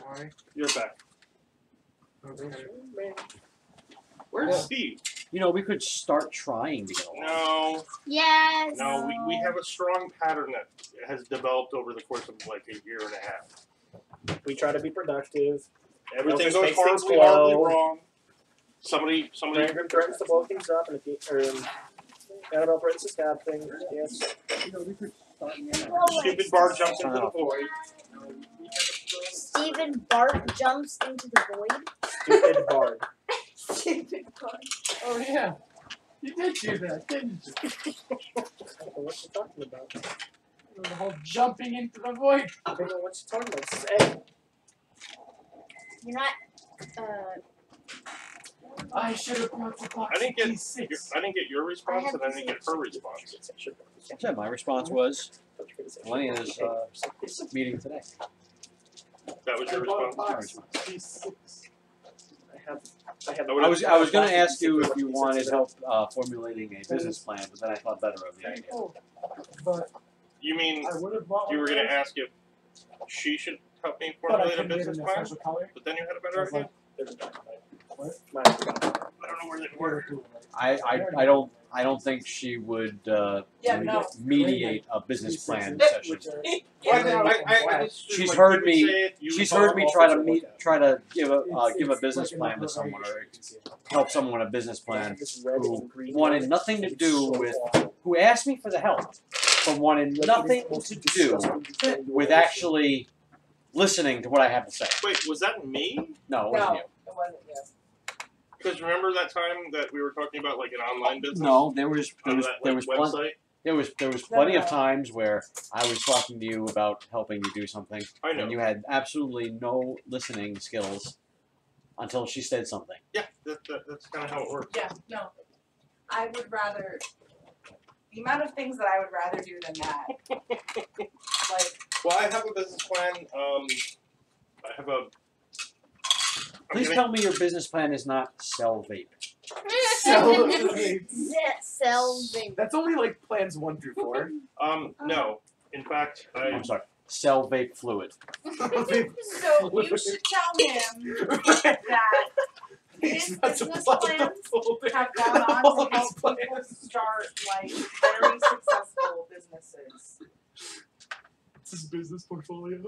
Why? You're back. Okay. Where's Steve? You know, we could start trying to get along. No. Yes. No, we have a strong pattern that has developed over the course of like a year and a half. We try to be productive. Everything Elvis goes makes things horribly flow. wrong. Somebody. Random threatens to blow things up, and Annabelle threatens to stab things. Yes. You know, we could start Stupid Bart jumps into the void. Stephen Bart jumps into the void. Stupid bard. Stupid Bart. Oh yeah, you did do that, didn't you? I don't know what you're talking about. The whole jumping into the void. I don't know what you're talking about. This is Ed. You're not. I should have brought the box. I didn't get your response, and I didn't get her response. Yeah, my response was Galenia's meeting today. That was your response. I I was going to ask you if you wanted help formulating a business plan, but then I thought better of the idea. But You mean I would have bought. you were going to ask if she should help me But I formulate a couldn't get business in a plan, special color. but then you had a better idea? What? I don't know where they were. I don't think she would mediate a business plan session. She's heard me. She's heard me try to give a business plan to someone or help someone a business plan who wanted nothing to do with who asked me for the help, but wanted nothing to do with actually listening to what I have to say. Wait, was that me? No, it wasn't you. It wasn't you. Because remember that time that we were talking about like an online business? No, there was website. There was plenty of times where I was talking to you about helping you do something, I know. and you had absolutely no listening skills until she said something. Yeah, that's kind of how it works. Yeah, no. I would rather. The amount of things that I would rather do than that. Like. Well, I have a business plan. I have a. Please tell me your business plan is not sell vape. So, Sell vape. That's only like plans 1 through 4. No. In fact, I'm sorry. Sell vape fluid. So you should tell him that his business plans have gone on to help people start like very successful businesses. it's his business portfolio.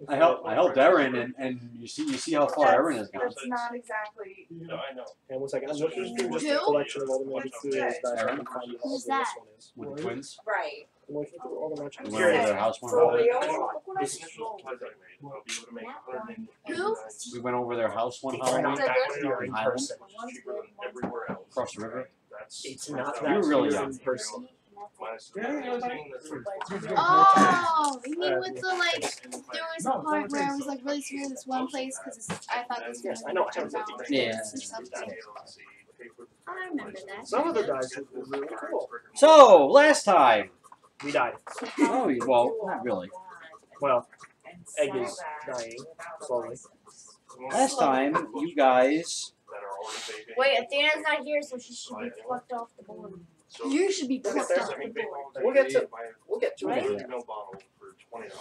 I helped Erin, and you see how far Erin has gone. That's not exactly. no, I know. And 1 second, I'm looking through just a Who? collection of all the magic What's tools that? that I can find you all Who's where that? this one is. With the twins. Right. I'm looking through all the magic We tools. went over their house one For time. real? This initial deposit I made, I'll be able to make Who? We went over their house one It's Halloween. not that clear in Highland? person. cheaper than everywhere else. Across the river. That's It's not You that were really clear young. in person. Oh, you mean with the like, there was a part where I was like really scared of this one place because I thought it was Yes, I going know. to jump out Yeah. or something. I remember that. Some of the guys were really cool. So last time. We died. Oh, well, not really. Well, Egg is dying slowly. Last time, you guys. Wait, Athena's not here, so she should be plucked off the board. You should be plucked off the board. We'll get to Right? it.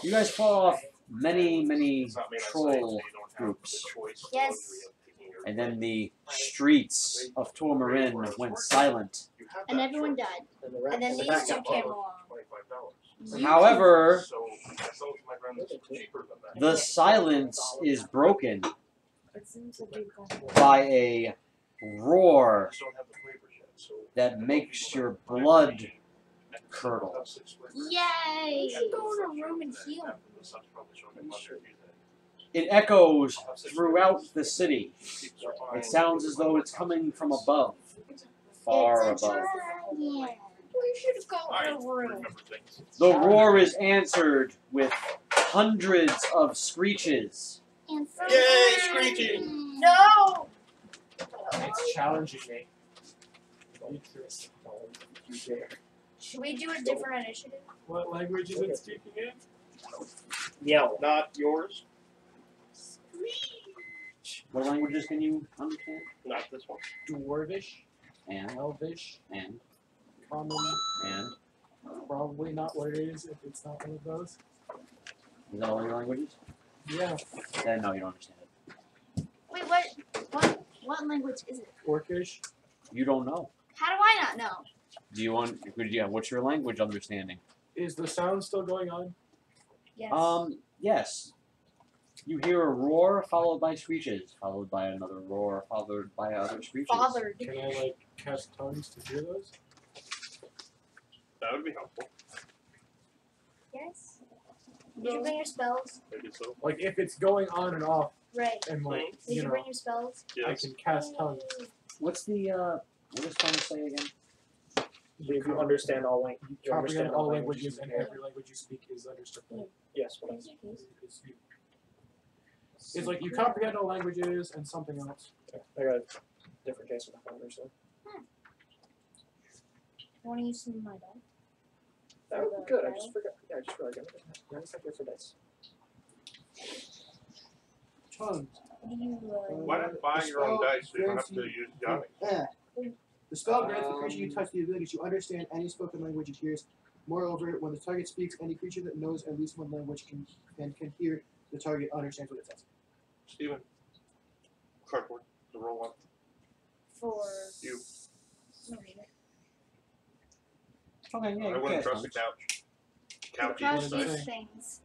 You guys fought off many troll groups. Yes. And then the streets of Tor Marin went silent. And everyone died. And then these two came along. However, the silence is broken by a roar that makes your blood curdle. Yay! Go in a room and heal. It echoes throughout the city. It sounds as though it's coming from above, far It's a above. dragon. We should go in a room. The roar is answered with hundreds of screeches. And Yay, screeching! No! It's challenging me. Should we do a different initiative? What language is it speaking in? Yell. Not yours. What languages can you understand? Not this one. Dwarvish, And, Elvish, and, Common. and. Probably not what it is if it's not one of those. Is that all your languages? Yeah. Then no, you don't understand it. Wait, what language is it? Orcish. You don't know. How do I not know? Do you want? Yeah. What's your language understanding? Is the sound still going on? Yes. Yes. You hear a roar followed by screeches, followed by another roar, followed by other screeches. Fathered. Can I like cast tongues to hear those? That would be helpful. Yes. Did you bring your spells? Maybe so. Like if it's going on and off, Right. and like Did you know, bring your spells? I Yes. can cast tongues. What's the what does tongue say again? If you understand all languages, you comprehend all languages, and every language you speak is understood. Yes. What else? It's like you comprehend all languages and something else. I got a different case of my phone, so. Want to use some of my dice? Oh, good. I just forgot. Yeah, I just realized. I just for dice. Tongues. What do you? Why not buy your own dice so you don't have to use Johnny? The spell grants the creature you touch the ability to understand any spoken language it hears. Moreover, when the target speaks, any creature that knows at least one language can hear the target understands what it says. Steven. Cardboard. The roll one. For You. no reason. Okay, yeah. I you wouldn't can. trust the couch. Couch Crush eats Couch. dice. these things.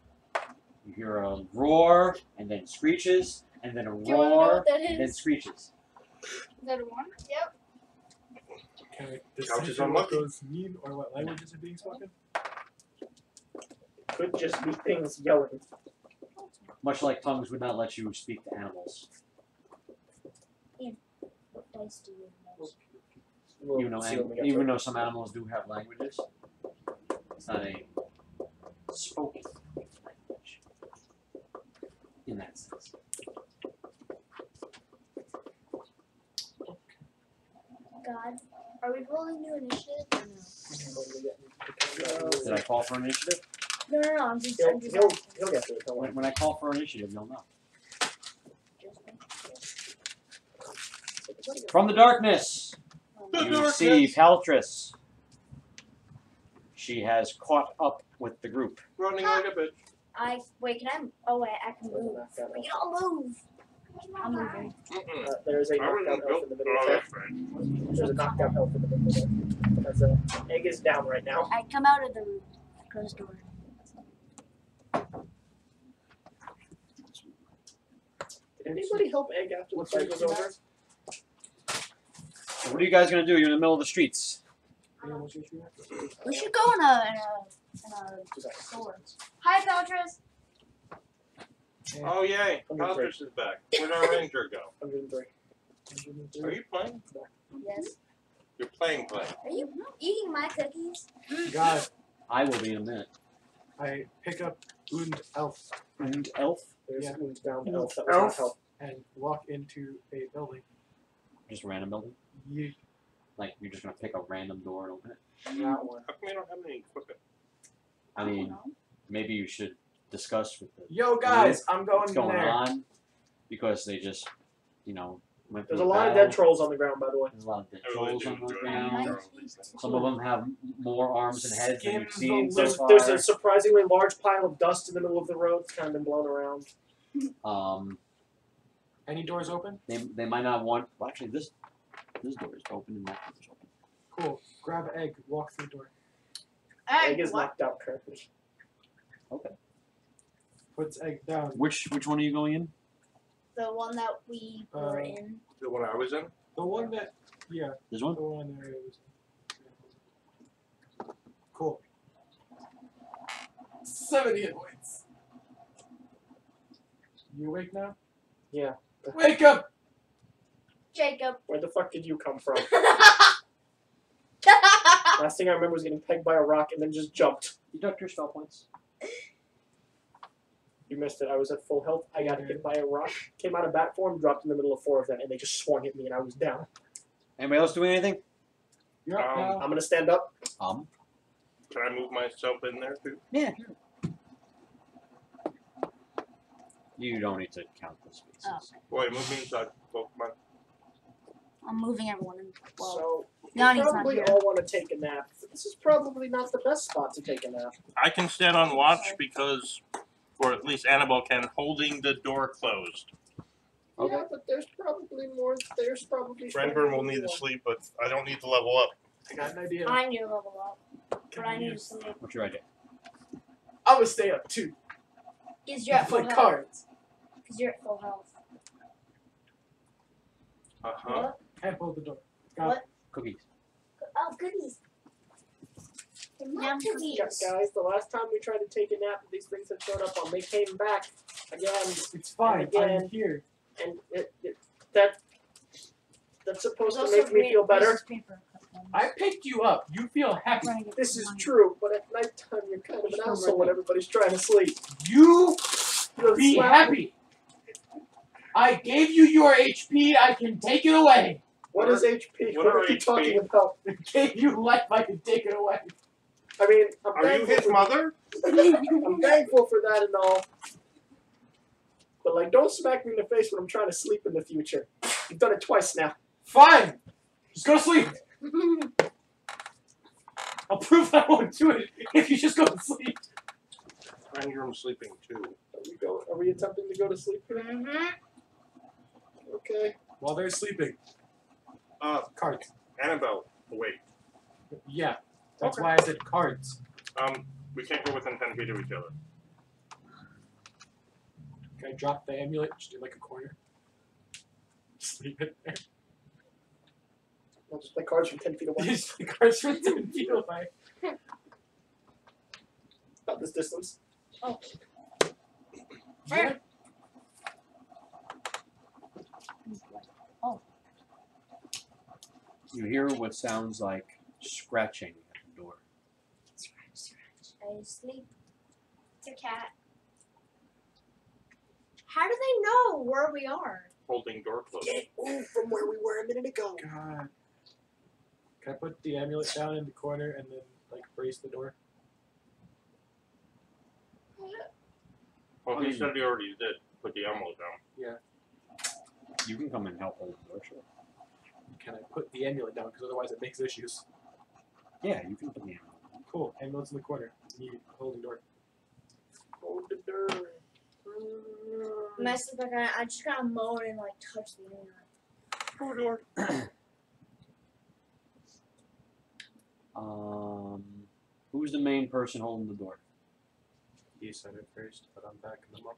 You hear a roar, and then screeches, and then a Do you want to know roar, what that and then is? screeches. Is that a one? Yep. Can I Couch is decipher what unlucky. those mean or what languages are being spoken? Could just be things yelling. Much like tongues would not let you speak to animals. What dice do you know? Even though some animals do have languages, it's not a spoken language in that sense. God, are we rolling new initiative or no? Did I call for initiative? No, I'm just. He'll get to it. Don't worry. When I call for initiative, you'll know. From the darkness, you see Paltris. She has caught up with the group. Running like a bitch. Wait, can I? Oh wait, I can move. But you don't move. I'm moving. There's a I wouldn't knockout have elf built in the middle all there. that right. There's a knockout elf in the middle there. That's a egg is down right now. I come out of the closed door. Did anybody help Egg after the fight was over? So what are you guys gonna do? You're in the middle of the streets. We should go in a store. Hi, Paltris. Oh yay! Paltris is back. Where'd our ranger go? 103. Are you playing? Yes. You're playing. Are you eating my cookies? God, I will be in a minute. I pick up Und Elf. And elf? There's Yeah. Und down Elf. That was Elf. not help. And walk into a building. Just a random building? Yeet. Like you're just gonna pick a random door and open it? That one. How come you don't have any equipment? I mean, maybe you should discuss with the Yo guys, I'm going what's in going there. on because they just, went There's through a lot of battle. dead trolls on the ground, by the way. There's a lot of dead I really trolls do on the enjoy ground. it. Some of them have more arms and heads than you've Skins seen the so There's, far. there's a surprisingly large pile of dust in the middle of the road. It's kind of been blown around. Any doors open? They might not want. Well, actually, this door is open and that door is open. Cool. Grab an egg. Walk through the door. Egg is knocked out currently. Okay. Puts egg down. Which one are you going in? The one that we were in. The one I was in? The one that, yeah, This the one? one there is. Cool. 70 hit points. You awake now? Yeah. Wake up! Jacob. Where the fuck did you come from? Last thing I remember was getting pegged by a rock and then just jumped. Deduct your spell points. You missed it. I was at full health. I got hit by a rock. Came out of bat form, dropped in the middle of 4 of them, and they just swung at me and I was down. Anybody else doing anything? You're up now. I'm gonna stand up. Can I move myself in there too? Yeah. You don't need to count the spaces. Oh. Boy, move me inside. Pokemon. I'm moving everyone in. Well, So you Yanni's not probably here. all want to take a nap. This is probably not the best spot to take a nap. I can stand on watch because or at least Annabelle can, holding the door closed. Okay. Yeah, but there's probably more. There's probably. Renburn will need to sleep, but I don't need to level up. I got an idea. I need to level up, but I need to sleep. What's your idea? I'm gonna stay up too. Cause you're at full Play health. cards. Cause you're at full health. Uh-huh. Can't hold the door. What? Cookies. Oh, goodies. Yum cookies. Guys, the last time we tried to take a nap, these things have showed up. They came back again. It's fine. Again. I'm here. And that's supposed to make me feel better. I picked you up. You feel happy. This is true, but at nighttime you're kind of an asshole when everybody's trying to sleep. You You'll be slap happy. I gave you your HP. I can take it away. What is HP? What What are are you HP? talking about? I gave you life. I can take it away. I mean, I'm Are you thankful his for mother? I'm thankful for that and all. But like, don't smack me in the face when I'm trying to sleep in the future. You've done it twice now. Fine. Just go to sleep. I'll prove I won't do it if you just go to sleep. And you're sleeping too. Are we attempting to go to sleep here? Okay. While they're sleeping. Cards. Annabelle, wait. Yeah. That's Okay. why I said cards. We can't go within 10 feet of each other. Can I drop the amulet just in like a corner? Sleep it there. I'll just play cards from 10 feet away. Just the cards from 10 feet away. About this distance. Oh. Yeah. You hear what sounds like scratching at the door. I sleep. It's a cat. How do they know where we are? Holding door closed. Get moved from where we were a minute ago. God. Can I put the amulet down in the corner and then like brace the door? Well, he said he already did. Put the amulet down. You can come and help hold the door, sure. Can I put the amulet down? Because otherwise it makes issues. Yeah, you can put the amulet. Cool. Amulet's in the corner. You holding door. Hold the door. Mess up, I just gotta moan and like touch the internet. Who's the main person holding the door? He said it first, but I'm backing them up.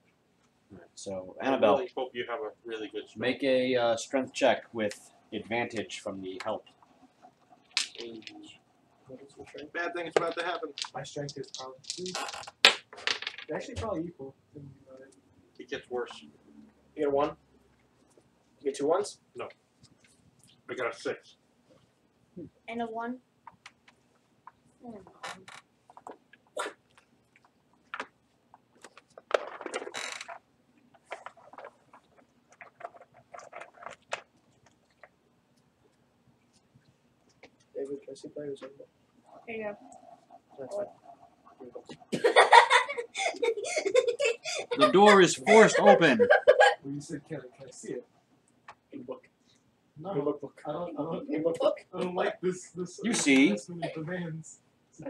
Alright, so I Annabelle, really hope you have a really good spell. make a strength check with advantage from the help. Bad thing is about to happen. My strength is probably actually probably equal. It gets worse. You get a 1? You get 2 ones? I got a 6. And a 1. David, can I see players? There you That's fine. The door is forced open. Well, you said can I see it? In book. No, In book. I don't In book. I don't like this. You see. investment in demands.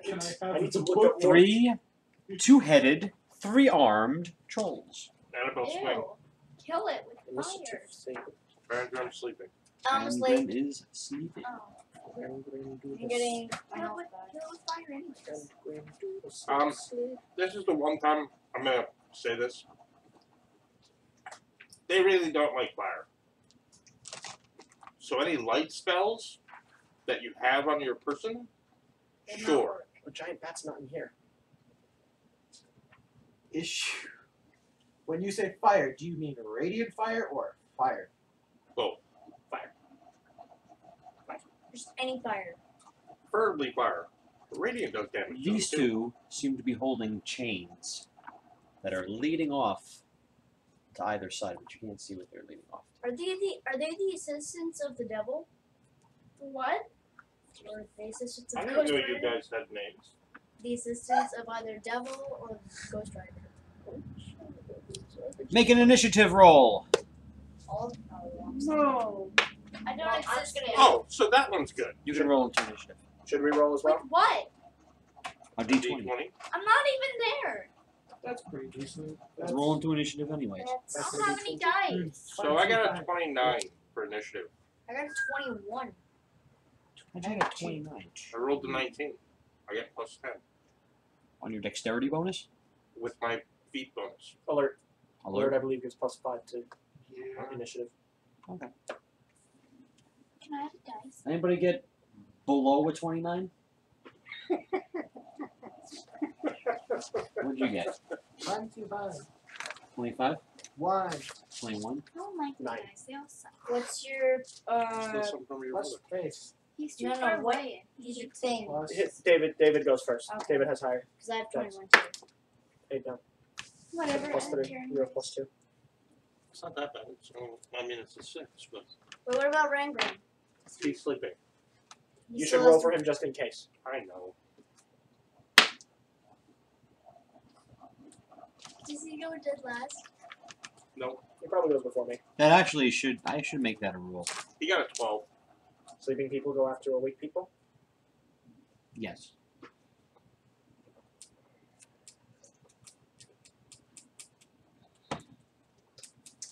Can I have I need to the look book? up more. 3 two-headed, 3-armed trolls. Annabelle, swing. Ew. Kill it with Initiative fire. save. Baron sleeping. I'm And asleep. Grim is sleeping. Oh. Grand Grand do I'm the getting s- kill with fire anyways. Grand Grand do the s- This is the one time I'm gonna say this. They really don't like fire. So any light spells that you have on your person, They're not sure. work. A giant bat's not in here. Issue. When you say fire, do you mean radiant fire or fire? Both. Just any fire. Preferably fire. The radiant does damage. to These them, too. two seem to be holding chains that are leading off to either side, but you can't see what they're leading off to. Are they the assistants of the devil? What? Or the assistants of I didn't Ghost know Rider? you guys had names. The assistants of either devil or Ghost Rider. Make an initiative roll. All No. I don't Well, exist. Oh, so that one's good. You can roll into initiative. Should we roll as With well? what? A D20. D20. I'm not even there. That's pretty decent. Let's roll into initiative anyways. I don't have any dice. So I got a 29 for initiative. I got a 21. I got a 29. I rolled a 19. I get plus 10 On your dexterity bonus? with my feet bonus. Alert. Alert. I believe, gives +5 to Yeah. initiative. Okay. Can I have a dice? Anybody get below a 29? What'd you get? 25. 25? One. 21? I don't like the Nine. dice. They all suck. What's your Still something from your Plus brother. face. He's too No, far no, what- away. is your thing? Plus. David goes first. Okay. David has higher. Because I have Dice. 21 too. 8 down. Whatever. Plus I don't 3. care. You have +2. It's not that bad. It's, I mean, it's a 6, but But what about Rangrim? he's sleeping. He You still should roll has for to- him just in case. I know. Does he go dead last? No, He probably goes before me. That actually I should make that a rule. he got a 12. Sleeping people go after awake people. Yes.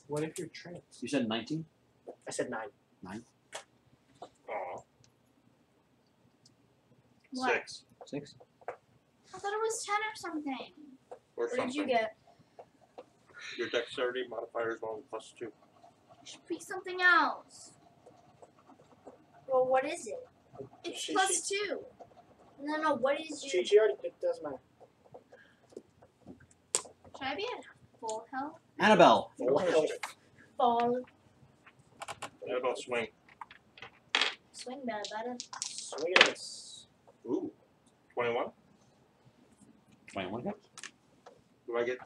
What if you're trans? You said 19? I said 9. Aw. What? 6 6? I thought it was 10 or something. or What something. did you get? Your dexterity modifier is only +2. It should be something else. Well, what is it? It's She- plus 2. No, what is your... She already, it doesn't matter. Should I be at full health? Annabelle. Fall? What about swing? Swing bad, better. Swing and a miss. Ooh. 21? 21 hits? Do I get,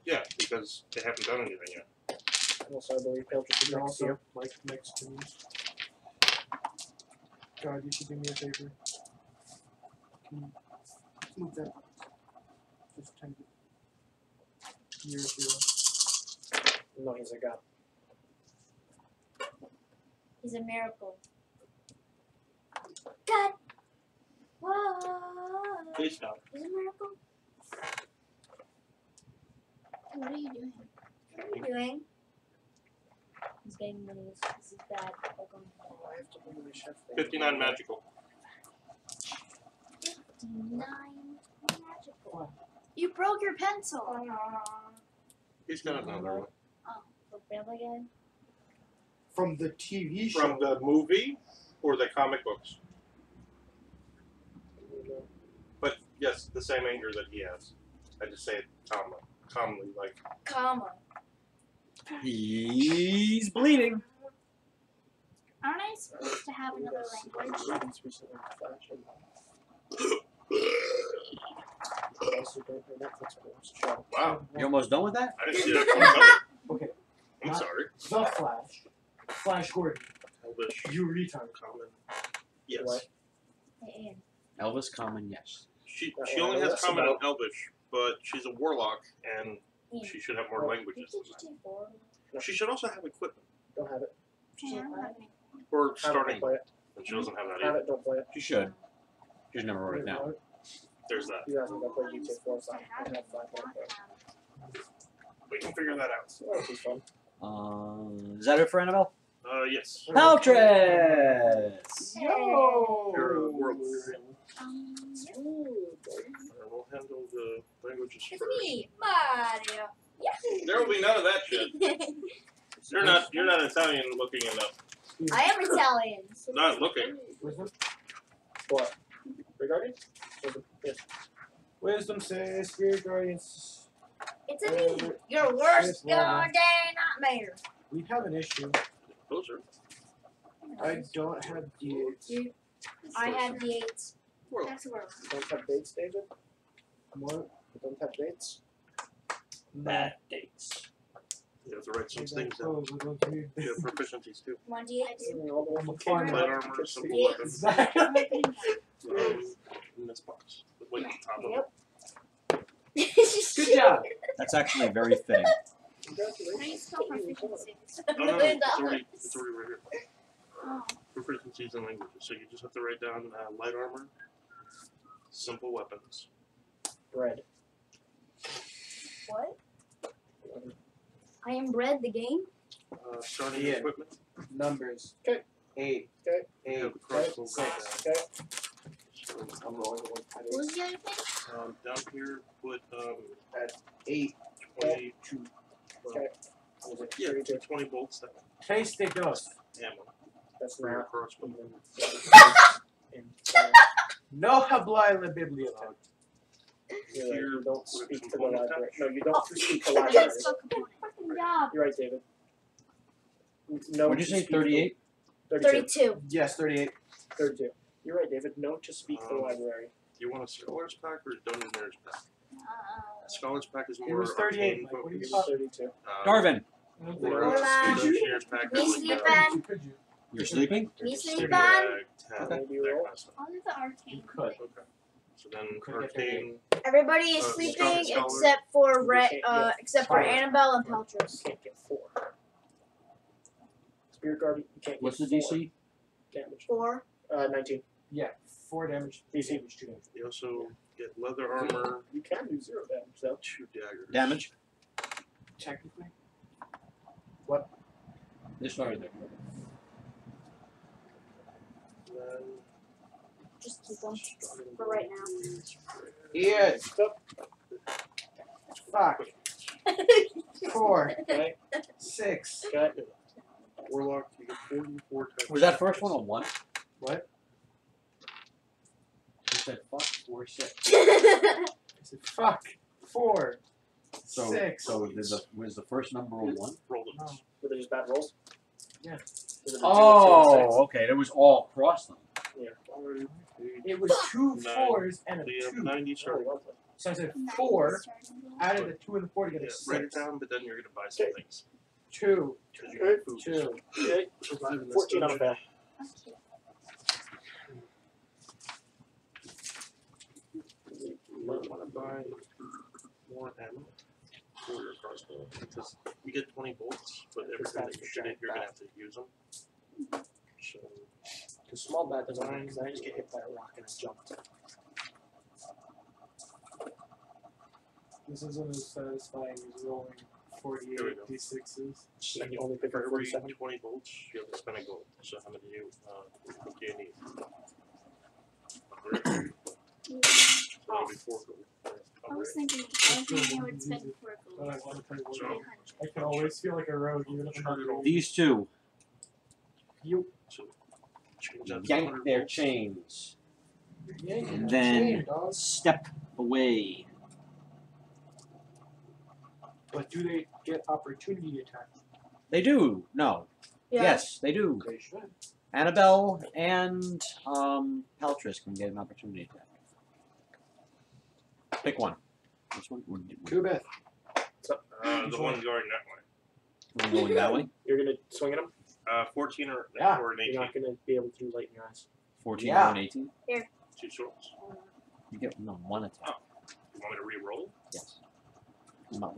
yeah, because they haven't done anything yet. And also, I believe Pale just You're next to you. also like next to me. God, you should do me a favor. Can you move that? Just tiny bit. Near zero. No, he's a god. He's a miracle. God. Whoa. Please stop. He's a miracle. What are you doing? What are you doing? He's getting money. This is bad. We're going to die. I have to bring my chef thing. 59 magical. 59 magical. You broke your pencil. He's got another one. For Family Guy? From the TV show. From the movie or the comic books? But yes, the same anger that he has. I just say it calmly, like. Comma. He's bleeding. Aren't I supposed to have another language? Students recently flashed show. Wow, You almost done with that? I didn't see that coming. Okay, I'm Not- sorry. the Flash. Flash Gordon. Elvish. You retard. Common. Yes. What? Hey, Ian. Elvis Common, yes. She That she one only I has was common and about. Elvish, but she's a warlock and Ian. she should have more languages Did than you that. take 4? She should also have equipment. Don't have it. Yeah, I'm having Or Have it, starting, don't play it. and she doesn't have that Have either. it, don't play it. She should. She just never wrote it down. There's that. You guys need to play GTA 4, so to I have have it. 5 Not more. have We can figure that out. So that'll be fun. Is that it for Annabelle? Yes. Paltress! Yo! You're a world. it. We'll handle the languages It's first. me, Mario. There will be none of that shit. You're not Italian looking enough. I am Italian. Not looking. Wisdom? What? Regarding? Yes. Wisdom says Spirit Guardians. It's a me. Your worst goddamn nightmare. We have an issue. Closer. I don't have D8s. Dude, I have the 8s. Well, That's worse. Don't have dates, David? What? You don't have dates? Bad dates. you have to write some things down. Oh, we don't need You have proficiencies too. Come on, D8s. All the ones I'm a that came farmer. Light out, armor, kids simple speak. weapons. In this box. Wait, on top of it. Yep. Good job. That's actually very fitting. How do you spell proficiency? No, it's already right here. Oh. Proficiencies in languages. So you just have to write down light armor, simple weapons. Bread. What? I am bred the game. Starting Yeah. equipment. Numbers. Okay. 8. Okay. You 8. have a crossbow Okay. right down. Okay. So, I'm rolling the one. What was the other thing? down here, put At 8. 22. Okay. Yeah, 20 bolts. That Taste de dos. ammo That's for your not. crossbow. No habla la biblioteca. You don't speak to the Component library. touch? No, you don't speak to I libraries. didn't spell component. Fucking job. You're right, David. No. What'd you to say? speak to- 38. 32. Yes, 38. 32. You're right, David. No to speak to the library. Do you want a scholar's pack or a dungeoneer's pack? Scholar's pack is It more was 38, arcane Mike. What are you focused. talking 32. Darvin, Whereas the dungeoneer's pack Me is sleep like in. Could you? you're sleeping? Me sleep 10, Maybe you that roll. kind of stuff. All of the arcane. You could. Okay. So then Could get arcane, Everybody is Uh, sleeping scholar. except for Yeah. except for Scholar. Annabelle and Peltras. You can't get 4. Spirit Guardian, you can't get What's the 4 DC? damage. 4. 19. Yeah, 4 damage. DC. Damage, 2 damage. you also get leather armor, You can do 0 damage, though. 2 daggers. Damage. Technically. This right there. Then Just keep them for right now. Ian. Fuck. 4. Okay. 6. Okay. Warlock, you get 44 times. Was that first one a 1? What? You said fuck 4 6. I said fuck. 4. So 6. so was the first number a 1? Roll them. Were they just bad rolls? Yeah. Was it a 2 and 2 and 6? Oh, okay. That was all across them. It was 2 Nine. 4s and a So you have 2. 90 Really starting. well played. So I said Nice. 4. Added the 2 and the 4 together. Yeah, 6. write it down, but then you're gonna buy some Okay. things. 2. Because you need food. 2. Okay. Survive in this 14 on a dungeon. fail. You might want to buy more ammo for your crossbow because you get 20 bolts, but every time that you shoot it, you're gonna have to use them. So The small bat doesn't work because I just get hit by a rock and I jumped. This isn't as satisfying as rolling Here we 48 go. d6s. And you only pick for up every 47. 20 bolts, you have to spend a gold. So how many do you need? So that'll be 4 gold. I was thinking I would spend 4 But I gold. want to play So, one. I can always feel like a rogue even if I'm not rolling. These two so change that to yank 100 their bolts. chains Yeah, and then chain, dog. step away. But do they get opportunity attack? They do. No. Yeah. Yes, they do. They should. Annabelle and Peltras can get an opportunity attack. Pick one. Which one? Kubith. The one going that way. We're going that way. You're going to swing at him? 14 or, Yeah. or an You're 18. not going to be able to do light in your eyes. 14 Yeah. and 18. 2 swords. You get one attack. You want me to re-roll? Yes.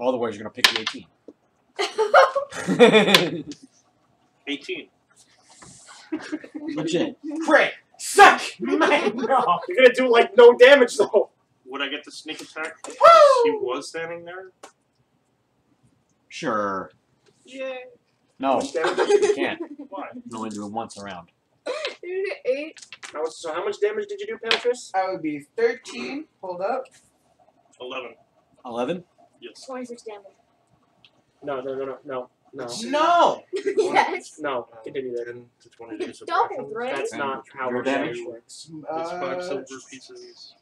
Otherwise, you're going to pick the 18. 18. Legit. Crit! Suck! Man, no! You're going to do like no damage though. Would I get the sneak attack? He was standing there? Sure. Yeah. No, Much damage? you can't. Why? You can only do it once around. You get 8. So how much damage did you do, Peltras? I would be 13. Hold up. 11. 11? Yes. 26 damage. No. No. Yes. No. Continue there. 10 to 20 days of Doubled, rations. right? That's not how Your damage damage? works. It's 5 silver pieces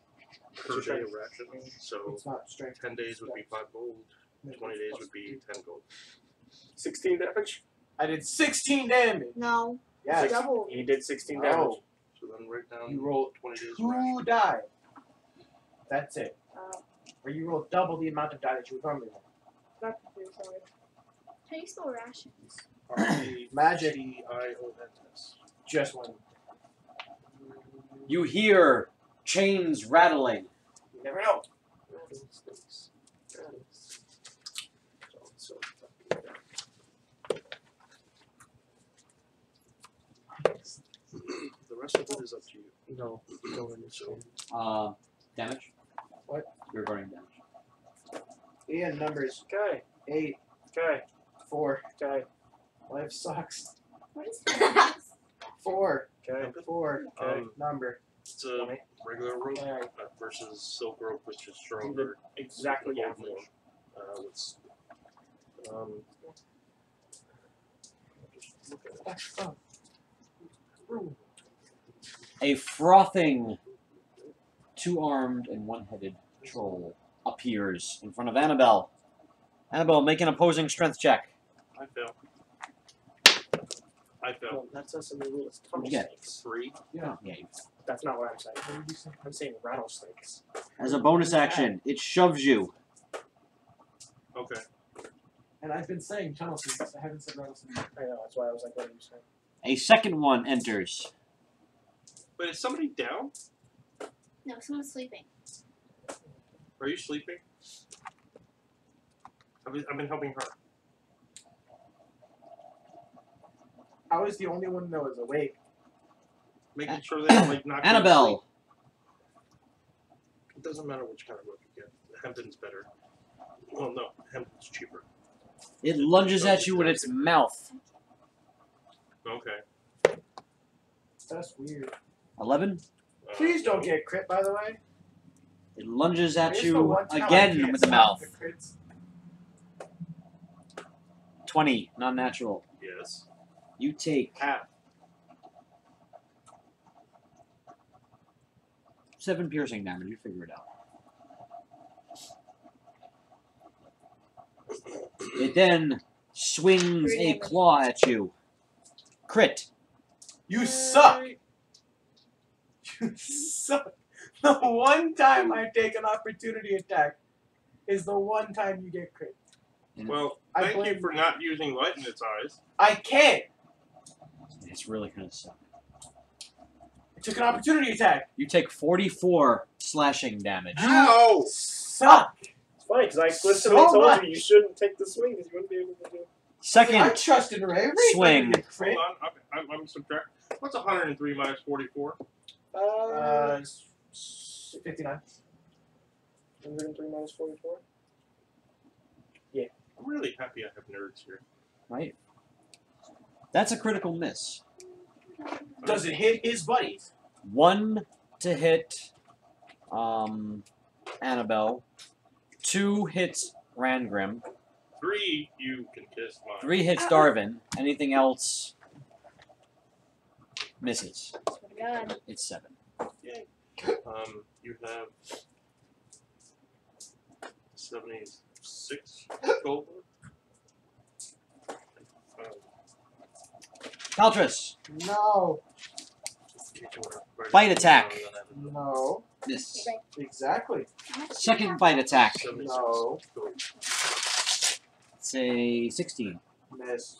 per your day of strength? rationing. So It's not strength. 10 days would be 5 gold. 20 days would be 10 gold. 16 damage? I did 16 damage. No. Yes. Double. He did 16 No. damage. So then write down You roll 20 days of rationing. 2 die. That's it. Uh, Or you roll double the amount of die that you would normally roll. that's pretty sorry. How do you spell rations? Magic. R-A-T-I-O-N-S. Just one. You hear chains rattling. You never know. The rest of it is up to you. No. Go in this So one. Damage? What? You're burning damage. Ian, numbers. Okay. 8, Okay. 4. Okay. Life sucks. What is that? 4. Okay. 4. Okay. Number. It's a regular rope versus silk rope, which is stronger. Exactly Hold average. more. Let's just look at it. A frothing, two-armed and one-headed troll appears in front of Annabelle. Annabelle, make an opposing strength check. I fail. I fail. Well, that's us in the rule. It's tunnel Yeah. snakes. 3. Yeah. That's not what I'm saying. I'm saying rattlesnakes. As a bonus action, it shoves you. Okay. And I've been saying tunnel snakes. I haven't said rattlesnakes. I know. That's why I was like, what are you saying? A second one enters. But is somebody down? No, someone's sleeping. Are you sleeping? I've been helping her. I was the only one that was awake. Making sure that like not going to Annabelle. sleep. It doesn't matter which kind of rope you get. Hampton's better. Well, no, Hampton's cheaper. It lunges at you with its mouth. Okay. That's weird. 11. Please don't get crit, by the way. It lunges at Here's the you one time I again can't with the stop mouth. the crits. 20, non-natural. Yes. You take Half. 7 piercing damage. You figure it out. It then swings a claw at you. Crit. You suck! You suck! The one time I take an opportunity attack is the one time you get crit. Well, I thank you blame for not using light in its eyes. I can't! It's really kind of suck. I took an opportunity attack. You take 44 slashing damage. Ow! Suck! It's funny because I explicitly So told much. you shouldn't take the swing because you wouldn't be able to do it. I Second trust in Ray. Ray swing. doesn't get crit. Hold on. I'm subtracting. What's 103 minus 44? 59. 103 minus 44. I'm really happy I have nerds here. Right? That's a critical miss. Does it hit his buddies? 1 to hit Annabelle. 2 hits Rangrim. 3, you can kiss mine. 3 hits Darvin. Anything else misses. Swear to God. It's 7. Yay. You have 76 gold. Paltras. No. Bite attack. No. Miss. Exactly. Second bite attack. No. Say 16. Miss.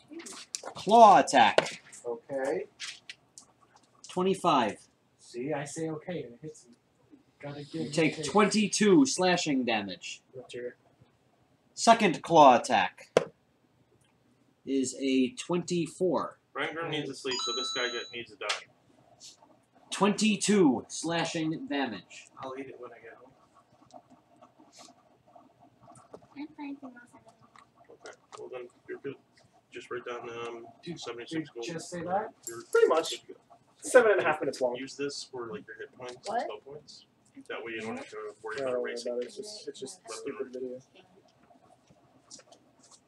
Claw attack. Okay. 25. See, I say okay and it hits me. Gotta give You take 22 slashing damage. What's your Second claw attack is a 24. Rangrim needs to sleep, so this guy needs to die. 22 slashing damage. I'll eat it when I get home. Okay. Well then, you're good. Just write down 76 gold. Just say that? You're Pretty much. 7.5 minutes long. Use this for like your hit points What? and spell points. That way you don't have to worry I about don't worry erasing. about it. It's just a stupid video.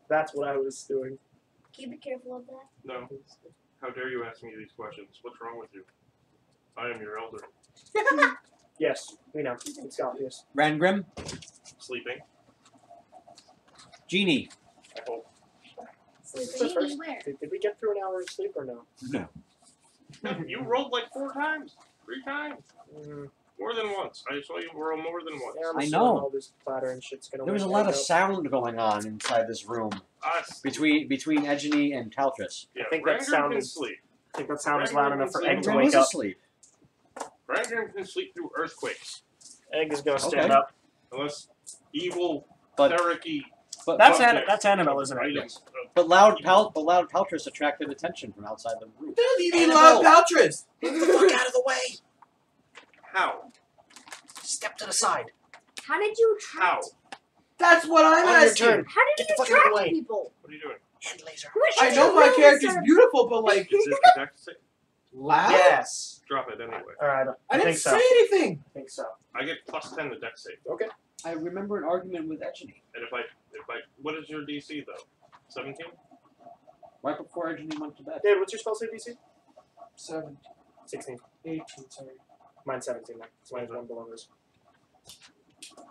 That's what I was doing. Can you be careful of that? No. How dare you ask me these questions? What's wrong with you? I am your elder. Yes, we know. It's obvious. Rangrim. Sleeping. Genie. I hope. Sleeping where? Did we get through an hour of sleep or no? No. You rolled like 4 times. 3 times. Mm, More than once. I saw you roll more than once. yeah, I'm I assuming know. all this clatter and shit's gonna There was a wake lot of up. sound going on inside this room Us. between Edgeny and Taltris. Yeah, I think that Rangrim sound can is- sleep. I think that sound is loud enough for Egg to Rangrim wake was up. asleep. Rangrim can sleep through earthquakes. Egg is gonna stand Okay. up. Unless evil, But- Cleric-y But That's objects that's Annabelle, isn't it? items of- but loud Paltris attracted attention from outside the room. You mean loud Paltras? Get the fuck out of the way! How? Step to the side. How did you How? attract? That's what I'm On your asking. turn. How did Get you the fuck out of the track way. people? What are you doing? Hand laser. I know my character's beautiful, but like Is it a dex save? loud. Yes. Drop it anyway. Alright, I didn't think so. say anything. I think so. I get plus 10 to dex save. Okay. I remember an argument with Echany. And if I, what is your DC though? 17? Right before Echany went to bed. David, what's your spell save DC? 7, 16. 18, sorry. Mine's 17 now. So mine's one below hers.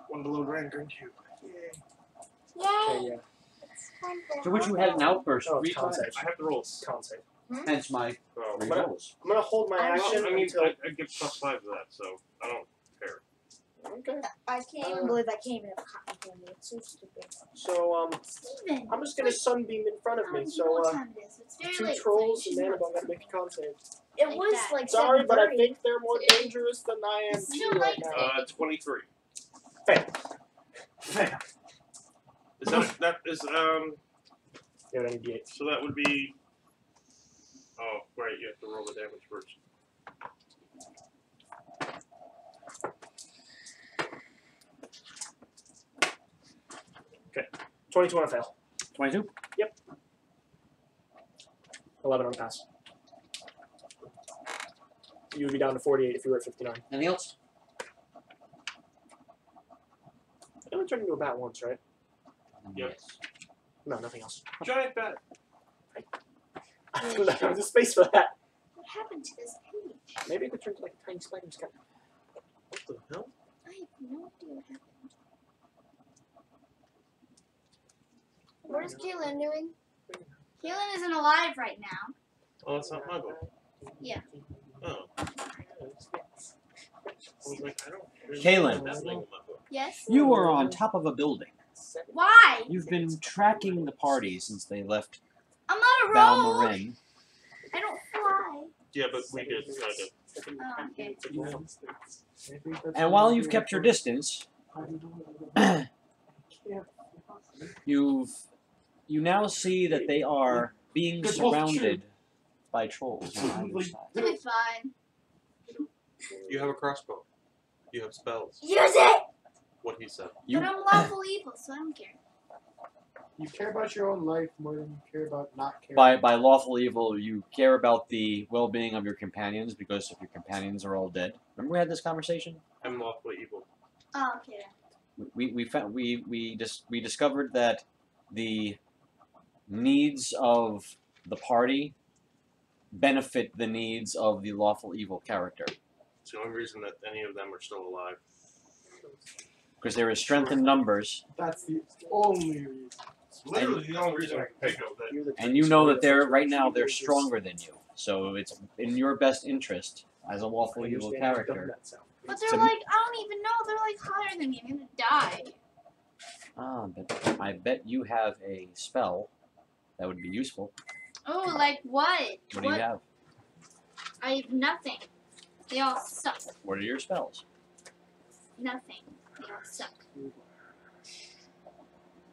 One below rank, aren't you? Yay! Okay, yeah. To which you had an outburst Oh, 3 it's con times. save. I have the rolls. Con save. Hence my Oh. 3 But I- rolls. I'm gonna hold my action I mean, until. I give plus 5 to that, so I don't care. Okay. I can't even believe that came in a cotton candy. It's so stupid. So Steven. I'm just gonna sunbeam in front of I me. don't know So what time it is. It's very two late. trolls so and you should Annabelle gotta make a con save. It Like was that. like Sorry, but I 7:30. think they're more dangerous than I am It's to still you right night. now. 23. Fail. Fail. Is that is Yeah, I need D8. so that would be. Oh, right. You have to roll the damage first. 22 on a fail. 22? 11 on a pass. You would be down to 48 if you were at 59. Anything else? I only turned into a bat once, right? Yep. No, nothing else. Giant bat. There's a space for that. What happened to this page? Maybe it could turn into like a tiny spider's cat. What the hell? I have no idea what happened. What is Kaylin doing? Kaylin isn't alive right now. Oh, that's not my book. Yeah. Oh. I was like, I don't. Kaylin. That thing in my book. Yes? You are on top of a building. Why? You've been tracking the party since they left I'm on a Val roll. Marin. I don't fly. Yeah, but we did kind of. Oh, okay. And while you've kept your distance, you now see that they are being surrounded by trolls on either side. It'll be fine. You have a crossbow. You have spells. Use it! What he said. But I'm lawful evil, so I don't care. You care about your own life more than you care about not caring. By lawful evil, you care about the well-being of your companions because if your companions are all dead. Remember we had this conversation? I'm lawfully evil. Oh, okay. We discovered that the needs of the party benefit the needs of the lawful evil character It's the only reason that any of them are still alive. because there is strength in numbers, That's the only reason. It's literally the only reason I can think of that. and you know that they're stronger than you. So it's in your best interest as a lawful evil character. But they're So- like, I don't even know. They're like higher than me. I'm gonna die. But I bet you have a spell that would be useful. Oh, like what? What do you have? I have nothing. They all suck. What are your spells? Nothing. They all suck.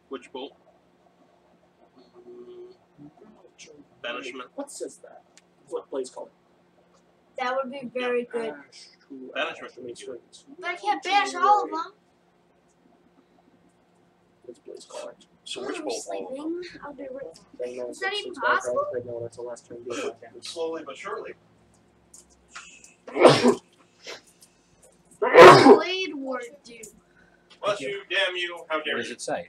Which bolt? Banishment. What says that? What Blaze called it? That would be very good. Banishment would be good. But I can't bash all of them. What's Blaze call it? So which I'm bolt? sleeping. I'll be right Is that even possible? No, that's the last turn. Do it back down. Slowly but surely. Blade ward, dude. Bless you, damn you, how What dare does you. it say?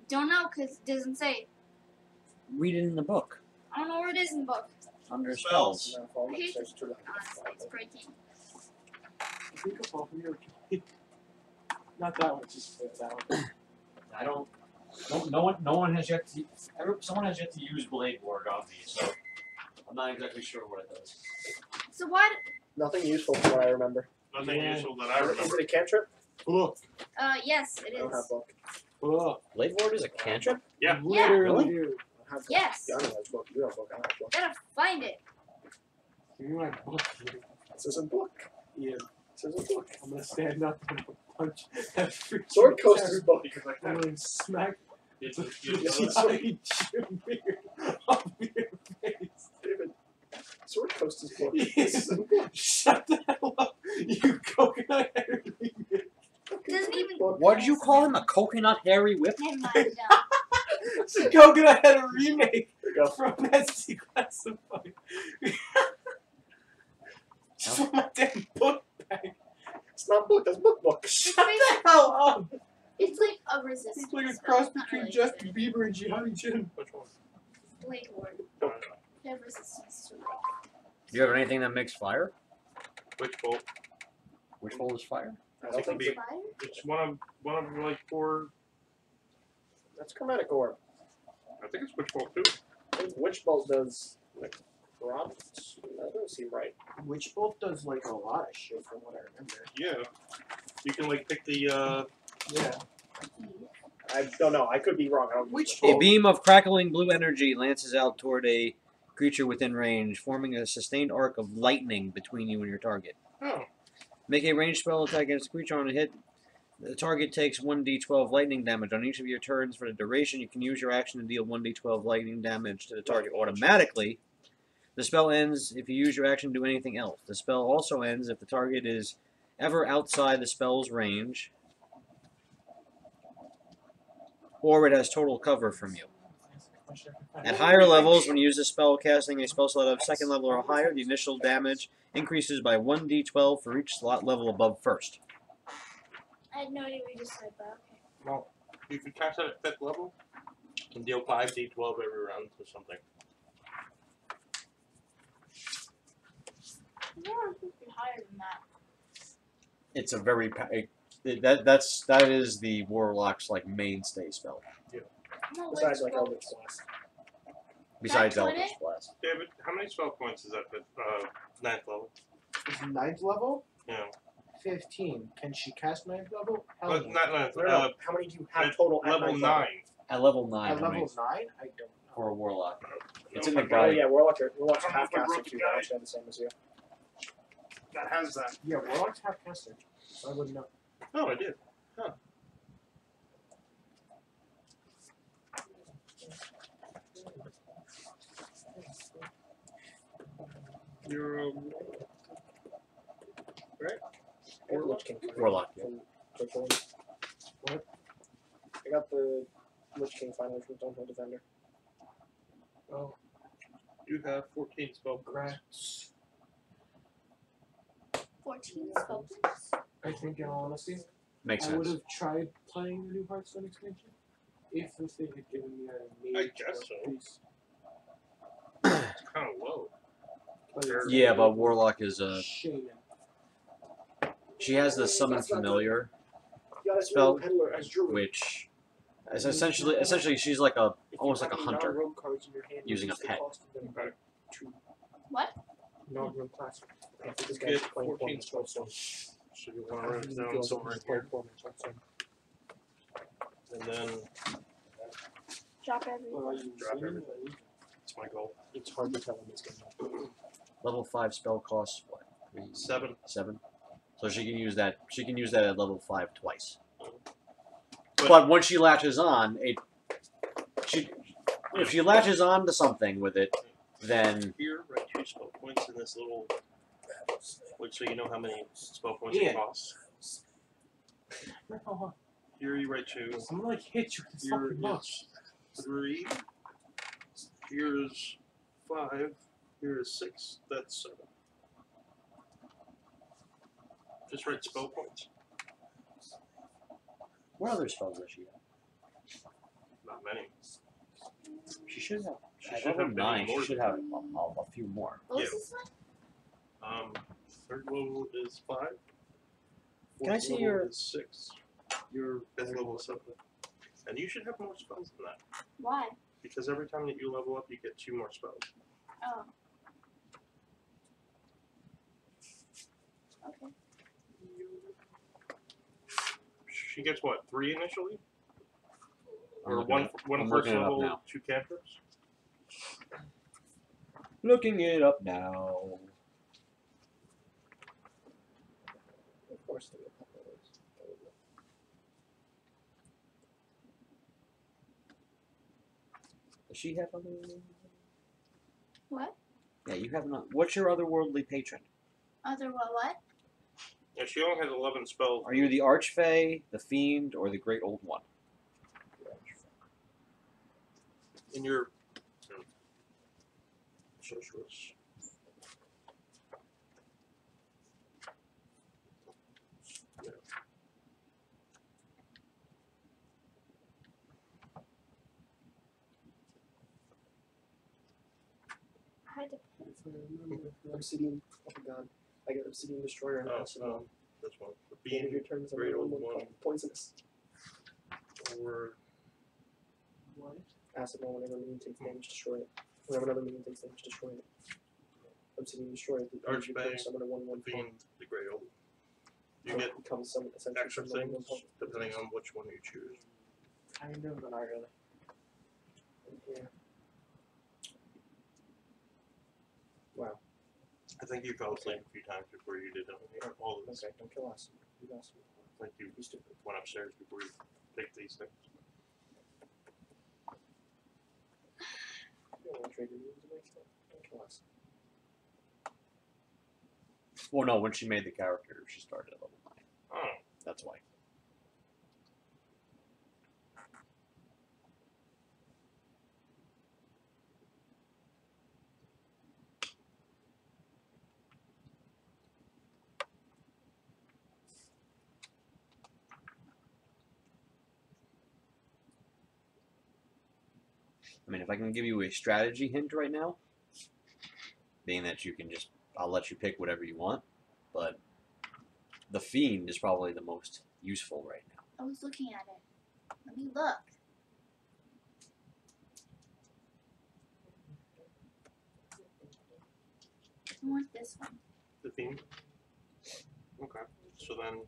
Don't know, because it doesn't say. Read it in the book. I don't know where it is in the book. Under Spells. spells. Honestly, it's breaking. Not that one, just that one. I don't. No one has yet to. Someone has yet to use Blade Ward on me, so I'm not exactly sure what it does. So why? Nothing useful from what I remember. Nothing useful that I Is remember. it a cantrip? Look. Yes, it I don't have is. book. Look. Blade Ward is a cantrip. Yeah. Literally. I don't have book. Yes. Yeah, I don't have book. You have book. I don't have book. Gotta find it. Give me my book. This is a book. Yeah. This is a book. I'm gonna stand up and punch that freaking Sword Coast is book. Because I I'm can. gonna smack It's the it's- giant Jimmy off your face. David. Sword Coast is book. Yes. This is a book. Shut the hell up, you coconut head. Doesn't even. What What did you call him? A coconut hairy whip? Never mind. No. So Coconut had a remake There you go. from Fantasy Classified. Just want my damn book back. It's not book, that's book. Shut the hell up! It's like a resistance. It's like a spell, cross it's not between really Justin Bieber and Gianni Jin. Which one? Blade Ward. They have resistance to like. Do you have anything that makes fire? Which bolt? Which bolt is fire? I don't think be- so. Fire? It's one of like 4. That's Chromatic Orb. I think it's which bolt too. I think Witch Bolt does Necromancy. That doesn't seem right. Witch Bolt does like a lot of shit from what I remember. Yeah. You can like pick the Yeah. I don't know. I could be wrong. I don't Witch A Bolt. beam of crackling blue energy lances out toward a creature within range, forming a sustained arc of lightning between you and your target. oh. Make a ranged spell attack against a creature on a hit. The target takes 1d12 lightning damage. On each of your turns for the duration, you can use your action to deal 1d12 lightning damage to the target automatically. The spell ends if you use your action to do anything else. The spell also ends if the target is ever outside the spell's range, or it has total cover from you. At higher levels, when you use a spell casting a spell slot of second level or higher, the initial damage increases by 1d12 for each slot level above first. I had no idea what you just said, but okay. Well, you can cast it at 5th level and deal 5d12 every round to something. Yeah, it could be higher than that. It's a very that is the warlock's like mainstay spell. No, Besides, Witch like, Bolt. Eldritch Blast. Besides That Eldritch Blast. David, how many spell points is that at 9th level? Is 9th level? Yeah. 15. Can she cast 9th level? Hell But no. not 9th. No, no. How many do you have at total at level 9th 9. At level 9. At level 9? remains I don't know. for a warlock. It's No, in the but Oh guide. yeah, Warlock's I'm half a caster rookie too. guy. They're actually the same as you. That has that. Yeah, Warlock's half caster. So I wouldn't know. Oh, I did. Huh. You're Or Lich King. Warlock, yeah. From Twitchell. What? I got the Lich King finally from Don't Defender. Oh, you have 14 spell points. grats. 14 spell points. I think, in all honesty, Makes I would sense. have tried playing the new Hearthstone expansion if this thing had given me a I mage guess so. piece. It's kind of low. But it's Yeah, a but Warlock is a. shaman. She has the summon familiar, Yeah, that's Spell, really peddler as Druid. which is essentially she's like a If you almost have like a any hunter. non-rogue cards in your hand, using a reduce the pet. cost of them by 2 What? non-rogue classes. I think this Get guy's playing 14 spell so points. So you want to write down somewhere in here. And then Drop everything. drop everything. That's my goal. It's hard to tell in this game. Level 5 spell costs what? 7. 7. So she can use that. She can use that at level 5 twice. But- But once she latches on, if she latches on to something with it, then Here, write 2 spell points in this little. Like, so you know how many spell points Yeah. it costs. Here you write 2. I'm gonna like hit you with this Here fucking box. is 3. Here's 5. Here is 6. That's 7. Just write spell points. what other spells does she have? Not many. She should have. She At should level have 9, many she more should than have a few more. What was Yeah. this one? 3rd level is 5. Can I 4th see level your- is 6. Your 5th level is 7. And you should have more spells than that. Why? Because every time that you level up, you get 2 more spells. Oh. Okay. She gets what, 3 initially? I'm Or looking one it- one I'm first looking it up level, now. 2 cantrips? Looking it up now. Of course, there are a couple of those. Does she have other? What? Yeah, you have not. What's your otherworldly patron? Other what? Yeah, she only has 11 spells. Are you the Archfey, the Fiend, or the Great Old One? In your sorceress. Yeah. I had to If I remember, Obsidian. Oh god, I got Obsidian Destroyer and Oh, Acid. no. This one. The The end of your Fiend, turn is Great Old one One. poisonous. Or What? Acid roll whenever minion takes damage, destroy it. Whenever another minion takes damage, destroy it. Obsidian Destroyer. The end of your turn, Archbane, summon a 1/1 the Fiend, the Great Old. You So get it becomes some essentially extra summon things 1/1. depending on which one you choose. Kind of, but not really. Yeah. Wow. I think you fell asleep a few times before you did all of this. Okay, don't kill us. You guys. I think you went upstairs before you picked these things. You don't want to trade your moves away, so don't kill us. Well, no, when she made the character, she started at level 9. Oh. That's why. I mean, if I can give you a strategy hint right now, being that you can just, I'll let you pick whatever you want, but the Fiend is probably the most useful right now. I was looking at it. Let me look. I want this one. The Fiend? Okay. So then.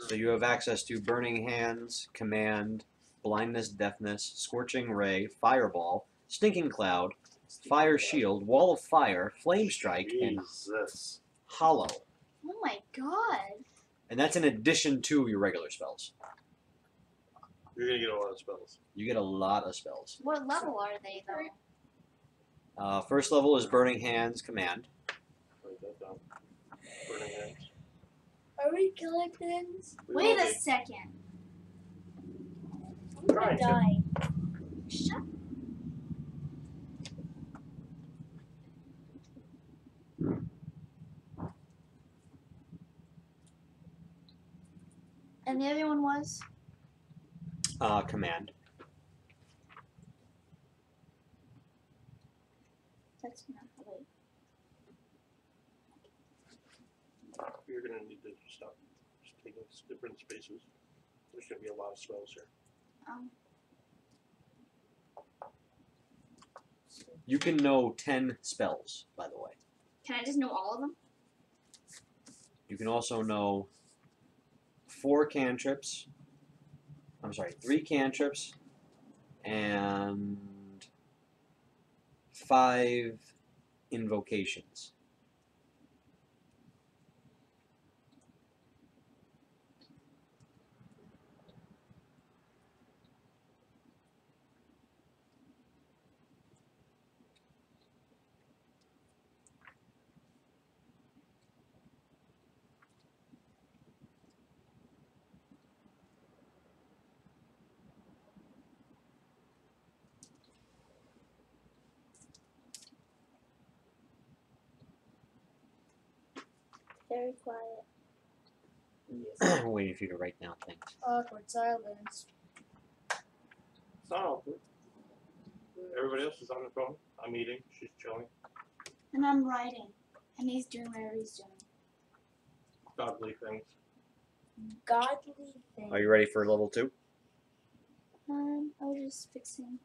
So you have access to Burning Hands, Command, Blindness, Deafness, Scorching Ray, Fireball, Stinking Cloud, Fire Shield, Wall of Fire, Flame Strike, and Jesus. Hollow. Oh my god. And that's in addition to your regular spells. You're gonna get a lot of spells. You get a lot of spells. What level are they though? First level is Burning Hands, Command. Write that down. Burning Hands. Are we killing things? We Wait will a be. second. I'm gonna Trying to. die. Shut. And the other one was? Command. That's not wait. You're gonna need to stop just taking different spaces. There's gonna be a lot of spells here. You can know 10 spells, by the way. Can I just know all of them? You can also know 4 cantrips. I'm sorry, 3 cantrips and 5 invocations. Very quiet. Yes. I'm waiting for you to write down things. Awkward silence. It's not awkward. Everybody else is on their phone. I'm eating. She's chilling. And I'm writing. And he's doing whatever he's doing. Godly things. Godly thing. Are you ready for level 2? I was just fixing.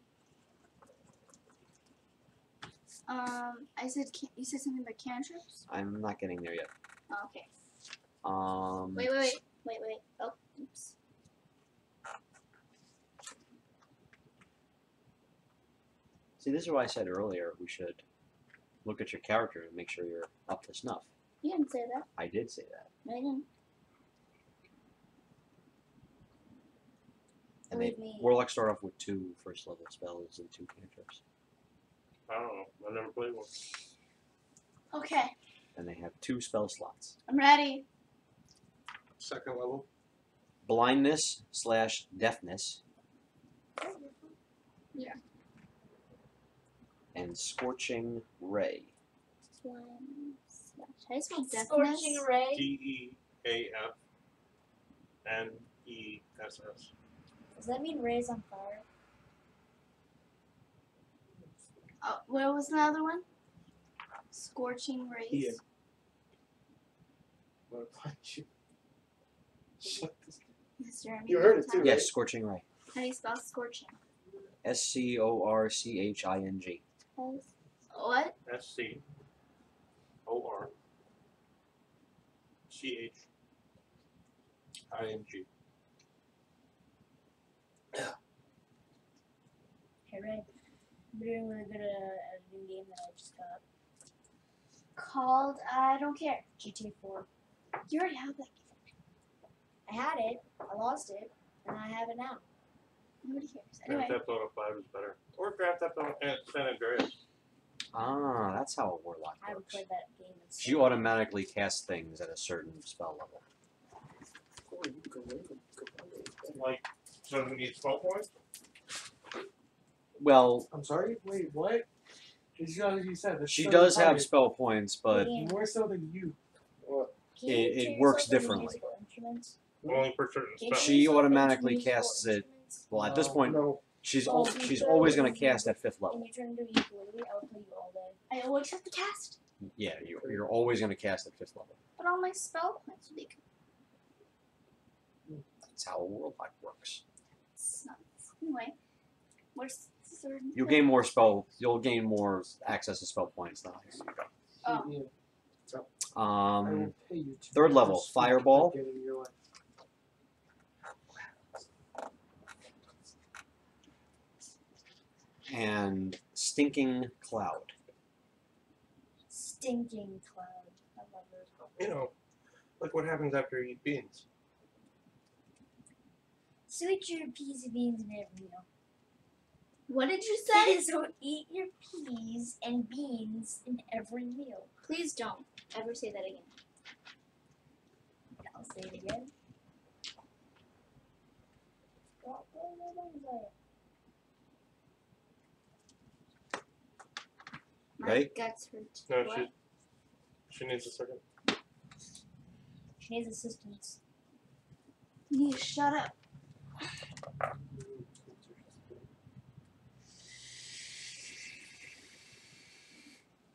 I said you said something about cantrips? I'm not getting there yet. Oh, okay. Wait. Oh, oops. See, this is why I said earlier we should look at your character and make sure you're up to snuff. You didn't say that. I did say that. No, you didn't. And they, Believe me. Warlocks start off with 2 first level spells and 2 cantrips. I don't know. I've never played one. Okay, And they have 2 spell slots. I'm ready. Second level. Blindness / deafness. Yeah. And scorching ray. How do you spell deafness? Scorching ray. DEAFNESS. Does that mean rays on fire? Oh, what was the other one? Scorching rays. Ian. I'm gonna punch you. Shut this. Yes, Jeremy. You heard it too, Yes, right? scorching ray. How do you spell scorching? SCORCHING. What? SCORCHING. Hey Ray, I'm doing really good at a new game that I just got. Called I don't care. GTA 4. You already have that game. I had it, I lost it, and I have it now. Nobody cares. Grand Anyway. Theft Auto 5 is better. Or Grand Theft Auto San Andreas. Ah, that's how a warlock I haven't works. played that game in so You long. automatically cast things at a certain spell level. Oh, you go away, go away. Like, so we need spell points? Well, I'm sorry? Wait, what? It's just as you said. that's she so does have target. spell points, but Yeah. More so than you. What? Can you it turn works yourself into differently. musical instruments? Only for certain Can you spells. turn She yourself into automatically musical casts it. instruments? Well, at this point, No. she's Well, al- you she's could always going if to you- cast at 5th Can level. you turn into a ukulele? I'll play you all day. I always have to cast. Yeah, you're always going to cast at 5th level. But all my spell points will be That's how a warlock works. nuts. Anyway. Where's the third? You'll gain more spell. You'll gain more access to spell points the higher you go. Oh. Yeah. I Um, will pay you to 3rd level, never speak Fireball. again in your life. And Stinking Cloud. Stinking cloud. I love it. You know, like what happens after you eat beans. Switch your peas and beans in every meal. What did you say? So eat your peas and beans in every meal. Please don't ever say that again. I'll say it again. My Ready? guts hurt. No, What? she needs a second. She needs assistance. You shut up.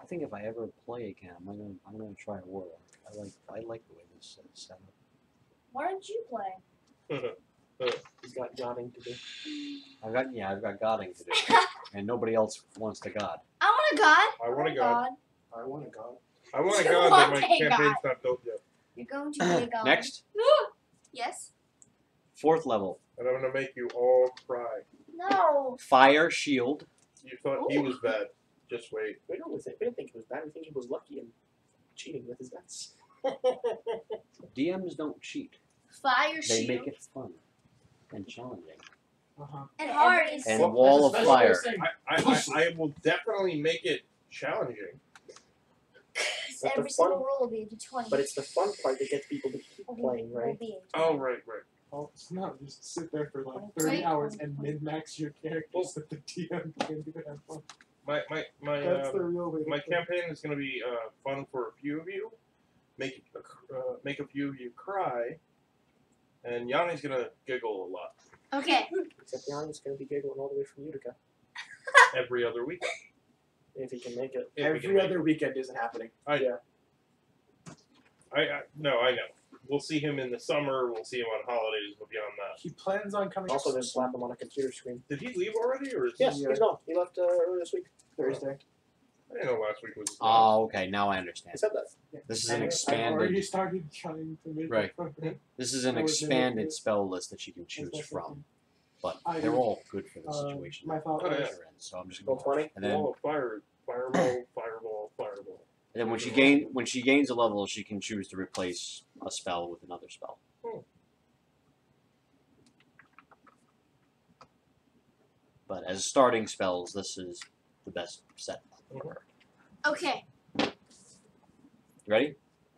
I think if I ever play again, I'm gonna try a warlock. I like the way this is set up. Why don't you play? He's got yawning to do. I've got godding to do, and nobody else wants to god. I want a god. I want Oh to God. I want to go. I want to You God, but want my a campaign's God. not built yet. You're going to be a god. Next, Yes. 4th level, And I'm going to make you all cry. No. Fire Shield. You thought he was bad. Just wait. We don't think it was bad. We think he was lucky and cheating with his bets. DMs don't cheat. Fire They shield. make it fun and challenging. And hard. And Well, wall of that's what I fire. was saying. I will definitely make it challenging. But the Every single fun- roll will be a d20. But it's the fun part that gets people to keep playing, right? Oh, right. Oh, it's not just sit there for like 30 Wait. hours and min-max your characters that the DM can't even have fun. My That's the real way to my play. campaign is going to be fun for a few of you. Make a few of you cry. And Yanni's going to giggle a lot Okay. Except Yanni's going to be giggling all the way from Utica. every other weekend. If he can make it. If we can Every make other weekend isn't happening. I know. We'll see him in the summer. We'll see him on holidays. But beyond that, He plans on coming. Also, just slap him on a computer screen. did he leave already, or is Yes, Yeah. he's gone. He left earlier this week, Thursday. I didn't know last week was. Oh, okay. Now I understand. He said that. This is I- an I've already expanded. started trying to make Right. it fun. This is an I would never do expanded it. spell list that you can choose That's from, but I they're do. all good for the situation. My thought Oh, was yeah. they're in. So I'm just Roll going. 20. And then, Wall of fire, fireball. and then when she gains a level, she can choose to replace a spell with another spell. Hmm. But as starting spells, this is the best set. Okay. You ready?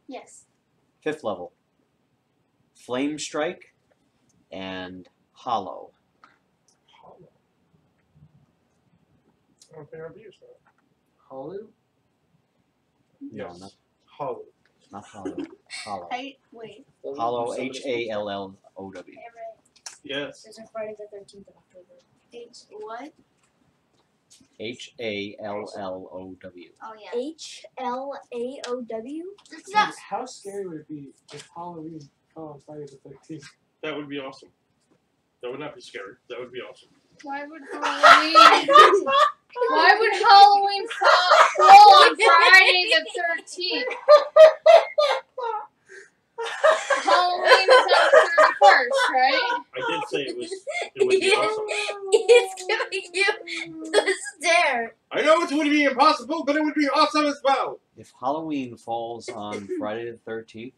Yes. 5th level. Flame Strike, and Hollow. I don't think I've used that. Hollow? No, Yes. not, Hollow. not Hollow. Hollow. Wait. Hollow, H-A-L-L-O-W. Yeah, right. Yes. There's a Friday the 13th of October. H what? H-A-L-L-O-W. Oh yeah. HLAOW? It's not. How scary would it be if Halloween fell on Friday the 13th? That would be awesome. That would not be scary. That would be awesome. Why would Halloween? Why would Halloween fall on Friday the 13th? Halloween is on the 31st, right? I did say it would be awesome. It's giving you the stare. I know it would be impossible, but it would be awesome as well. If Halloween falls on Friday the 13th,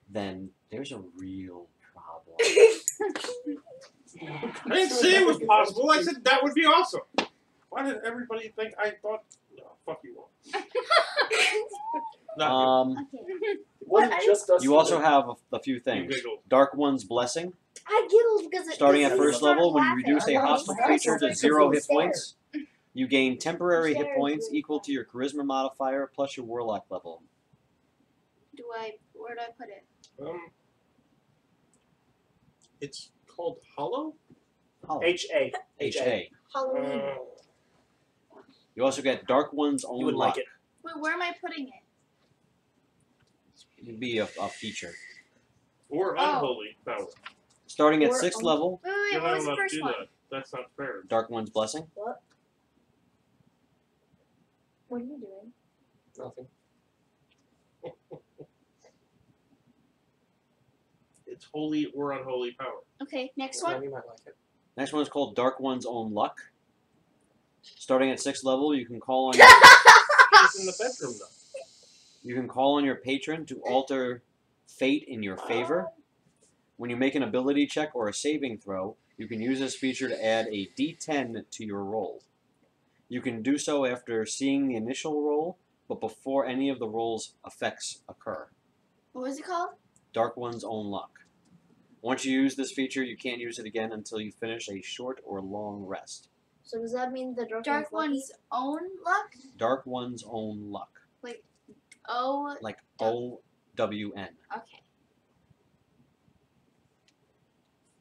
then there's a real problem. I didn't say it was possible. I said that would be awesome. Why did everybody think I thought? No, fuck you all. Not Okay. What just us? You also have a few you. things. You giggled. Dark One's Blessing. I giggled because it Starting at because first it started level, when you laughing. reduce a I'm like, hostile "Stare." creature to Because 0 of the hit stare. points, you gain temporary hit Stare is points really equal to your Charisma modifier plus your Warlock level. Where do I put it? It's called Hollow. Hollow. H-A. H-A. Halloween. You also get Dark One's Own You would Luck. like it. Wait, where am I putting it? It'd be a feature. Or unholy power. Starting at Or 6th level, Wait, You're what not was the allowed to first do one? that. That's not fair. Dark One's Blessing. What? What are you doing? Nothing. It's holy or unholy power. Okay, next No, one. you might like it. Next one is called Dark One's Own Luck. Starting at 6th level, you can call on your, She's in the bedroom though. you can call on your patron to alter fate in your favor. When you make an ability check or a saving throw, you can use this feature to add a D10 to your roll. You can do so after seeing the initial roll, but before any of the roll's effects occur. What was it called? Dark One's Own Luck. Once you use this feature, you can't use it again until you finish a short or long rest. So does that mean the Dark One's Own Luck? Dark One's Own Luck. O. Like O-W-N. Okay.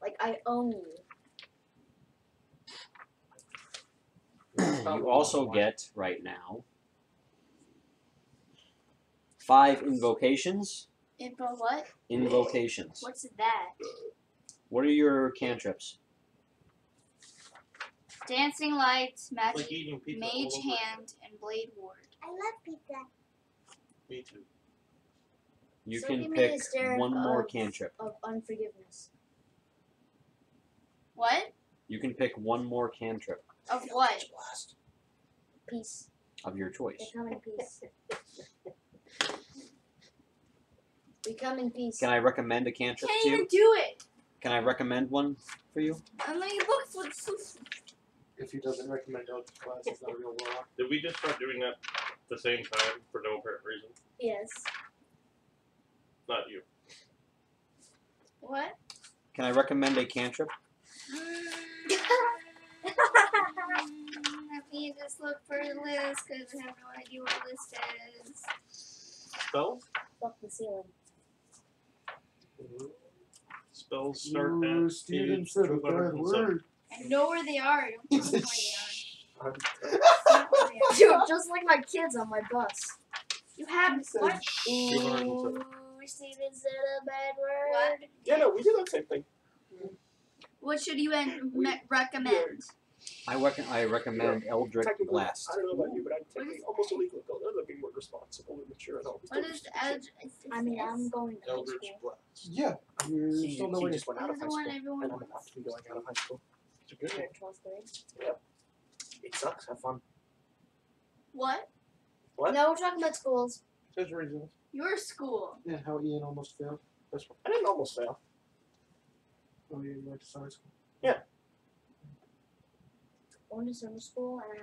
Like I own you. You also get, right now, 5 invocations. Info what? Invocations. What's that? What are your cantrips? Dancing Lights, It's like Magic, eating pizza. Mage all over again. Hand, and Blade Ward. I love pizza. Me too. You So can give me pick a stare one more of- cantrip. Of unforgiveness. What? You can pick one more cantrip Of what? Peace. of your choice. They come in peace. We come in peace. Can I recommend a cantrip Can't to even you? do it. Can I recommend one for you? I'm like, look for If he doesn't recommend Eldritch Blast, he's not a real warlock. Did we just start doing that at the same time for no apparent reason? Yes. Not you. what? Can I recommend a cantrip? Let me just look for the list because I have no idea what the list is. Spells? Fuck the ceiling. Spells start Ooh, at Steven page said a bad 207. word. I know where they are. I don't know where they are. Dude, just like my kids on my bus. You have what? Ooh, 207. Steven said a bad word. What? Yeah, no, we do that same thing. What should you recommend? I recommend Eldritch Technically, Blast. I don't know about you, but I'd take almost illegal though. They're looking more responsible and mature and all. What is I mean, I'm going to high Eldritch school. Blast. Yeah, you're He still nowhere just went out of high the one school, everyone and I'm wants. about to be going out of high school. It's a good one. 12th grade. It sucks. Have fun. What? What? No, we're talking about schools. There's reasons. Your school. Yeah, how Ian almost failed. This one. I didn't almost fail. Oh yeah, you went to summer school. I went to summer school and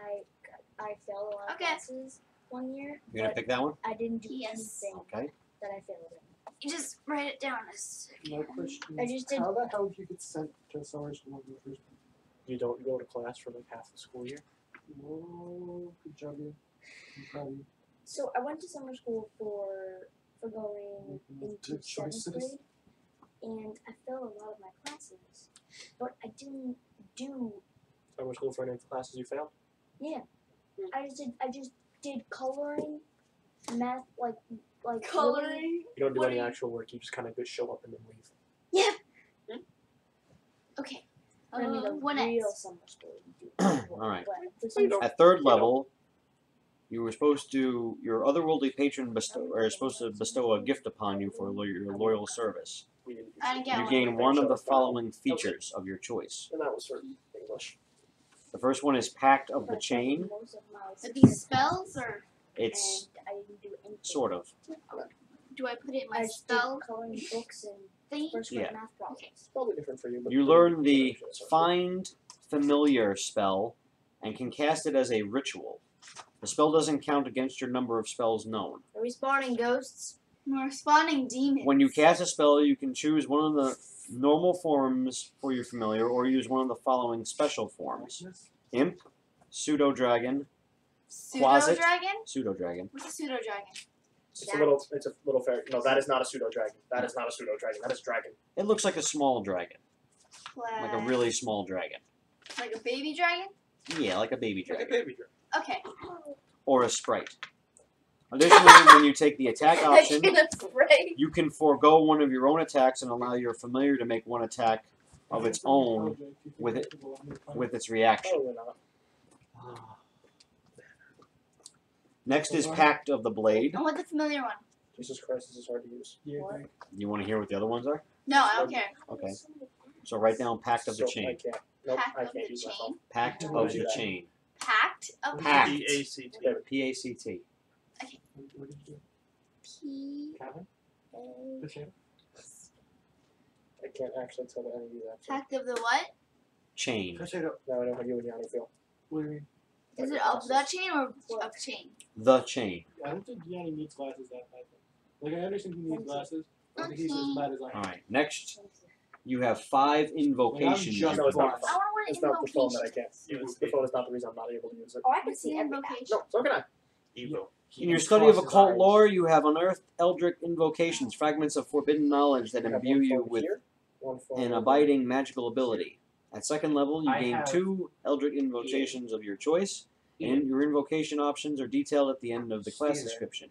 I failed a lot of Okay. classes one year. You're gonna but pick that one? I didn't do Yes. anything Okay. that I failed in. You just write it down. My question I is, just did. how the hell did you get sent to summer school in the first place? You don't go to class for like half the school year. Whoa, good job, you. I'm proud of you. So I went to summer school for going into Good 7th choices. grade, and I failed a lot of my classes, but I didn't do. Summer school for any of the classes you failed? Yeah, I just did coloring, math, like really- Coloring. You don't do What any do you- actual work. You just kind of show up and then leave. Yeah. Okay. I mean, a What real next? summer school. You do. Alright. But the So you summer don't- At third You know. level, you were supposed to, your otherworldly patron is supposed to bestow a gift upon you for your loyal service. We didn't I didn't get You one. gain one of Show the us that. following features of your choice. And that was for English. The first one is Pact of the but Chain. most of my Are these spells or It's and I didn't do anything. sort of. do I put it in I my just did spell coloring books and thing? first grade Yeah. math problems. It's probably different for you. But You learn the Find Familiar spell and can cast it as a ritual. The spell doesn't count against your number of spells known. Are we spawning ghosts? We're spawning demons. When you cast a spell, you can choose one of the normal forms for your familiar or use one of the following special forms. Imp, Pseudo-Dragon, Quasit. Pseudo-dragon? What's a pseudo-dragon? It's a little fairy. No, that is not a pseudo dragon. That is not a pseudo dragon. That is dragon. It looks like a small dragon. Like a really small dragon. Like a baby dragon? Yeah, like a baby Like a dragon. baby dragon. Okay. Or a sprite. Additionally, when you take the attack option, afraid. you can forego one of your own attacks and allow your familiar to make one attack of its own with its reaction. Probably not. Next is Pact of the Blade. I want the familiar one. Jesus Christ, this is hard to use. Yeah, You want to hear what the other ones are? No, I don't care. Okay. So write down Pact of the So Chain. I can't. Nope, Pact I of can't the use my chain. phone. Pact Why of do the that? Chain. Pact of Pact. P-A-C-T. P-A-C-T. what did you do? P Cabin? A The chain? I can't actually tell the any of these actually. Pact of the what? Chain. Potato. No, I know how you and Yanni feel. What do you mean? Is it of the chain or of chain? The Chain. I don't think Yanni needs glasses that bad. Like, I understand he needs glasses. I don't think he's as bad as I am. Alright, next you have 5 invocations. just No, it's not. I want It's one not the phone that I invocation. can't. The phone is not the reason I'm not able to use it. Oh, I can see An everything. invocation. No, so can I. Evo. In your study of occult lore, you have unearthed eldritch invocations, fragments of forbidden knowledge that I have imbue one you phone with here, one phone an over abiding magical ability. At second level, you I gain have 2 eldritch invocations of your choice, and your invocation options are detailed at the end of the class description.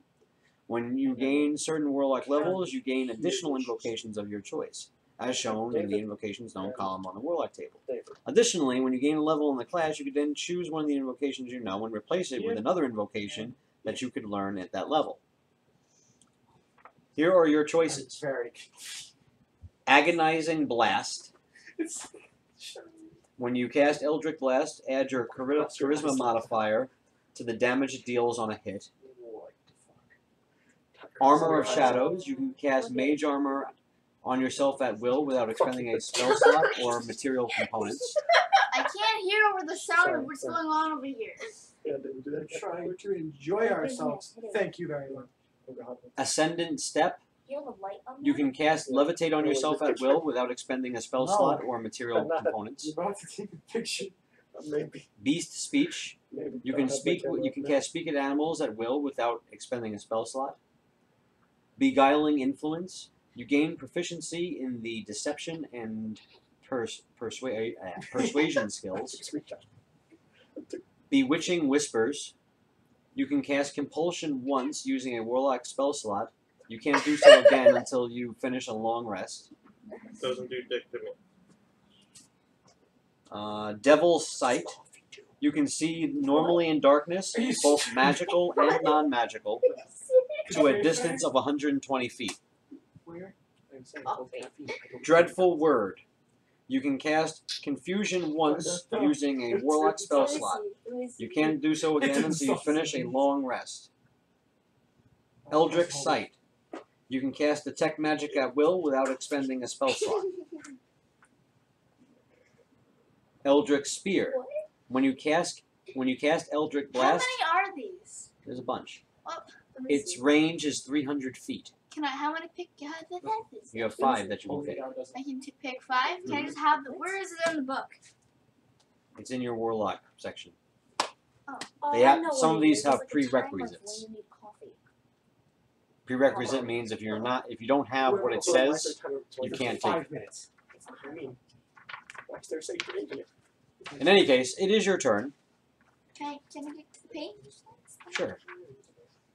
When you gain certain warlock levels, you gain additional invocations of your choice, as shown in the invocations known column on the warlock table. David. Additionally, when you gain a level in the class, you could then choose one of the invocations you know and replace it with another invocation that you could learn at that level. Here are your choices. It's very. Agonizing Blast. It's. When you cast Eldritch Blast, add your charisma modifier to the damage it deals on a hit. Armor of Shadows. You can cast Mage Armor on yourself at will without expending a spell slot or material components. I can't hear over the sound of what's going on over here. Yeah, didn't do We're that. trying to enjoy ourselves. Thank you very much. Oh, God. Ascendant Step. You have a light on You that? can cast Levitate on yourself at will without expending a spell slot or material components. You're about to take a picture. Maybe. Beast Speech. Maybe. You can speak. You can cast Speak at animals at will without expending a spell slot. Beguiling Influence. You gain proficiency in the deception and persuasion skills. Bewitching Whispers. You can cast Compulsion once using a warlock spell slot. You can't do so again until you finish a long rest. Doesn't do dick to me. Devil's Sight. You can see normally in darkness, both magical and non-magical, to a distance of 120 feet. Where? Dreadful Word. You can cast Confusion once using a warlock spell slot. You can't do so again until you finish a long rest. Eldritch Sight. You can cast Detect Magic at will without expending a spell slot. Eldritch Spear. When you cast Eldritch How Blast, many are these? there's a bunch. Its range is 300 feet. Can I? How many pick? The death You have 5 that you will pick. I can pick 5. Can I just have the? Where is it in the book? It's in your warlock section. Oh. They have, some of these have prerequisites. Prerequisite means if you don't have what it says, you can't take 5 it. minutes. That's what I mean. Why is there say infinite? In any case, it is your turn. Can I get to the page? Sure.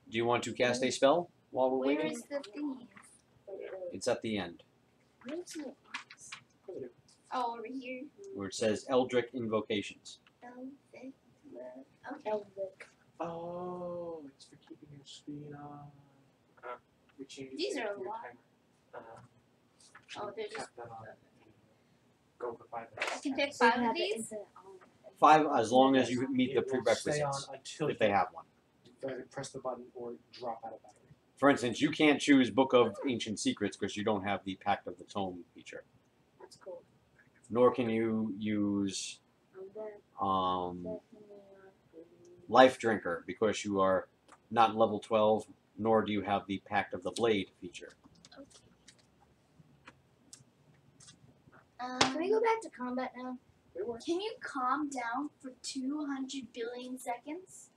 Do you want to cast a spell while we're Where waiting? is the thing? It's at the end, Where's my box? Oh, over here. where it says Eldritch Invocations. Okay. Oh, it's for keeping your screen on. We changed These it are a to your lot. timer. Oh, they're just. Tap that on. Go for 5 minutes. I can pick 5 of these. 5 as long as you meet the It will stay on prerequisites, until if they have one. you either press the button or drop out of battery. For instance, you can't choose Book of Ancient Secrets because you don't have the Pact of the Tome feature. That's cool. Nor can you use Life Drinker because you are not level 12, nor do you have the Pact of the Blade feature. Can we go back to combat now? We were. Can you calm down for 200 billion seconds?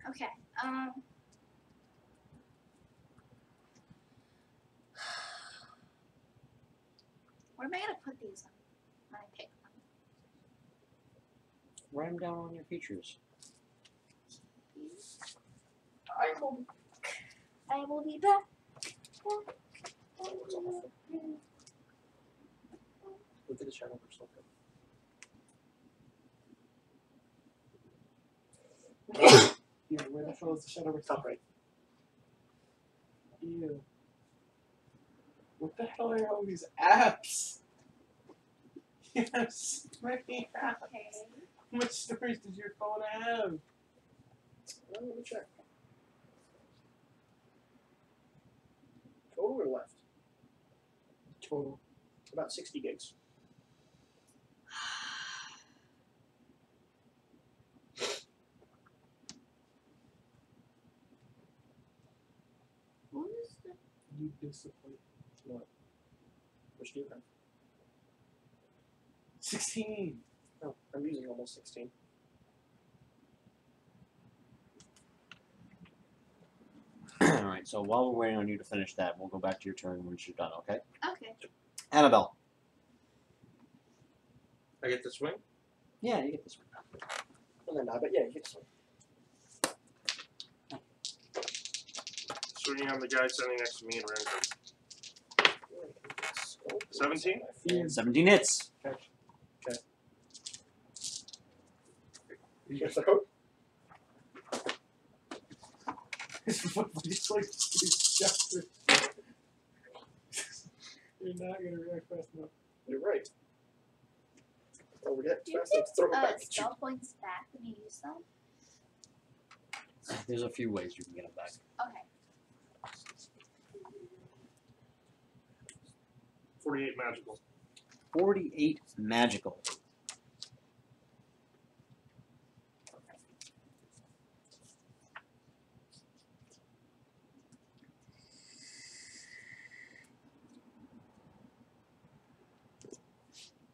Okay. Where am I gonna put these on? When I pick them. Write them down on your features. I will be back. Look at the shadow for something. Yeah, where the hell is the shadow? Top right. Ew. What the hell are all these apps? Yes, many apps. Okay. How much storage does your phone have? Let me check. Total or left? Total. About 60 gigs. What is the? You disappoint. What? Which do you have? 16. Oh, I'm using almost 16. Alright, so while we're waiting on you to finish that, we'll go back to your turn once you're done, okay? Okay. Annabelle. I get to swing? Yeah, you get this one. And then but yeah, you get some. Swinging on the guy standing next to me and Ren. 17? Yeah. 17 hits. Here's the hook. It's like you're not gonna react fast enough. You're right. Oh, we get Do you fast enough to throw it take back. spell points back when you use them? There's a few ways you can get them back. Okay. 48 magical. 48 magical.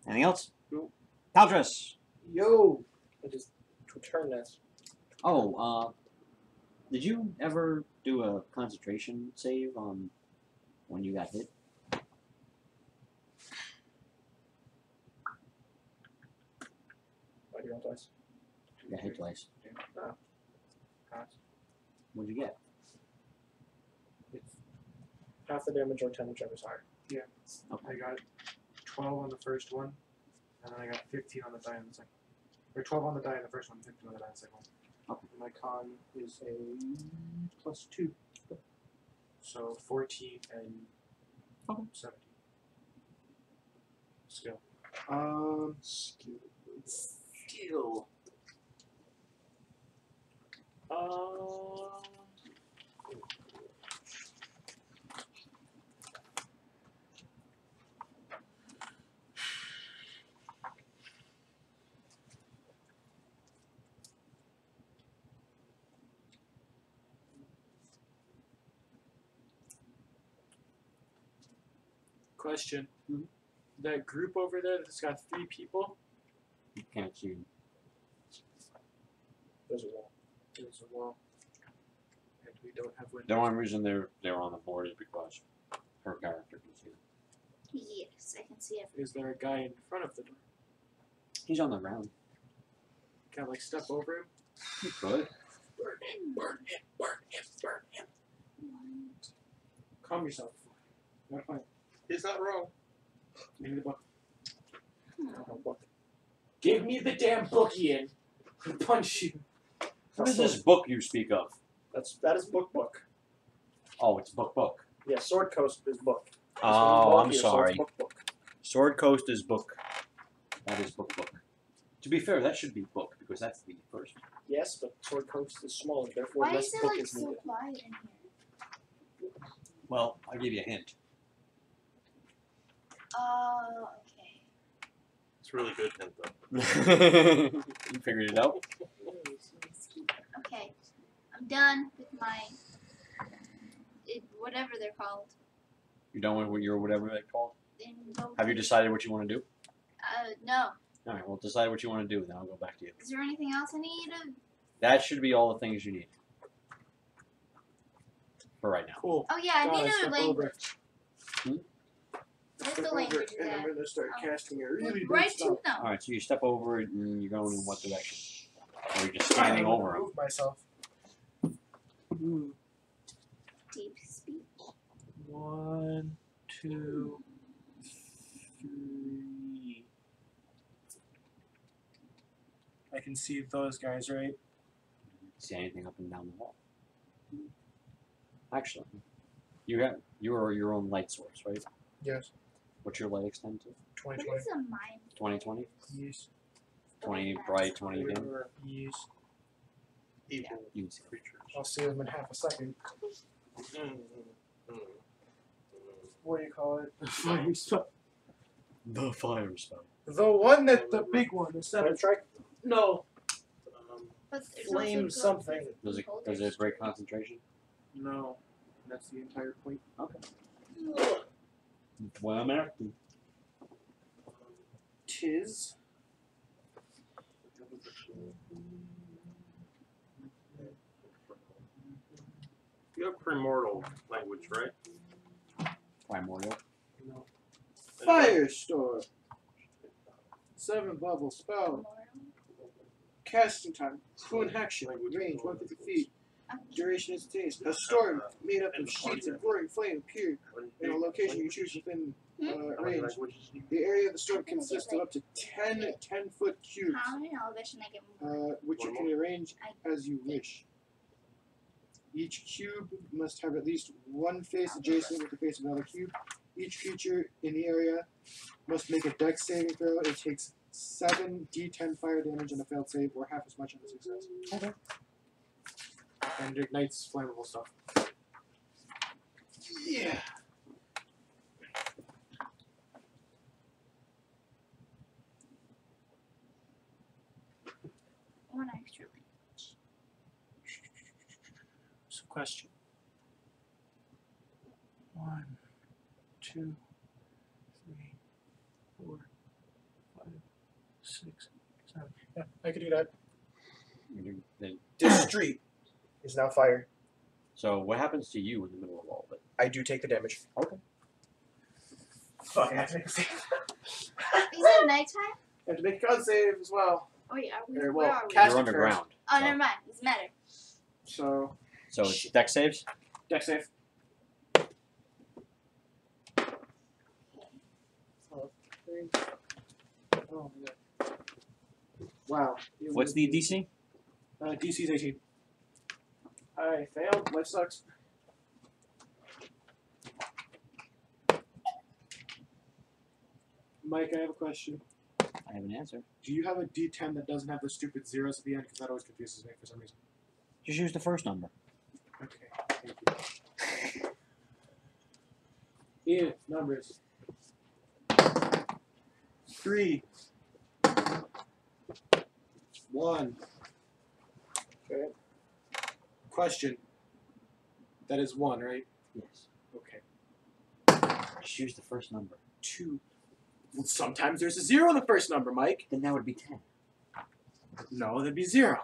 Anything else? Nope. Paltras. Yo. I just return this. Oh, did you ever do a concentration save on when you got hit? Why do you roll twice? You got hit twice. Oh. What'd you get? It's, Half the damage or 10, whichever's higher. yeah. Okay. I got 12 on the first one, and then I got 15 on the die on the second. Or 12 on the die on the first one, 15 on the die on the second one. And my con is a +2. So 14 and Okay. 17. Skill. Skill. Question. Mhm. That group over there that's got 3 people. You can't see. There's a wall. There's a wall. And we don't have windows. The only reason they're on the board is because her character can see them. Yes, I can see everything. Is there a guy in front of the door? He's on the ground. Can I like step over him? You could. Burn him, burn him, burn him, burn him. Calm yourself. Not fine. He's not wrong. Give me the book. Book. Give me the damn book, Ian. I'll punch you. What is this book you speak of? That is book. Oh, it's book. Yeah, Sword Coast is book. Oh, I'm Here, so sorry. it's book. Sword Coast is book. That is book. To be fair, that should be book because that's the first. Yes, but Sword Coast is smaller, therefore Why less is it book like is so needed. quiet in here? Well, I'll give you a hint. Oh, okay. It's a really good hint though. You figured it out? Okay, I'm done with my whatever they're called. You're done with your whatever they're called? Invoke- Have you decided what you want to do? No. Alright, well decide what you want to do, then I'll go back to you. Is there anything else I need? That should be all the things you need. For right now. Cool. Oh yeah, I God, need step a language. What's Step the over language it, and I'm that? gonna start casting a really big Right spell. to them. Alright, so you step over it and you're going in what direction? Or you're just standing I'm gonna over him? Move myself. Deep speech. 1, 2, 3. I can see those guys, right? See anything up and down the wall? Actually, you are your own light source, right? Yes. What's your light extend to? What 2020. is a mind? 2020? Yes. 20 bright, 20 dim? Yes. Evil You can see. creatures. I'll see them in half a second. Mm. What do you call it? Fire spell. The fire spell. The one that the big one instead of Strike? No. But there's flame also something. Does it break concentration? No. That's the entire point. Well, I'm asking. Tis. You have primordial language, right? Primordial. No. Firestorm. 7th level spell. Casting time. Fluent action. Range 150 feet. Duration is taste. A storm made up of sheets of roaring flame appeared in a location you choose within range. The area of the storm consists of up to 10 10-foot cubes, How many elevation I get more? which you can arrange as you wish. Each cube must have at least one face adjacent with the face of another cube. Each creature in the area must make a dex saving throw. It takes 7 d10 fire damage on a failed save, or half as much on a success. Okay. And it ignites flammable stuff. Yeah. One extra language. So question. 1, 2, 3, 4, 5, 6, 7. Yeah, I could do that. Then- This street is now fire. So what happens to you in the middle of all of it? I do take the damage. Okay. Fuck, I have to make a save. Is it nighttime? I have to make a con save as well. Oh yeah. Or, Where well, are we? cast You're it first. underground. Oh, never mind. Doesn't matter. So, So it's deck saves? deck save. Oh my god. Wow. What's the DC? DC's 18. I failed. Life sucks. Mike, I have a question. I have an answer. Do you have a D10 that doesn't have the stupid zeros at the end? Because that always confuses me for some reason. Just use the first number. Okay, thank you. Ian, numbers. 3. 1. Okay. Question. That is 1, right? Yes. Okay. Just use the first number. 2. Well, sometimes there's a 0 in the first number, Mike. Then that would be 10. No, that'd be 0.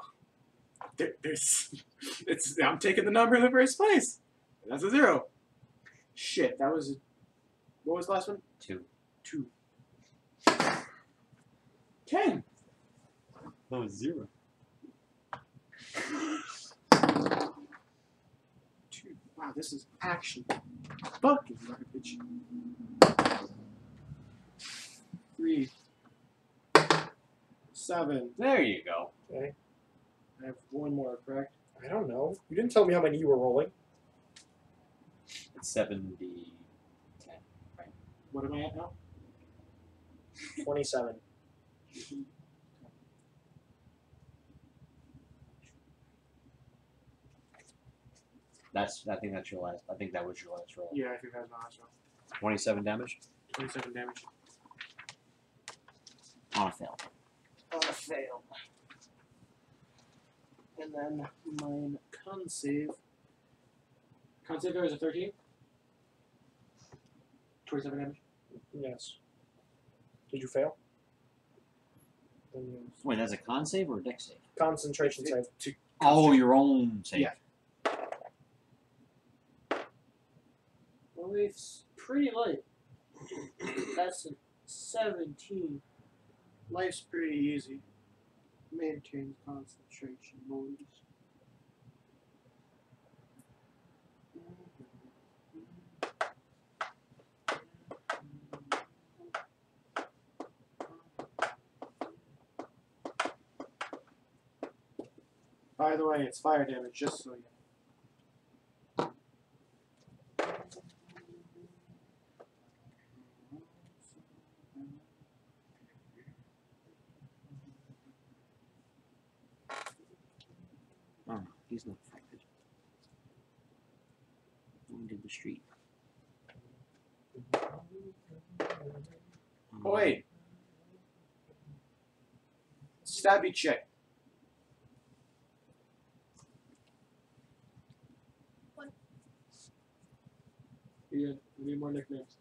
I'm taking the number in the first place. That's a 0. Shit, that was. What was the last one? 2. 2. 10. That was 0. 2. Wow, this is actually fucking garbage. 3. 7. There you go. Okay. I have one more, correct? I don't know. You didn't tell me how many you were rolling. It's 70. 10. What am I at now? 27. I think that's your last. I think that was your last roll. Yeah, I think that was my last roll. 27 damage 27 damage. on a fail. On a fail. And then mine con save. Con save there is a 13. 27 damage. Yes. Did you fail? Then you Wait, that's a con save or a dex save? concentration save. Oh, your own save. Yeah. Well, it's pretty light. That's a 17. Life's pretty easy. Maintain concentration bonus. By the way, it's fire damage, just so you know. Oh, he's not affected. Wounded the street. Oh, wait. Stabby check. Yeah, we need more nicknames.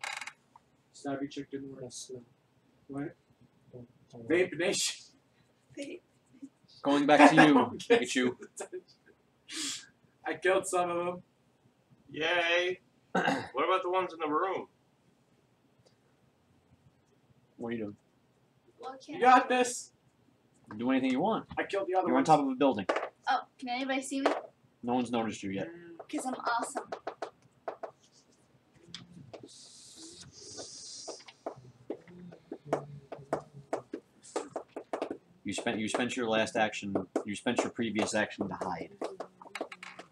Stabby chick didn't work. Yes, no. What? Don't worry. Vape Nation. Going back to you, Pikachu. I killed some of them. Yay! What about the ones in the room? What are you doing? What can You got this. Do anything you want. I killed the other You're on ones. top of a building. Oh, can anybody see me? No one's noticed you yet. Because I'm awesome. You spent your last action. You spent your previous action to hide.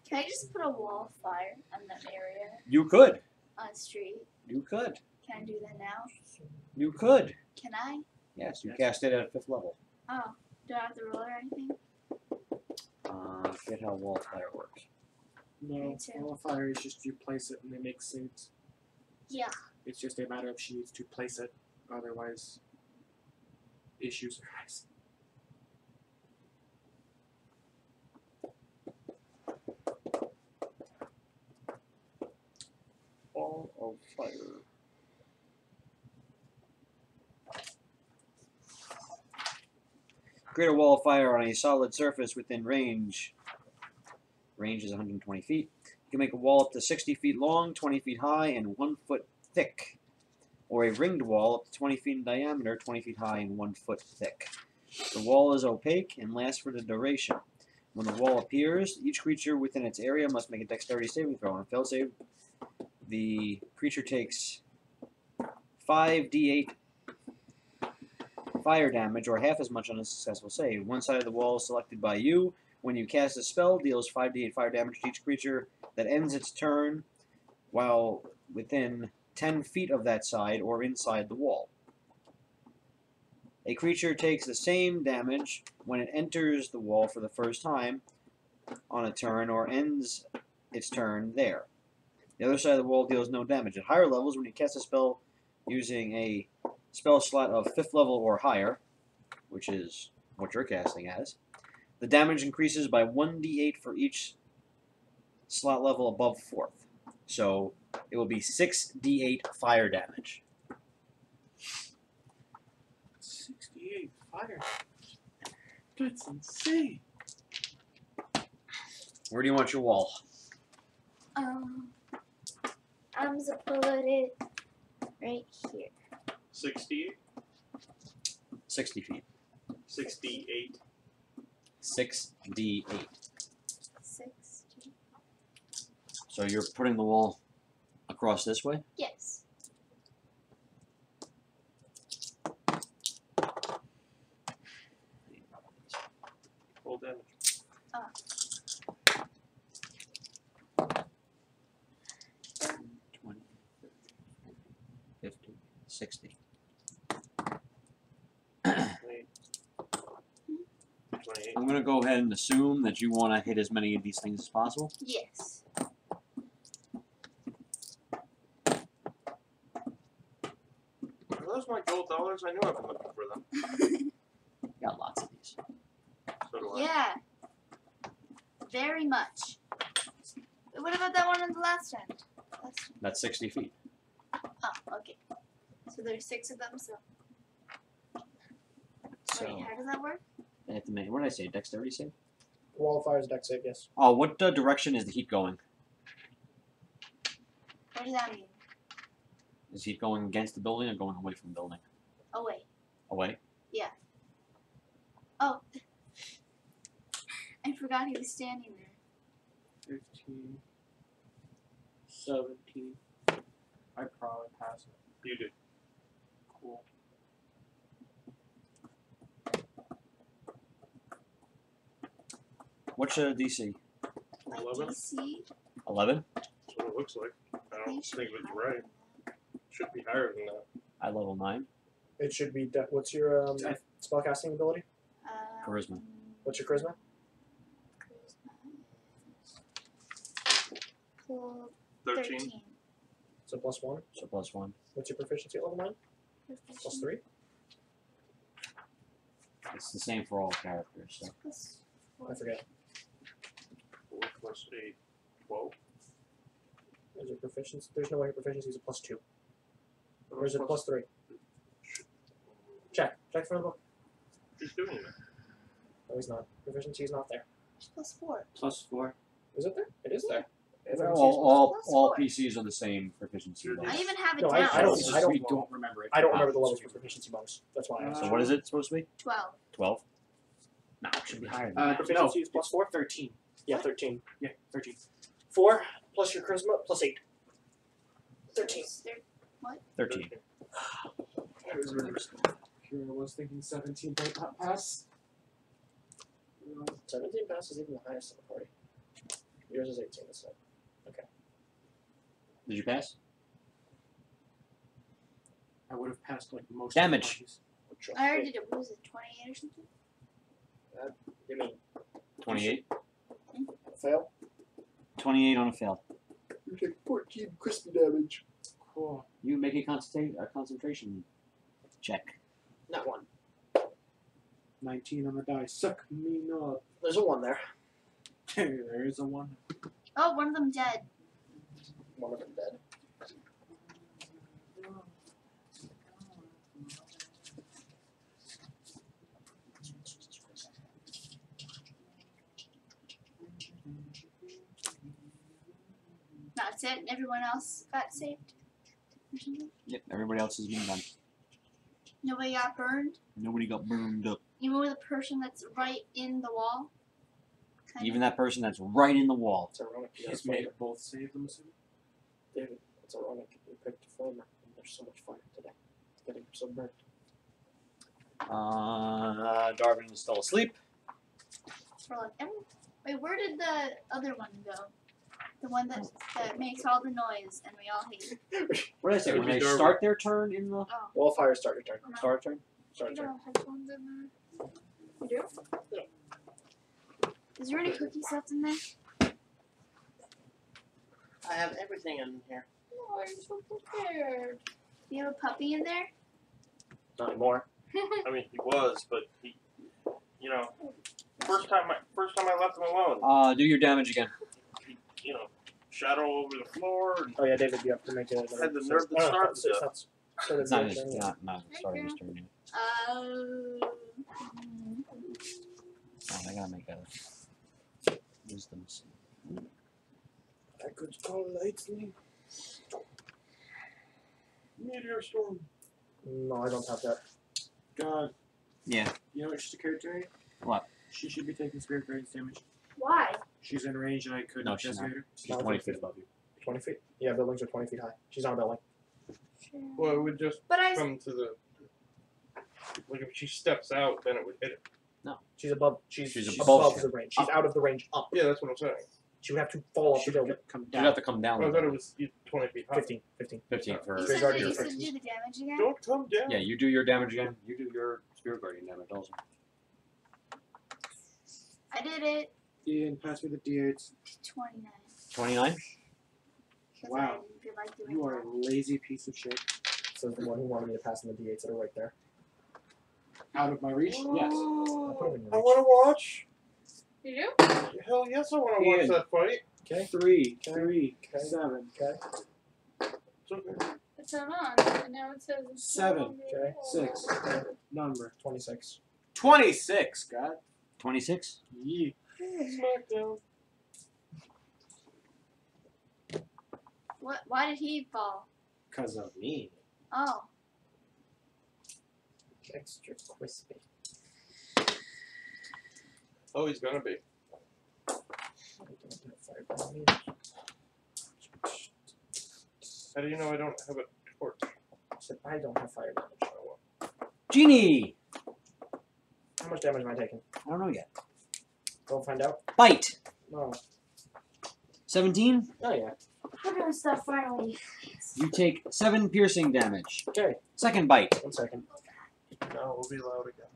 Can I just put a wall of fire on that area You could. on the street? You could. Can I do that now? You could. Can I? Yes, you cast it at 5th level. Oh, do I have to roll or anything? Forget how wall of fire works. No, Me too. wall of fire is just you place it and they make saves. Yeah. It's just a matter of she needs to place it, otherwise issues arise. Wall of fire. Create a wall of fire on a solid surface within range. Range is 120 feet. You can make a wall up to 60 feet long, 20 feet high, and 1 foot thick. Or a ringed wall up to 20 feet in diameter, 20 feet high, and 1 foot thick. The wall is opaque and lasts for the duration. When the wall appears, each creature within its area must make a dexterity saving throw. On a fail save, the creature takes 5d8 fire damage, or half as much on a successful save. One side of the wall is selected by you. When you cast a spell, deals 5d8 fire damage to each creature that ends its turn while within 10 feet of that side or inside the wall. A creature takes the same damage when it enters the wall for the first time on a turn or ends its turn there. The other side of the wall deals no damage. At higher levels, when you cast a spell using a spell slot of 5th level or higher, which is what you're casting as, the damage increases by 1d8 for each slot level above 4th. So it will be 6d8 fire damage. 68 fire. That's insane. Where do you want your wall? I'm supposed to put it right here. 60, 60 feet. 68. 6d8. 60. So you're putting the wall across this way? Yes. Full damage. 20, 50, 60. 28. I'm going to go ahead and assume that you want to hit as many of these things as possible. Yes. Are those my gold dollars? I knew I've been looking for them. Got lots of these. So do I. Yeah. Very much. What about that one on the last end? That's 60 feet. Oh, okay. So there's 6 of them, so. So Wait, how does that work? I have to make, what did I say? Dexterity save? Wall of Fire's deck save, yes. Oh, what direction is the heat going? What does that mean? Is heat going against the building or going away from the building? Oh, wait. Away? Oh. I forgot he was standing there. 15. 17. I probably pass it. You did. Cool. What's your DC? My 11? DC. 11? That's what it looks like. I don't think it's right. Should be higher than that. I level 9. It should be. What's your spellcasting ability? Charisma. What's your charisma? Charisma. 13. So +1. So +1. What's your proficiency at level 9? +3. It's the same for all characters. So. I forget. 4 plus 8. 12. Is it proficiency? There's no way your proficiency is a +2. Or is it +3? Check. Check for the book. He's doing it. No, he's not. Proficiency is not there. +4. +4. Is it there? It is there. All PCs are the same proficiency I bonus. I even have it No, down. I don't. It's just I don't. we don't remember it. I don't remember the levels for proficiency bonus. That's why I asked. So what is it supposed to be? 12. 12? No, it should be higher than that. Proficiency is +4. 13. Yeah, 13. Yeah, 13. 4 plus your charisma +8. 13. 13. I was really here. I was thinking 17 might not pass. 17 passes even the highest in the party. Yours is 18 instead. Okay. Did you pass? I would have passed like most Damage. Of the I already did it. What was it, 28 or something? You mean 28? fail? 28 on a fail. You take 14 crispy damage. Cool. You make a concentration check. Not one. 19 on the die. Suck me not. There's a 1 there. There is a 1. Oh, one of them dead. One of them dead. That's it. Everyone else got saved. Or something? Yep, everybody else has been done. Nobody got burned. Nobody got burned up. You know the person that's right in the wall? Kind Even that person that's right in the wall. It's ironic. You He's guys made both save them soon. David, it's ironic. You picked a flamer, and there's so much fire today. It's getting so burnt. Darwin is still asleep. For like wait, where did the other one go? The one that makes all the noise and we all hate it. What did I say? That When would be they Darwin. start their turn in the Oh. Wall of Fire, start your turn. start turn? Start You your don't turn. have headphones in there? You do? Is there any cookies left in there? I have everything in here. Oh, I'm so prepared. Do you have a puppy in there? Not anymore. I mean, he was, but he, you know, first time I left him alone. Do your damage again. He, you know, shadow over the floor. And Oh yeah, David, you have to make it. had the nerve to start with that. It's not his, not starting his turn yet. Oh, I gotta make a wisdom. I could call lightning. Meteor storm. No, I don't have that. God. Yeah. You know what she's a character in? What? She should be taking spirit guardians damage. Why? She's in range and I couldn't No, she's not. her. She's 20 feet above you. 20 feet? Yeah, buildings are 20 feet high. She's on a building. Well, it would just But I. come to the. Like if she steps out, then it would hit it. She's above. She's above above the range. She's out of the range up. Yeah, that's what I'm saying. She would have to fall off the She building. could come You'd down. have to come down. I with thought it. it was 20 feet high. 15. 15 for. You Spirit said guardian you first. said do the damage again? Don't come down. Yeah, you do your damage again. You do your spirit guardian damage also. I did it. Ian, pass me the d8s. 29. 29. Because Wow. I didn't feel like doing You are a lazy piece of shit. Says the one who wanted me to pass in the D8s that are right there. Out of my reach? Yes. I'll put them in your I reach. want to watch. You do? Hell yes, I want to watch Ian. that fight. Okay. 3, Okay. 3, Okay. 7. Okay. It's okay. It's not on. And now it says it's 7. Okay. 6. Number. 26. 26, God. 26. Yeah. Smackdown. What? Why did he fall? Because of me. Oh. Extra crispy. Oh, he's gonna be. I don't have fireball damage. How do you know I don't have a torch? I said I don't have fire damage. Genie. How much damage am I taking? I don't know yet. Go find out. Bite. No. 17. Oh yeah. We're doing stuff finally. You take 7 piercing damage. Okay. Second bite. 1 second. No, we'll be loud again.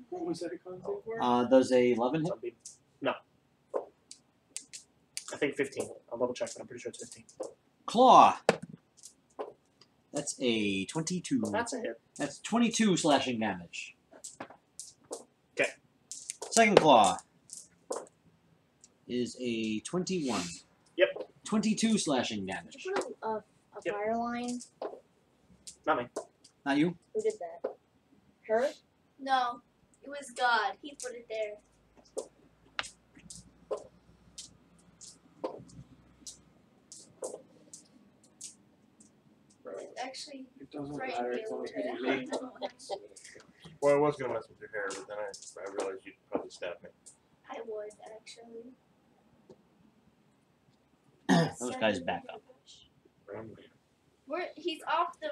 What was that a con save for? Does a 11 hit? Zombie. No. I think 15. I'll double check, but I'm pretty sure it's 15. Claw. That's a 22. That's a hit. That's 22 slashing damage. Okay. Second claw is a 21. Yep. 22 slashing damage. Did you put a Yep. fire line? Not me. Not you? Who did that? Her? No. It was God. He put it there. Actually, It doesn't right matter. here. It's only hitting me. Well, I was gonna mess with your hair, but then I realized you'd probably stab me. I would actually. Those guys back up. He's off the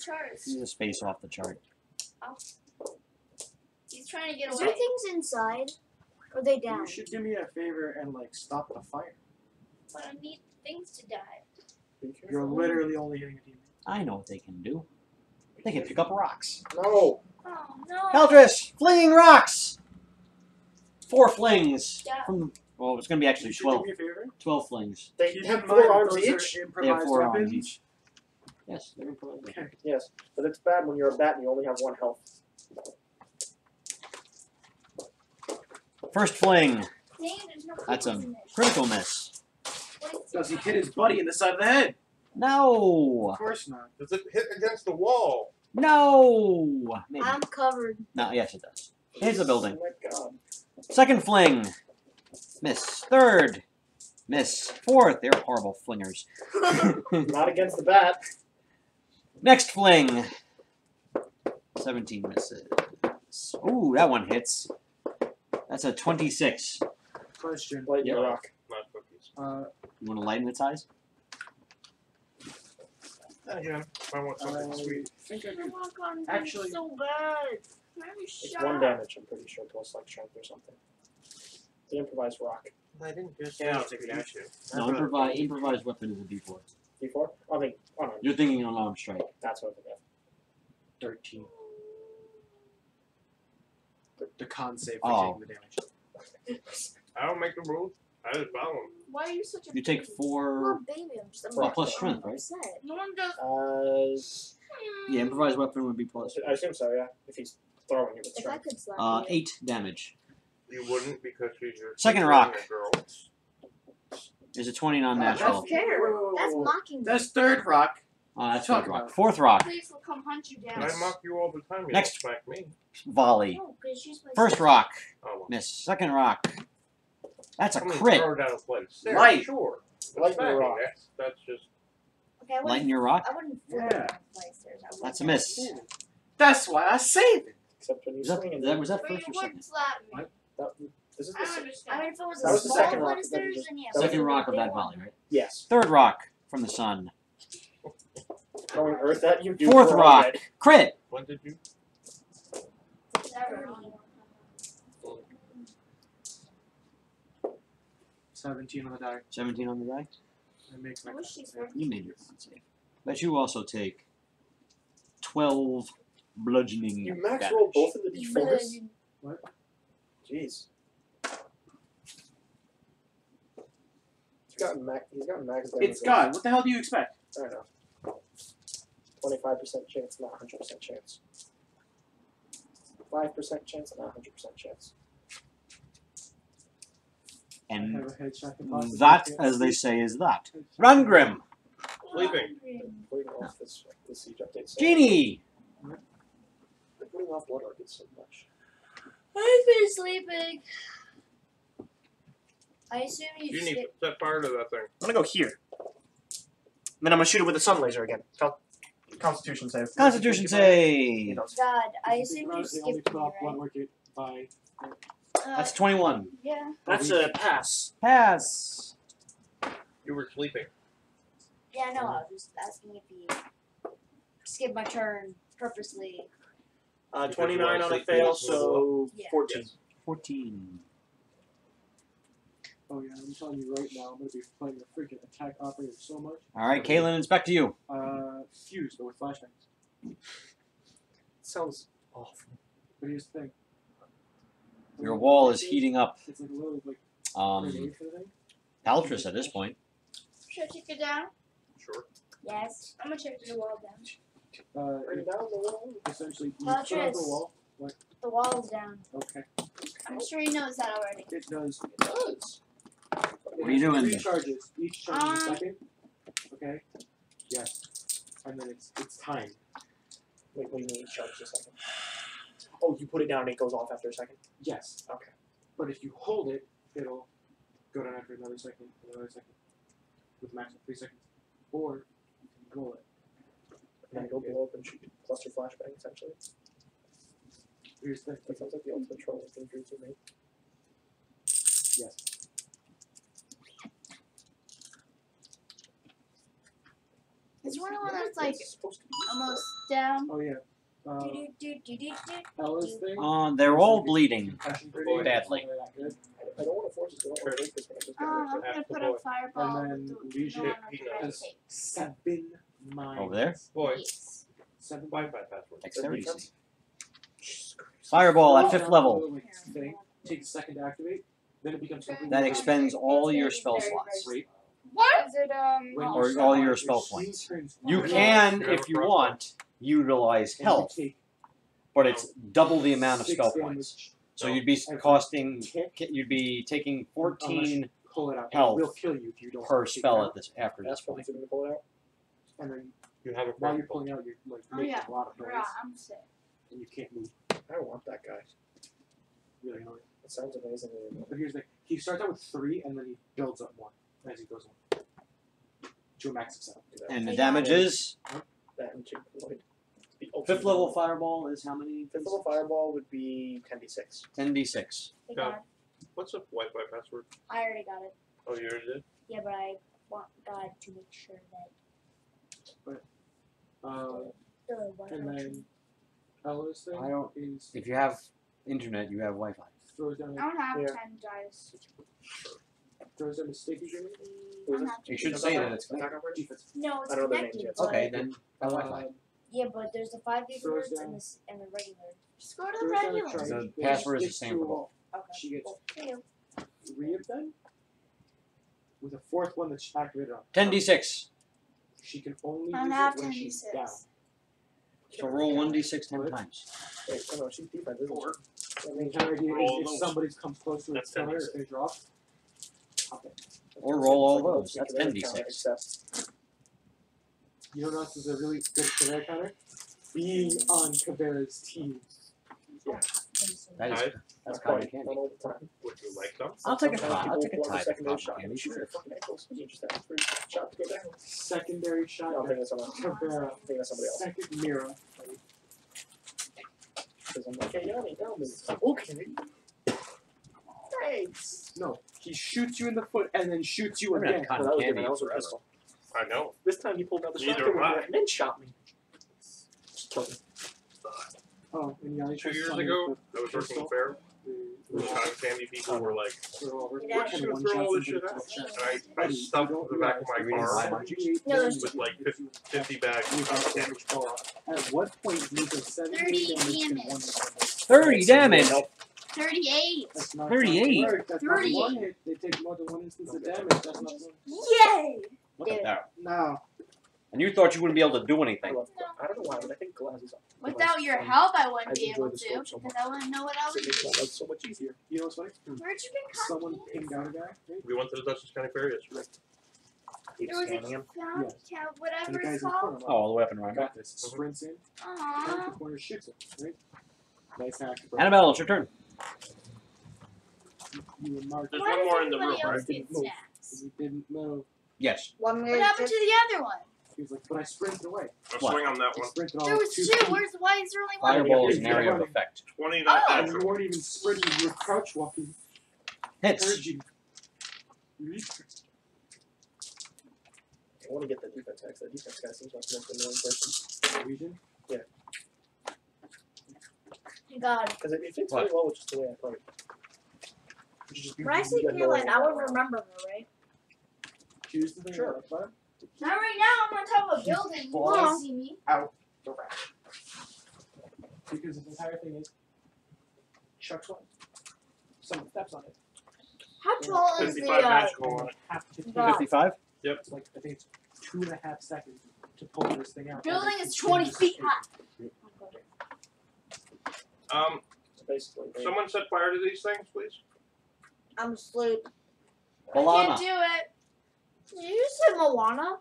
charts. He's a space off the chart. He's trying to get Is away. there things inside? Or are they down? You should do me a favor and like stop the fire. But I need things to die. Be careful. You're literally only hitting a demon. I know what they can do. They can pick up rocks. No. Oh no. Eldris, flinging rocks! 4 flings. Yeah. From, well, it's going to be actually You should 12. do me a favor. 12 flings. They Keep have in 4 mind arms those are each? They have improvised 4 arms weapons. each. Yes, they're improvised. Okay. Yes. But it's bad when you're a bat and you only have 1 health. First fling. Dang, there's no That's a pieces in it. critical miss. What is Does he that? hit his buddy in the side of the head? No. Of course not. Does it hit against the wall? No. Maybe. I'm covered. No, yes, it does. Here's the building. Oh my god. Second fling. Miss. Third. Miss. Fourth. They're horrible flingers. Not against the bat. Next fling. 17 misses. Ooh, that one hits. That's a 26. Question. Light Yeah. your rock. Not cookies. You want to lighten its eyes? Again, I want something sweet. I think I I could. want God to Actually- be so bad. Let me It's shut 1 up. damage, I'm pretty sure, plus like strength or something. The improvised rock. I didn't just. Yeah, I'll take the damage. No, improvised weapon is a D4. D4? I mean, oh no, You're thinking unarmed strike. that's what I think of. 13. The con save for Oh. taking the damage. I don't make the rules. I just follow them. Why are you such a You take baby? 4. Oh, baby, I'm just Well, plus strength, right? upset. No one does. Yeah, improvised weapon would be plus. I assume so, yeah. If he's throwing you with If I strength. could slap you. 8 damage. You wouldn't because she's your Second sister rock. and a girl. is a 20 non-natural. That's mocking me. That's third rock. That's Talk fourth rock. about it. Fourth rock. Please will come hunt you down. I mock you all the time. You Next. don't smack me. Volley. No, 'cause she's my First sister. rock. Oh, well. Miss. Second rock. That's a I mean, crit. Throw it down a place. There, Light. Sure. But Light smacking, rock. That's just. Okay, I Lighten wouldn't. your rock. I wouldn't. Yeah. That's a miss. Yeah. That's why I saved it. Except when you Was that, swing was that But first you or second? wouldn't slap me. This is the I don't second. understand. I mean, if it was That a was the small second rock that blisters, you just- then yeah. Second but rock of big that one. volley, right? Yes. Third rock from the sun. Throwing earth at you. Dude, Fourth we're all rock. dead. Crit. When did you? Thirty. 17 on the die. 17 on the die. That makes my I wish she's working. You made your save. But you also take 12 bludgeoning You max damage. roll both of the d4s? What? Jeez. He's got max damage. It's God. What the hell do you expect? I don't know. 25% chance, not 100% chance. 5% chance, not 100% chance. I And have a headshot to possibly that, get- as they say, is that. Run, Grim. Sleeping. Putting off this siege update. So Genie. They're putting off blood arcades so much. I've been sleeping. I assume you You need to skip. set fire to that thing. I'm gonna go here. And then I'm gonna shoot it with a sun laser again. Constitution save. Constitution save. God, I Think assume about you it, they only skipped put me, off blood right? work by That's 21. Yeah. That's a pass. Pass. You were sleeping. Yeah, no, I was just asking if you skipped my turn purposely. 29 on a fail, so Yeah. 14. Yes. 14. Oh yeah, I'm telling you right now, I'm gonna be playing the freaking attack operator so much. All right, Kaylin, it's back to you. Fuse, but with flashbangs. Sounds awful. But here's the thing. Your wall is heating up. It's like a little like grenade for the thing. Paltress at this point. Should I take it down? Sure. Yes. I'm gonna check the wall down. Bring it down the wall. Essentially, you put up the Paltress. wall. The wall's down. Okay. I'm sure he knows that already. It does. It does. What are you doing? 3 charges. Each charge is a Um, second. Okay. Yes. And then it's time. Wait, what do you mean charge a second? Oh, you put it down and it goes off after a second? Yes. Okay. But if you hold it, it'll go down after another second, with a max of 3 seconds. Or you can roll it. And then go blow up and shoot cluster flashbang, essentially. Here's the That sounds like the ultimate troll thing for you to make. yes. Is one of the one that's like It's supposed to be. almost down? Oh yeah. Do-do-do-do-do-do. Ella's thing. They're all bleeding. Concussion Boy. grenade, Badly. it's not really that good. I don't want to force it to go on break this one. I just got I'm rid of gonna Ask the put boy. a fireball And with then the Legion one on the has right. 7 mines. Over there? Boy, Yes. 7 Wi-Fi password. Dexterity defense. save. Fireball at Falls 5th down level. the little, like, thing, takes a second to activate. Then it becomes completely That fine. expends all your spell Very, slots. Great. What? Is it When you Or start all your out, spell shield points. turns You red, can, Yeah, if you crossbow. want, utilize and you health, take but it's double the amount of 6 spell damage. points. So No. you'd be Every costing, tick, you'd be taking unless 14 you pull it out. health It will kill you if you don't per take it spell out. at this after this That's what point. he's going to pull it out. And then You have a while you're crossbow. pulling out, you're like Oh, making yeah. a lot of noise, Yeah, I'm sick. and you can't move. I don't want that guy. Really annoying. It sounds amazing. But here's the thing: he starts out with 3, and then he builds up more as he goes on to a max of 7. And the damage is That and two Lloyd. The 5th ultimate level roll. fireball is how many? 5th level fireball would be 10d6. 10d6. Hey, Yeah. God. What's a Wi-Fi password? I already got it. Oh, you already did? Yeah, but I want God to make sure that the one And then Ella's thing I don't- is If you have internet, you have Wi-Fi. throws down I don't have Yeah. 10 dice. a sticky grenade. I don't have to. You should say that it's Attack operator? Defense. No, it's I don't know their names connected. yet. But Okay, then have Wi-Fi. Yeah, but there's the 5 Throws gigahertz down. and and the regular. Just go to the Throws down a regular. charge. The They password is the stick same to a for wall. Okay. She gets Cool. There you 3 of them, with a 4th one that's activated on. 10d6. She can only I don't use have it when she's 10d6. down. So roll 1d6 10 times. Wait, oh no, she's defense, isn't she? That The means entire idea Roll is if those. somebody comes close to That's its killer, 10d6. if they drop, Or roll all those. That's 10d6. You know what else is a really good Caveira counter? Being on Caveira's team. That is, Tithe? that's cotton candy. Not all the time. Would you like them? I'll take a Sometimes tithe. I'll take a people want tithe of secondary cotton shot. candy, Shoot sure. your fucking ankles. You just have a free shot to go down. Secondary shot. No, I'm thinking of someone else. Caveira. I'm thinking of somebody else. Second mirror. Because I'm like, hey, Yanni, tell me. Okay. Thanks. No, he shoots you in the foot and then shoots you I'm gonna again. cotton Well, that was candy different. That was a forever. pistol. I know. This time he pulled out the Neither shotgun am I. and then shot me. Just killed me. Oh, and Yanni 2 just years summoned ago, the I was working pistol, with Bear. the The cotton candy people were like, revolver, Yeah. and should one throw all shot this shit somebody out. to the chest. And I stuffed the back of my car No, there's with like 50 bags of cotton candy. At what point do you get 70 damage in one hit? 30 damage! 38. That's not 38. Work. That's not 38. one hit. They take more than one instance of damage. That's not Yay! Look at that. no. And you thought you wouldn't be able to do anything. I don't know why, but I think glass is Without your help, I wouldn't be I able enjoy the to scope so because I wouldn't know what I was it makes doing. my life so much easier. You know what's funny? Where'd you get Someone copies? pinged out a guy, right? We went to the Dutchess County Fair yesterday. Keep There was a scanning him. found Yes. cat, And whatever the guy's it's in the called. corner. Oh, all the way up and around. Got this. Sprints in, turns Aww. the corner, shoots him, right? Nice act, bro. Annabelle, it's your turn. You were marked. There's Why one does more in the everybody room, else right? get Didn't move. snacks? You didn't move. Yes. One What happened to the other one? He was like, but I sprinted away. I'll What? swing on that I one. sprinted all There was 2 two. feet. Why is there only one? Fireball is an area of effect. 29 Oh. And you natural. weren't even sprinting, you were crouch walking. Hits. Urging. I want to get the defense guy, 'cause the defense guy seems like the most annoying person. Region? God. Because it fits What? very well with just the way I play. You just be When I say you got no Caroline, idea. I would remember her, right? Choose the thing. Sure. Fire. Not right now. I'm on top of a building. You Balls. can't see me. Because the entire thing is chucks one. Someone steps on it. How tall is the 55 magical on it. Have to take God. 55? It's like I think it's 2.5 seconds to pull this thing out. Building And is it 20 changes feet shape. high. So basically, they- Someone set fire to these things, please. I'm asleep. I Balana. can't do it. Did you say Moana?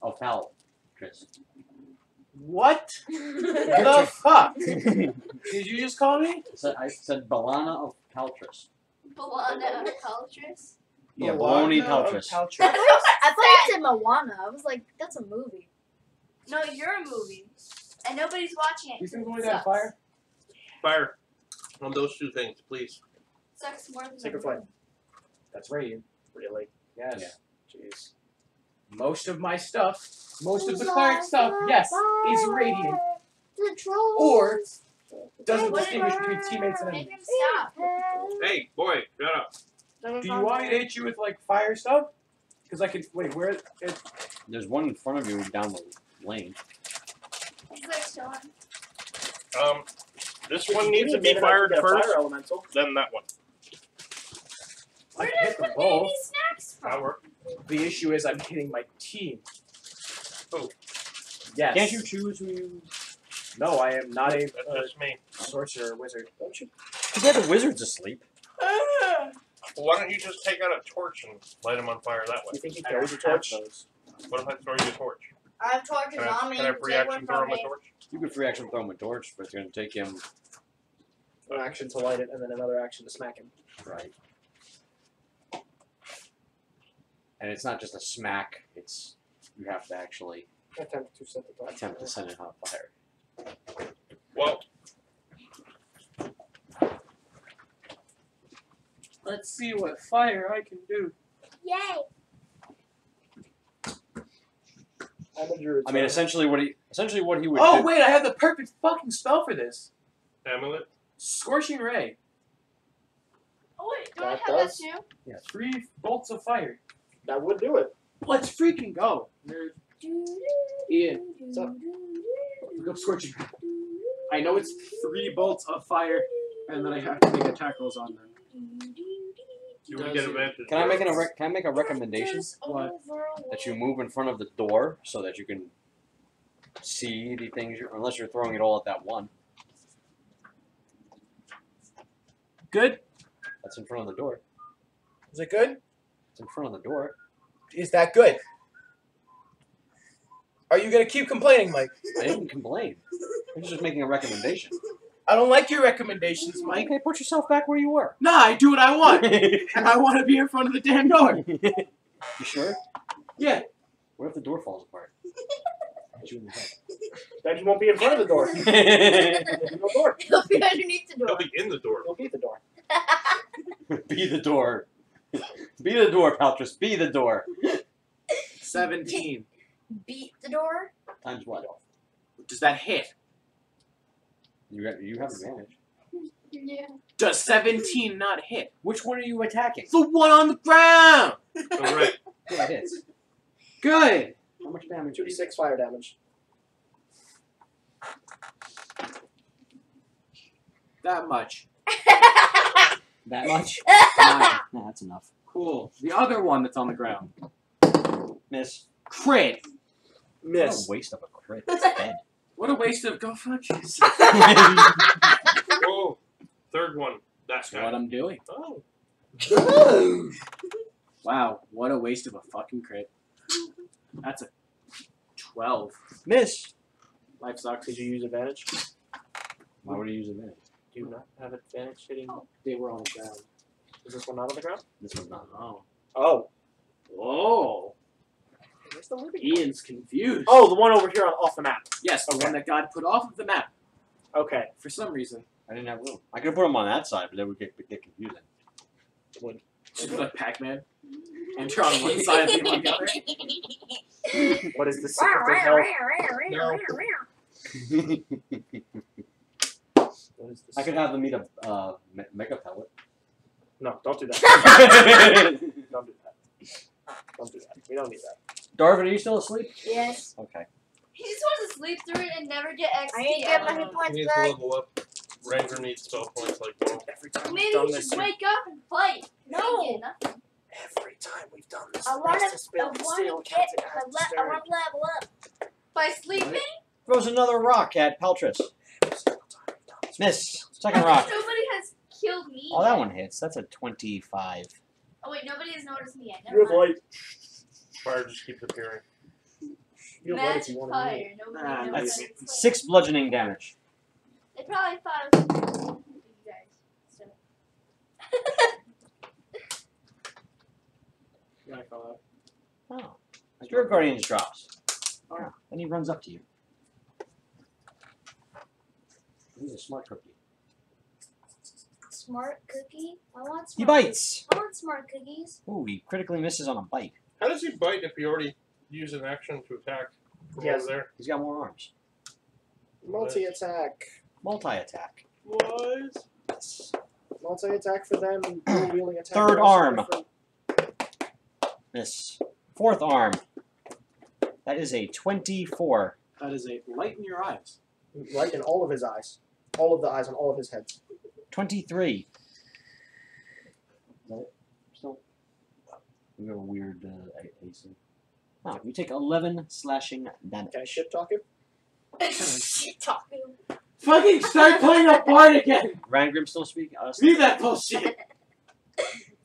Oh, foul. Chris. What That's the fuck? Did you just call me? I said Balana of Paltris. Balana or Cultress? Yeah, Baloney Balana Paltris. of Paltris. I thought you said Moana. I was like, that's a movie. No, you're a movie. And nobody's watching it. These things 'cause only it got sucks. fire? Fire on those two things, please. Sucks more than Sacred the Flame. moon. That's radiant. Really? Yes. Jeez. Most of my stuff, most of the cleric stuff, yes, is radiant. The trolls. Or doesn't What distinguish did- between teammates and Make enemies. him stop. Hey, boy, shut up. Do you want me to hit you with like fire stuff? Because I can wait. Where? There's one in front of you down the lane. He's like chilling. This If one you needs to need be a minute, I can fired get a first, Fire elemental. then that one. I Where can does hit them the both. baby snacks That from? work. The issue is I'm hitting my team. Who? Yes. Can't you choose who you... No, I am not a That's just me. sorcerer wizard. Don't you? You got the wizards asleep. Well, why don't you just take out a torch and light them on fire that way? You think you I carry don't the torch? have those. What if I throw you a torch? I have torches Can I, on me. can I free Take one action throw from him a me. torch? You could free action throw him a torch, but it's going to take him... An action to light it, and then another action to smack him. Right. And it's not just a smack, it's... You have to actually Attempt to set the torch. attempt to send it on fire. Well, Let's see what fire I can do. Yay! I'm a druid. I mean, so essentially what he would Oh do... wait, I have the perfect fucking spell for this. amulet. Scorching ray. Oh wait, do I That have that does. too? 3 bolts of fire. that would do it. Let's freaking go. Nerd. Ian, what's up? Look up scorching. I know it's 3 bolts of fire, and then I have to make attack rolls on them. You would get advantage. Can I make can I make a recommendation? What? That you move in front of the door so that you can see the things, unless you're throwing it all at that one. Good. That's in front of the door. Is it good? It's in front of the door. Is that good? Are you gonna keep complaining, Mike? I didn't complain. I'm just making a recommendation. I don't like your recommendations, Mike. Okay, put yourself back where you were. Nah, I do what I want. And I want to be in front of the damn door. You sure? Yeah. What if the door falls apart? Hit you in the head. Then he won't be in front of the door. He'll No door. be underneath the He'll door. be in the door. He'll be the door. Be the door. Be the door, Paltress. Be the door. 17. Beat the door. Times what? Does that hit? You have advantage. Yeah. Does 17 not hit? Which one are you attacking? The one on the ground! Correct. Yeah, it hits. Good! How much damage? 2d6 fire damage. That much. That much? 9. No, that's enough. Cool. The other one that's on the ground. Miss. Crit! What a waste of a crit. It's dead. What a waste of go fuck yourself. Whoa. Third one. That's That's what I'm doing. Oh. Wow, what a waste of a fucking crit. That's a 12. Miss. Life sucks. Did you use advantage? Why would he use advantage? Do you not have advantage hitting? They were on the ground. Is this one not on the ground? This one's not. Oh. Oh. Whoa. Where's the living? Ian's confused. Oh, the one over here off the map. Yes, the one that God put off of the map. Okay. For some reason. I didn't have room. I could have put him on that side, but that would get confusing. Just like Pac-Man. Enter on one side and leave on the other. What is the secret of hell? No. What is this? I could have them eat a mega pellet. No, don't do that. Don't do that. Don't do that. We don't need that. Darvin, are you still asleep? Yes. Okay. He just wants to sleep through it and never get XP. I need to get my hit He points needs to back. level up. Ranger needs spell points like well. Every time Maybe we've done we this, should wake up and fight. No. Nothing. every time we've done this, I the want rest is to built still get. counted as I want dexterity. to level up. By sleeping? Throws another rock at Paltress. Every single time we've done this. Miss. Second rock. Nobody has killed me. Oh, that one hits. That's a 25. Oh wait, nobody has noticed me yet. You Never have mind. light. Fire just keeps appearing. You have light if Magic you want to. fire. Nobody Ah, knows that's how to play. 6 bludgeoning damage. They probably thought I was you guys. So. Yeah, I fell out. Oh. Spirit Guardian just drops. Oh. Then he runs up to you. He's a smart cookie. Smart cookie. I want smart. He bites. I want smart cookies. Ooh, he critically misses on a bite. How does he bite if he already used an action to attack from Yes. over there? He's got more arms. Multi-attack. Multi-attack. What? Yes. Multi-attack for them. Dual-wielding attack. Third are also arm. different. Miss. Fourth arm. That is a 24. That is a light in your eyes. Light in all of his eyes. All of the eyes on all of his heads. 23. Is that it? Still? We have a weird AC. Oh, you take 11 slashing damage. Can I shit talk him? Shit talking. Fucking start playing a bard again! Rangrim still speaking? Leave that bullshit!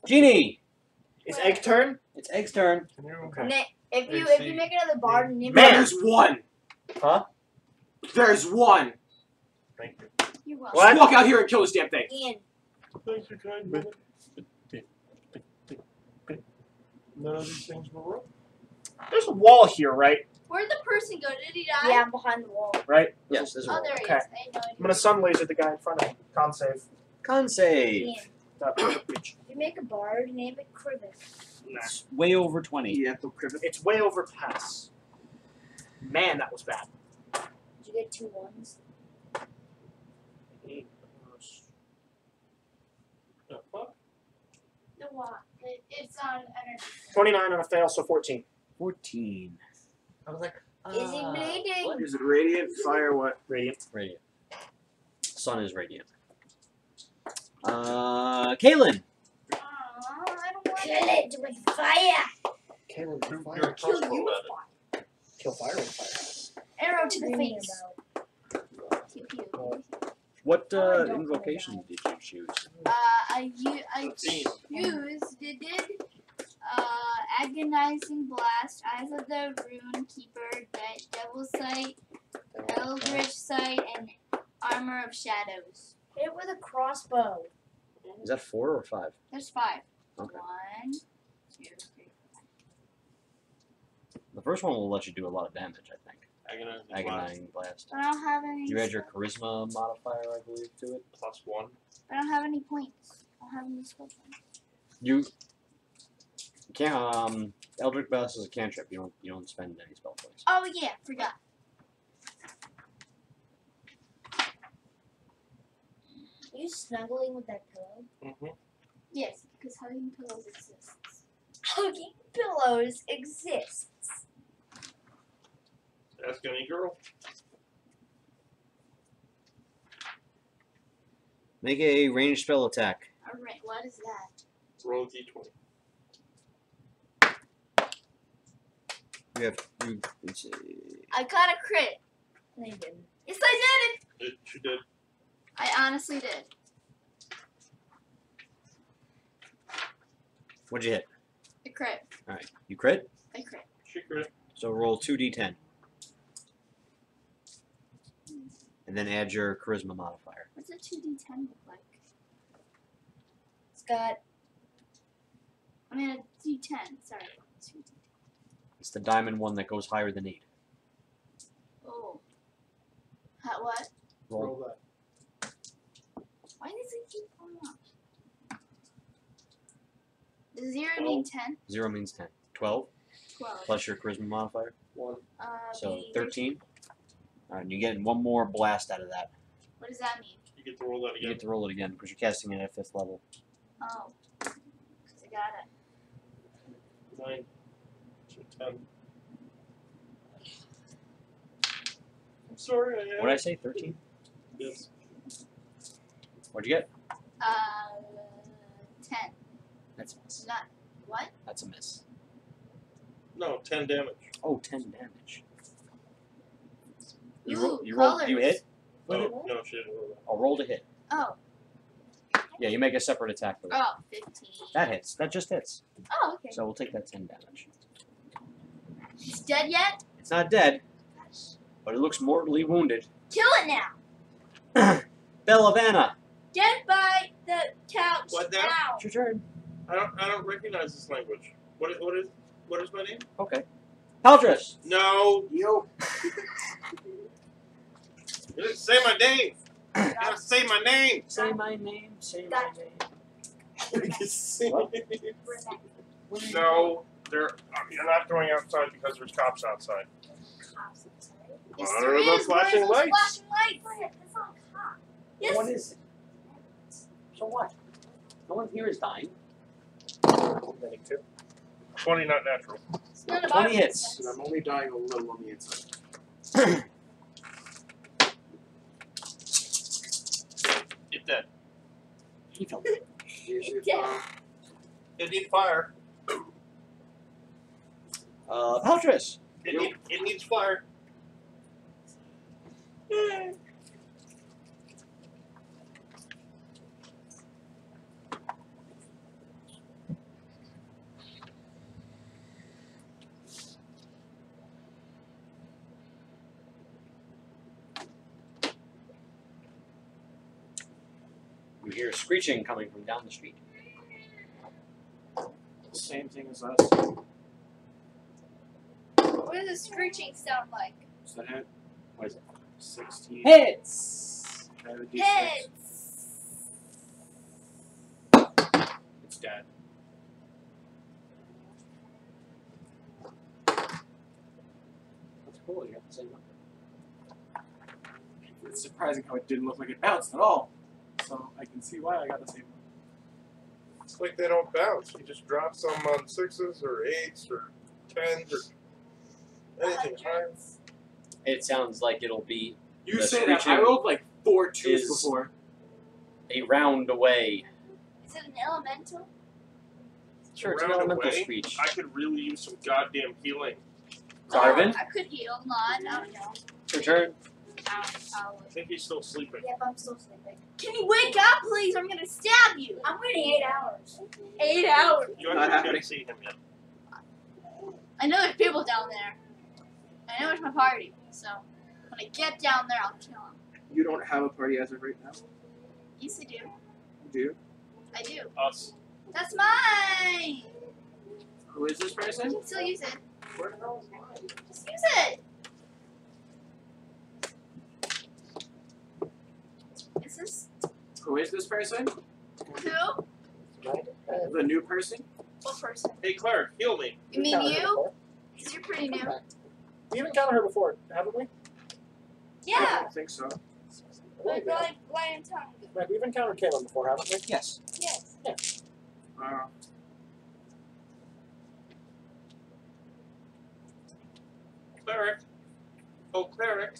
Genie! Is Egg turn? It's Egg's turn. Can you? Okay. If you AC. make another bard and name Man. There's one! Huh? There's one! Thank you. You're welcome. What? Just walk out here and kill this damn thing. Ian. Thank you, kind woman. None of these things will work. There's a wall here, right? Where'd the person go? Did he die? Yeah, I'm behind the wall. Right? Yes, this is Oh, there he Okay. is. I didn't know I'm gonna sun laser the guy in front of me. Con save. Con save. Ian. That bitch. If you make a bard, name it Cribbit. Nah. It's way over 20. Yeah, the cribbit. It's way over pass. Man, that was bad. Did you get 2 1s? The fuck? The what? It's on energy. 29 on a fail, so 14. 14. I was like, Is he bleeding? what? Is it radiant? Fire what? Radiant. Radiant. Sun is radiant. Kaylin. Aw, I don't want Kill it with fire. Caleb, You're fire. a crossbow at it. Kill fire with fire. Arrow to the Screaming face. about. Pew, pew. What Oh, I don't invocation did you choose? I I used agonizing blast, eyes of the rune keeper, devil sight, eldritch sight, and armor of shadows. Hit with a crossbow. Is that 4 or 5? There's 5. Okay. 1, 2, 3. The first one will let you do a lot of damage, I think. Agonizing blast. I don't have any. You add your charisma modifier, I believe, to it. +1. I don't have any points. I don't have any skill points. You can't. Eldritch Blast is a cantrip. You don't spend any spell points. Oh yeah, forgot. Are you snuggling with that pillow? Yes, because hugging pillows exists. Hugging pillows exists. Ask any girl. Make a ranged spell attack. Alright, what is that? Roll a d20. I got a crit. No, you didn't. Yes, I did. She did. I honestly did. What'd you hit? A crit. All right, you crit. I crit. She crit. So roll 2d10, and then add your charisma modifier. What's a 2d10 look like? It's got. I mean a d10. Sorry. 2d10. It's the diamond one that goes higher than 8. Oh. What? Roll. that. Why does it keep going up? Does 0 mean 10? 0 means 10. 12 12. plus your charisma modifier. 1. So 13. All right, and you get one more blast out of that. What does that mean? You get to roll that You again. get to roll it again because you're casting it at 5th level. Oh. Because I got it. 9 to 10. I'm sorry. What did I say? 13. Yes. What'd you get? 10. That's a miss. Not. What? That's a miss. No, 10 damage. Oh, 10 damage. Ooh, You colors. hit? Oh, no, she didn't roll that. I'll roll to hit. Oh. Yeah, you make a separate attack for it. Oh, 15. That hits. That just hits. Oh, okay. So we'll take that 10 damage. It's dead yet? It's not dead, but it looks mortally wounded. Kill it now. Bellavana, Get by the couch What now? now. it's your turn. I don't recognize this language. What is my name? Okay. Paldris. No. Yo. You didn't say my name. You gotta say my name. Say my name. Say my name. No, you're not going outside because there's cops outside. Yes, What there are those is. flashing Where's lights? those flashing lights? That's not a cop. Yes. What is it? So what? No one here is dying. 20 not natural. It's none of 20 our hits. And I'm only dying a little on the inside. Get dead. He fell. Here's your Yeah. phone. It needs fire. Paldris. It needs fire. You hear screeching coming from down the street. Same thing as us. What does the screeching sound like? Is that it? What is it? 16. Hits! I have a D6. Heads. It's dead. That's cool. You got the same number. It's surprising how it didn't look like it bounced at all. So I can see why I got the same one. It's like they don't bounce. You just drop some on 6s or 8s or 10s or anything higher. It sounds like it'll be You The say that. I screeching rolled like 4 2s is- before. a round away. Is it an elemental? Sure, it's an Round elemental away? screech. I could really use some goddamn healing. Darvin, I could heal. Not. I don't know. it's your turn. I think he's still sleeping. Yep, I'm still sleeping. Can you wake up, please? I'm gonna stab you. I'm waiting 8 hours. 8 hours. You Not haven't happening. seen him yet. I know there's people down there. I know it's my party, so when I get down there, I'll kill them. You don't have a party as of right now, Yes, I do. do you? I do. Us. That's mine. Who is this I person? can still use it. Where the hell is mine? Just use it. Is this Who is this person? who? Right? The new person? What person? Hey, Claire, heal me. You mean encountered her you? before. Because you're pretty new. We've encountered her before, haven't we? I Yeah. don't think so. Like lion tongue. Right, we've encountered Caleb before, haven't we? Yes. Yes. Cleric. Oh, cleric.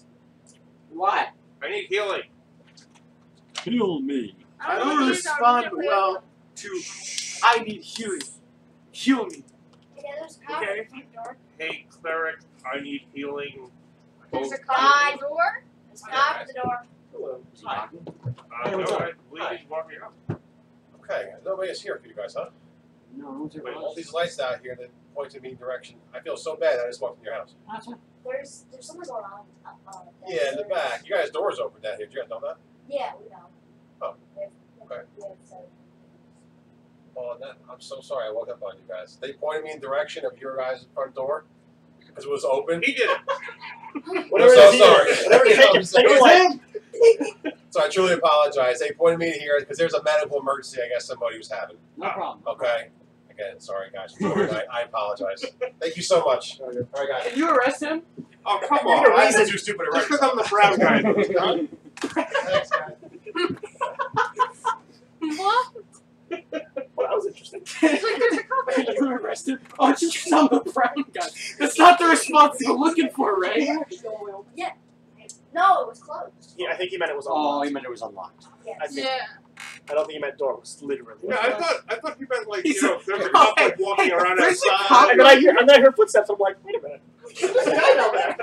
What? I need healing. Heal me. I know don't what these are. respond We're gonna well to I need healing. Heal me. Yeah, there's a cop Okay. at the front door. Hey, cleric, I need healing. There's a Both- cop at the door. There's a cop at the door. Hello. Hi. No, what's up? I believe he's walking up. Okay, nobody is here for you guys, huh? No, it's All these lights out here that point in me direction. I feel so bad. I just walked in your house. There's something going on. Yeah, in the back. You guys' doors open down here. Did you guys know that? Yeah, we know. Oh, We have- okay. we have seven. Well, I'm so sorry. I woke up on you guys. They pointed me in direction of your guys' front door because it was open. He did it. I'm Whatever so it is, sorry. Whatever it I'm is, so take it sorry. away. So I truly apologize. They pointed me here because there's a medical emergency. I guess somebody was having. No problem. Okay. Again, sorry guys. I apologize. Thank you so much. All right, guys. Can you arrest him? Oh, come You need on. a I reason. am too stupid to Just write. because I'm the brown guy. Thanks, guys. What? Well, that was interesting. Can you arrest him? Oh, it's just I'm the brown guy. That's not the response you're looking for, right? No, it was closed. Yeah, I think he meant it was Oh, unlocked. he meant it was unlocked. I think. Yeah. I don't think he meant door. It was literally. Yeah, I thought you meant like, He's you know, there's a cop like walking around There's a outside. cop. And then I heard footsteps. I'm like, wait a minute. There's a guy down there.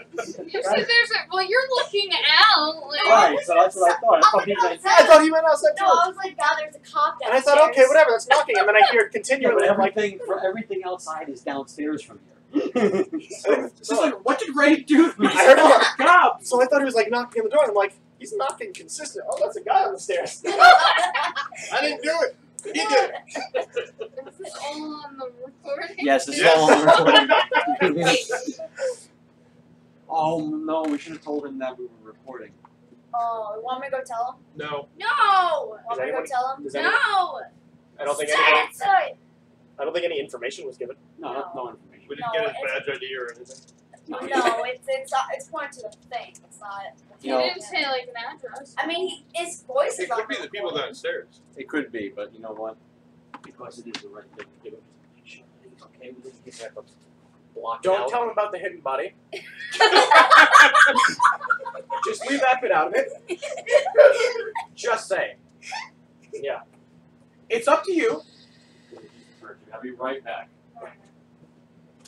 You said there's a. Well, you're looking out. Like, Right, so that's what I thought. I thought he meant. I thought he went outside No, too. I was like, God, there's a cop downstairs. And I thought, okay, whatever, that's knocking. And then I hear it Yeah, continually. but I'm like, everything outside is downstairs from here. It's just like, what did Ray do to me? I heard him. Cops! So I thought he was like knocking on the door. And I'm like, he's knocking consistent. Oh, that's a guy on the stairs. I didn't do it. He did it. is it all on the recording? Yes, this Yes. is all on recording. Oh no, we should have told him that we were recording. Oh, you want me to go tell him? No. No. Want me to go anyone- tell him? Does anyone- No. I don't think Say any. it, say it. I don't think any information was given. No, no information. We didn't No, get his badge ID or anything. No, it's pointed to the thing. It's not. He No. didn't say like an address. I mean, his voice It is on could be the people recording. downstairs. It could be, but you know what? Because it is the right thing to do. Make sure that he's okay with it. He's got the block Don't out. tell him about the hidden body. Just leave that bit out of it. Just saying. Yeah. It's up to you. I'll be right back.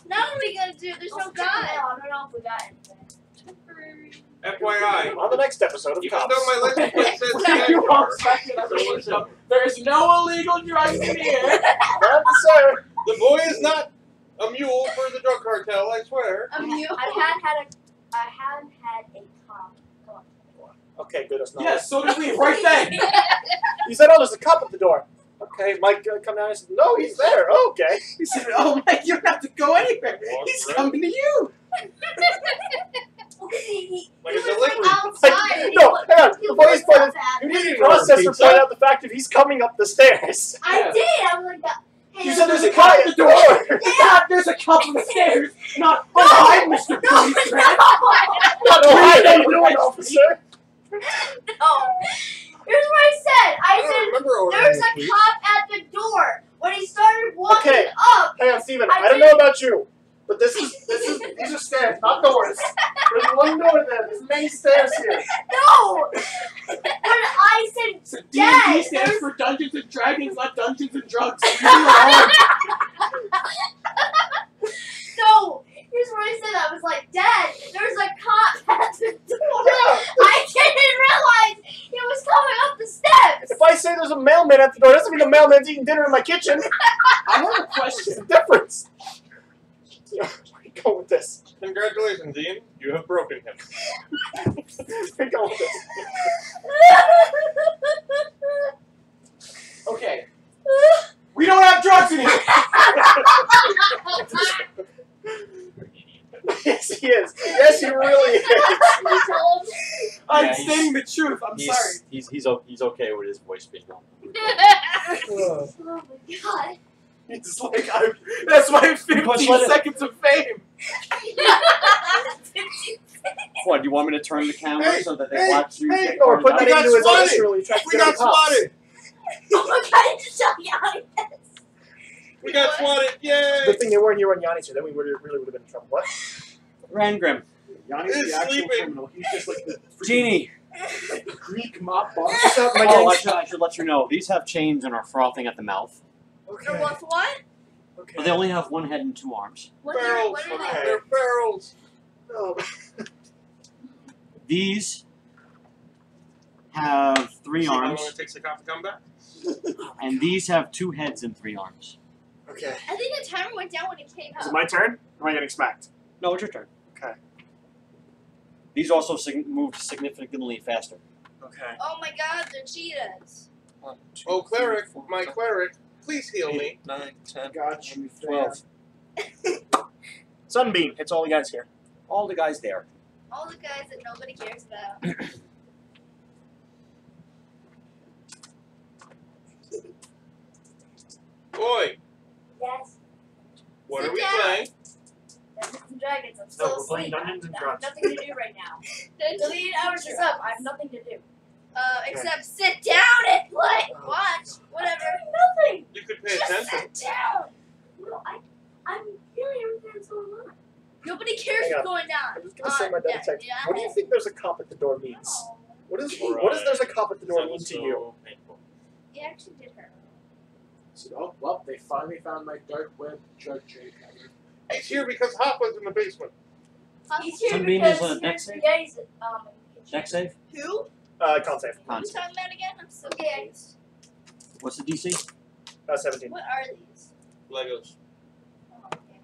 Now what are we gonna do? There's no guy. I don't know if we got anything. FYI, On the next episode of even Cops. though my license plate says You Jaguar, won't second everything. There's no illegal drugs in here. None, sir. the boy is not a mule for the drug cartel, I swear. I'm you. I haven't had a cop come up to the door. Okay, good. That's not. Yes, so did we, right then. He said, "Oh, there's a cop at the door." Okay, Mike, come down and said, "No, he's there." Okay. He said, oh, Mike, you don't have to go anywhere. He's coming to you. Like He a was delivery. outside. and he No, looked- hang on. he The funniest looked part is, up at you him. didn't Didn't order process or pizza. point out the fact that he's coming up the stairs. I did. I was like, hey, You said there's a Guy cop at at the door. God, there's a cop on the stairs. Not behind Mr. Policeman. Not how you doing, officer? No. Here's what I said. I I don't said, remember ordering there's this a week. cop at the door. When he started walking Okay. up, Hang on, Steven. I I don't know about you, but these are stairs, not doors. There's one door there. There's many stairs here. no. When I said, So Dad, D&D stands there's- for Dungeons and Dragons, not Dungeons and Drugs. Leave me alone. no. Here's what I said. I was like, Dad, there's a cop at the door. Yeah, I I say there's a mailman at the door doesn't mean the mailman's eating dinner in my kitchen. I have a question. There's a difference. Where are you going with this? Congratulations, Ian. You have broken him. Where are you going with this? Okay. We don't have drugs in here. Yes, he is. Yes, he really is. I'm Yeah, stating the truth. I'm sorry. He's okay with his voice being gone. Oh my god. It's like that's my 15 seconds of fame. What, do you want me to turn the camera so that they watch you? hey, Or put that We got into his swatted. audition really try to We get got the cops. swatted. Oh my god, I just saw Yanni. We got swatted. Yay! Good thing they weren't here when Yanni's here. Then we really would have been in trouble. What? Rangrim. Yanni's He's the actual sleeping. criminal. He's just like the freaking Genie. Greek mob boss. What's up, my Oh, gang? I should let you know. These have chains and are frothing at the mouth. Okay. What? Okay. But they only have one head and two arms. What Barrels. are Okay. They're barrels. Oh. These have three See how long arms, it takes the cop to come back? and these have two heads and three arms. Okay. I think the timer went down when it came Is up. it my turn? Or am I getting smacked? No, it's your turn. Okay. These also moved significantly faster. Okay. Oh my god, they're cheetahs. 1, 2, oh, cleric, my cleric, please heal me. 9, 10, Got you, 12. Sunbeam hits all the guys here. All the guys there. All the guys that nobody cares about. Boy, Yes. what Sit are we down. playing? Dungeons and Dragons. I'm No, still we're playing asleep. Dungeons and I have Dragons. nothing to do right now. Delete hours is up. I have nothing to do. Except sit down and play. Watch. Whatever. I'm doing nothing. You could pay Just attention. sit down. No, I'm hearing everything that's going on. Nobody cares Hang what's on. going down. I'm just gonna say my dead text. yeah. What do you think there's a cop at the door means? No. What does there's a cop at the door mean to you? So painful. It actually did hurt. So, oh, well, they finally found my dark web drug trade. He's here because Hoppa's in the basement. He's here Sunbeam because is a deck save? yeah, he's Deck save? Who? Con save. What are you talking about again? I'm so confused. What's the DC? 17. What are these? Legos. Oh, okay.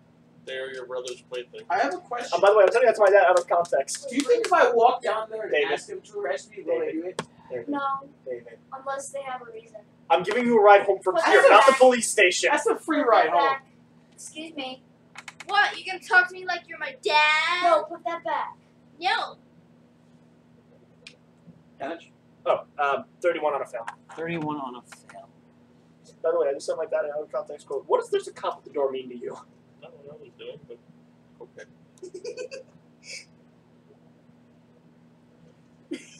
They're your brother's plaything. I have a question. By the way, I'm telling you that to my dad out of context. Do you think if I walk down there and David. ask him to arrest me, will they do it? no, David. unless they have a reason. I'm giving you a ride home from Put here, that not the back. police station. That's a free Put ride that home. back. Excuse me. What? You gonna talk to me like you're my dad? No, put that back. No. Damage? Oh, 31 on a fail. 31 on a fail. By the way, I just said like that in out of context quote. What does there's a cop at the door mean to you? Not what I was doing, but okay.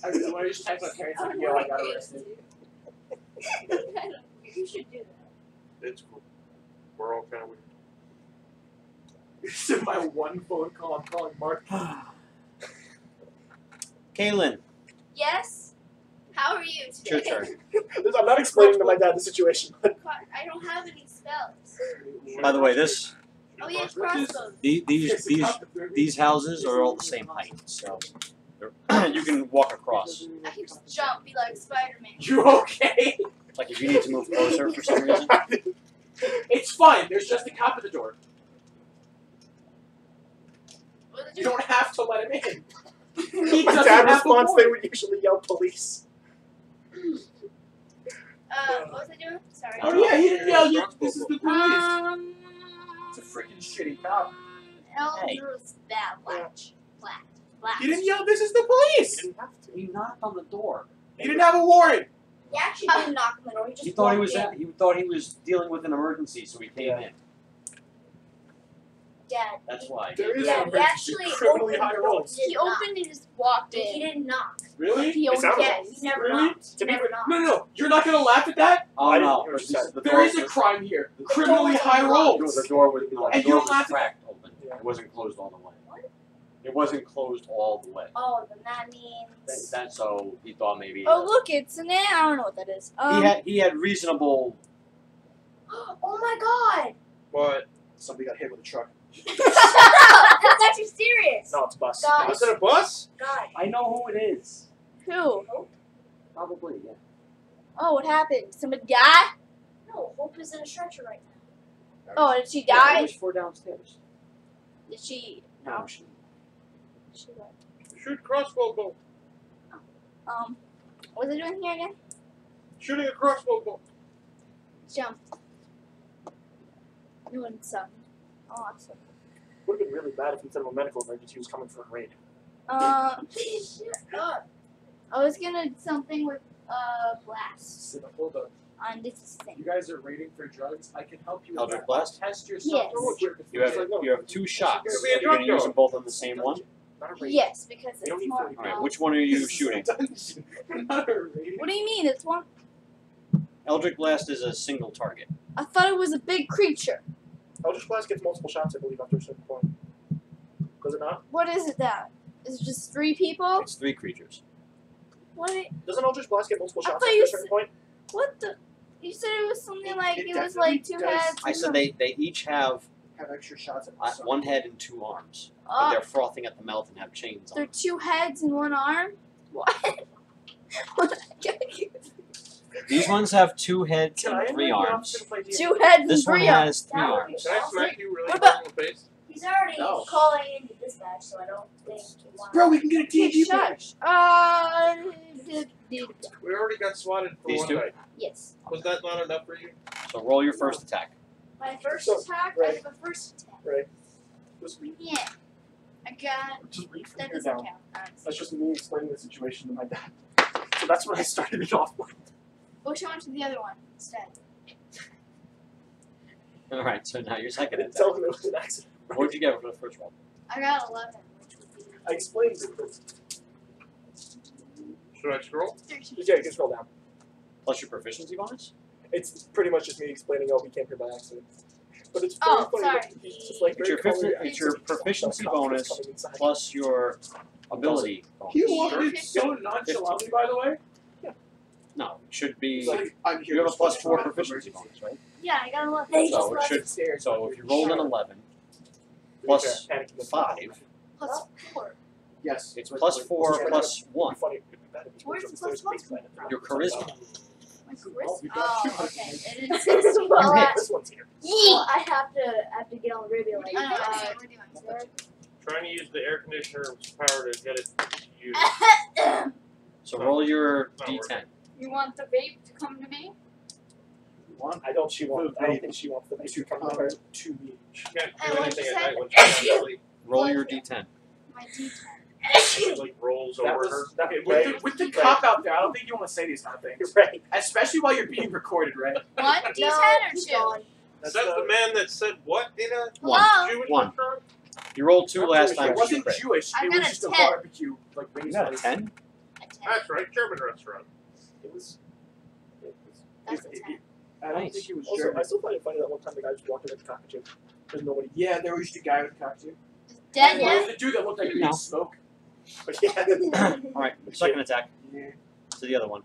I mean, when I just text my parents like, yo, I got arrested. You should do that. It's cool. We're all kind of weird. This is my one phone call. I'm calling Mark. Kaylin, Yes. How are you it's your today? turn. I'm not explaining to my dad the situation. I don't have any spells. By the way, this Oh yeah, crossbows. these houses are all the same height, so you can walk across. I can just jump, be like Spider-Man. You okay? Like if you need to move closer for some reason. It's fine. There's just a cop at the door. What did You you don't have to let him in. He my doesn't dad have responds, a they warrant. would usually yell police. what was I doing? Sorry. Oh yeah, he didn't yell. This is the police. It's a Um, freaking shitty cop. Eldrus Batlatch. He didn't yell. This is the police. didn't have to. He knocked on the door. He didn't have a warrant. He actually didn't knock on the door. He just He thought he walked was in. he thought he was dealing with an emergency, so he came in. Dad. That's why. There is Yeah, an he emergency. actually Criminally opened high the door. rolls. He opened and just walked He in. didn't knock. Really? He It opened sounded it. like- He never Really? knocked. He To be never fair- knocked. No, you're not gonna laugh at that. Oh I didn't no! hear what you this- said. the There door is a was- crime here. The Criminally door high was rolls. the door was no, And the you door don't was laugh at cracked open. Yeah. It wasn't closed all the way. What? It wasn't closed all the way. Oh, then that means. That's so he thought maybe. Oh look, it's an I don't know what that is. He had reasonable. Oh my god! What? Somebody got hit with a truck. That's actually serious. No, it's a bus. God. Was it a bus? God. I know who it is. Who? Probably, yeah. Oh, what happened? Somebody die? No, Hope is in a stretcher right now. Oh, did she Yeah, die? there's 4 downstairs. Did she? No, she. She what? Shoot crossbow bolt. What was I doing here again? Shooting a crossbow bolt. Jump. Doing something. Awesome. Would have been really bad if instead of a medical emergency, he was coming for a raid. Please shut up. I was gonna do something with blast So, hold on. on this thing. You guys are raiding for drugs. I can help you with Eldritch that. Blast? Test yourself. Yes. real quick. You have 2 shots. Could be a You're going to drug use them both on the same one? Not a raid. Yes, because You don't it's need more. 40 All right. Which one are you shooting? Not a raid. What do you mean? It's one. Eldritch Blast is a single target. I thought it was a big creature. Eldritch Blast gets multiple shots, I believe, after a certain point. Does it not? What is it that? Is it just 3 people? It's 3 creatures. What? Doesn't Eldritch Blast get multiple I shots thought after you a certain point? What the? You said it was something like it it was like 2 definitely does. heads. I said they each have extra shots at 1 head and 2 arms. But they're frothing at the mouth and have chains on They're them. 2 heads and 1 arm. What? What? These ones have 2 heads Can I and 3 invite the arms. officer to play D&D? 2 heads This and one 3 arms. has 3 That would be arms. Can I smack you really What hard in the face? He's already No. calling into dispatch, so I don't think he wants. Bro, we can get a TNT player. Shush. We already got swatted for These one two? night. Yes. Was that not enough for you? So roll your first attack. My first So, attack, right. I have a first attack. Right. Just read, Yeah. I got. just read from That here doesn't down. count. That's just me explaining the situation to my dad. So that's what I started it off with. Which one to the other one instead? Alright, so now your second attack. Tell him it was an accident. What did you get for the first roll? I got 11, which would be I explained it. But Should I scroll? 13. yeah, you can scroll down. Plus your proficiency bonus? It's pretty much just me explaining, oh, he came here by accident. But it's very Oh, funny. sorry. That he's just like It's your, very calmly it's your acting. proficiency Some cops bonus coming inside. plus your ability bonus. He walked in so nonchalantly, by the way. No, it should be. He's like, I'm here You have a to plus respond 4 to proficiency emergencies. bonus, right? Yeah, I got 11. They just So it left should. Upstairs. So if you rolled an 11 plus 5, Plus 4. Yes. it's plus 4 plus 1. Where's the plus one from? Your charisma. My charisma? Oh, you got Oh, two. okay. It insists Well, hit. This one's here. well, I have to get on the radio like. we're doing Trying to use the air conditioner's power to get it used. So roll your Not d10. You want the vape to come to me? I don't. I don't think she wants the To to come come to her. to me. She can't And do what anything you at said? night when she's on sleep. Roll your d10. My D10. She like rolls That over her. was that, Okay, right, with the right. cop out there, I don't think you want to say these kind of things. You're right. Especially while you're being recorded, right? 1 D10 No, or he's 2? gone. Is that the man that said what in a One. Jewish One. restaurant? You rolled 2 last It time. It so you wasn't crit. Jewish. I It got was a just a 10. barbecue, like You raised got a place. 10? A 10. That's right, German restaurant. It was. That's a 10. I don't Nice. think he was Also, German. I still find it funny that one time the guy just walked in at the cockatoo. There's nobody. Yeah, there was just a guy with a cockatoo. Dead It was yet? the dude that looked like he No. ate smoke. But yeah. Alright, second attack Yeah. to the other one.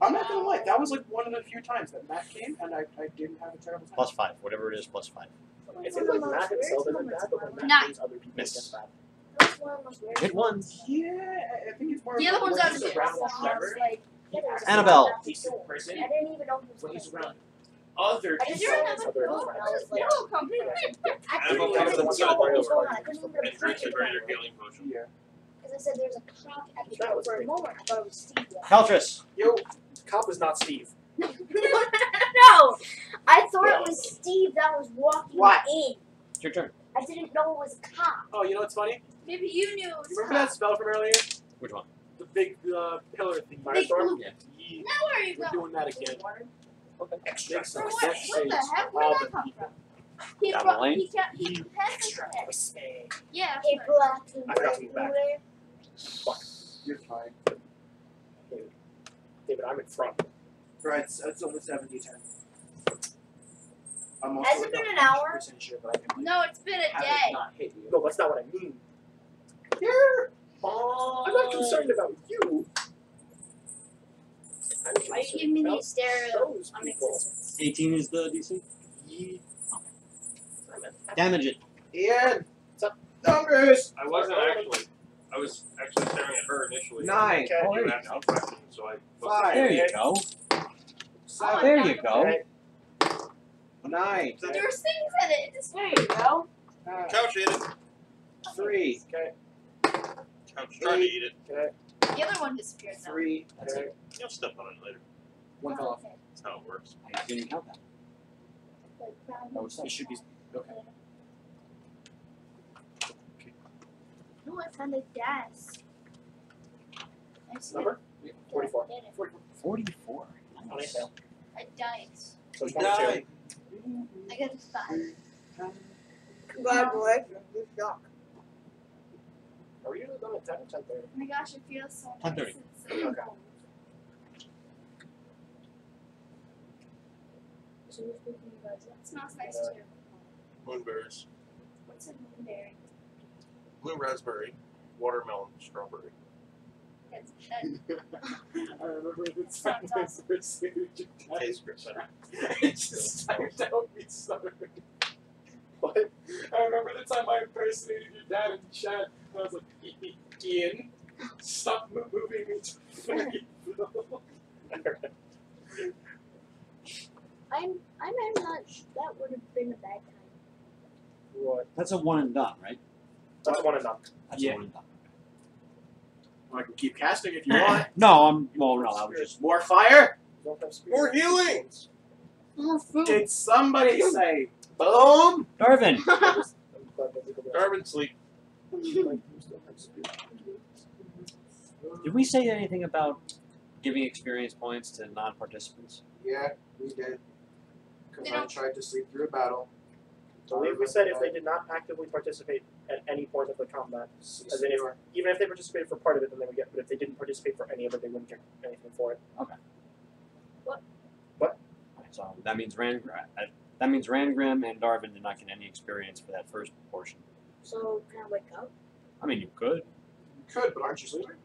I'm not gonna lie, that was like one of the few times that Matt came and I didn't have a terrible time. Plus 5. Whatever it is, plus 5. It seems like Matt himself isn't bad, but when Matt Nine. brings other people, it Miss. gets bad. That's one of the most rare Hit once. Yeah, I think it's more The of other a- one's like out just of a jail. round I shot. was like, yeah, there was a Annabelle. guy He's in prison. I didn't even know he was When he's prison. around other Is people. there another? Other Oh, friends. where does Yeah. Yellow come from? I Annabelle couldn't has even one tell side what was where going on. I couldn't even It drinks a greater healing potion. Yeah. Because I said there's a cop at the That door was for a great. moment. I thought it was Steve. Caltrus. Yo, cop is not Steve. No, I thought it was Steve that was walking What? in. It's your turn. I didn't know it was a cop. Oh, you know what's funny? Maybe you knew it was Remember that spell from earlier? Which one? The big pillar thing. Big Firestorm? blue. Yeah. Yeah. Now where are you We're going? doing that again. Extra For what? success What the rates heck? for Where all did the that come people. from? He Down the brought. lane? He kept. He You has extra this. respect. Yeah. A black and I got red to be back. ruler. Fuck. You're fine. David, I'm in front. Right, it's only 70-10. I'm Has it been an hour? 100% sure, but I can No, it's been a have it day. not hit you. No, that's not what I mean. You're I'm not concerned about you. I'm Why you giving me concerned the stare of those on people. existence? 18 is the DC? Ye- Damage it. Ian! What's up? Numbers! I wasn't actually. I was actually staring at her initially. Nine. Okay. You asked me questions, so I. Five. There you go. 7. There you go. Okay. 9. There's things in it. Just There you go. Couch ate it. 3. Okay. Couch tried to eat it. Okay. the other one disappeared though. 3. That's Okay. it. You'll step on it later. One fell off. Okay. That's how it works. I didn't count that. That was It should be. Okay. Oh, I found a desk. I see Number? 44. 44. On a Nice. sale. a dice. So it's 1 or 2. I got a 5. Congratulations. Good job. Are we usually done at 10 or 10:30? Oh my gosh, it feels so 10:30. nice. It's so Okay. cold. It smells nice too. Moonberries. What's a moonberry? Blue raspberry. Watermelon. Strawberry. That's I remember the time Sounds I awesome. first seen your dad. Tastes good, better. It just started out me sorry. What? I remember the time I impersonated your dad in chat. I was like, Ian, stop moving me to fucking flow. I'm not. That would have been a bad time. What? That's a one and done, right? That's 1 and done. That's Yeah. a one and done. I can keep casting if you want. No, well, no, I was just. More fire? Don't have speed. More healing! Oh, food. Did somebody say boom? Darvin! Darwin sleep. Did we say anything about giving experience points to non-participants? Yeah, we did. Because They I don't- tried to sleep through a battle. I believe we said if they did not actively participate at any point of the combat, as in if, even if they participated for part of it, then they would get. But if they didn't participate for any of it, they wouldn't get anything for it. So that means Rangrim and Darvin did not get any experience for that first portion. So can I wake up? I mean, you could. You could, but aren't you sleeping?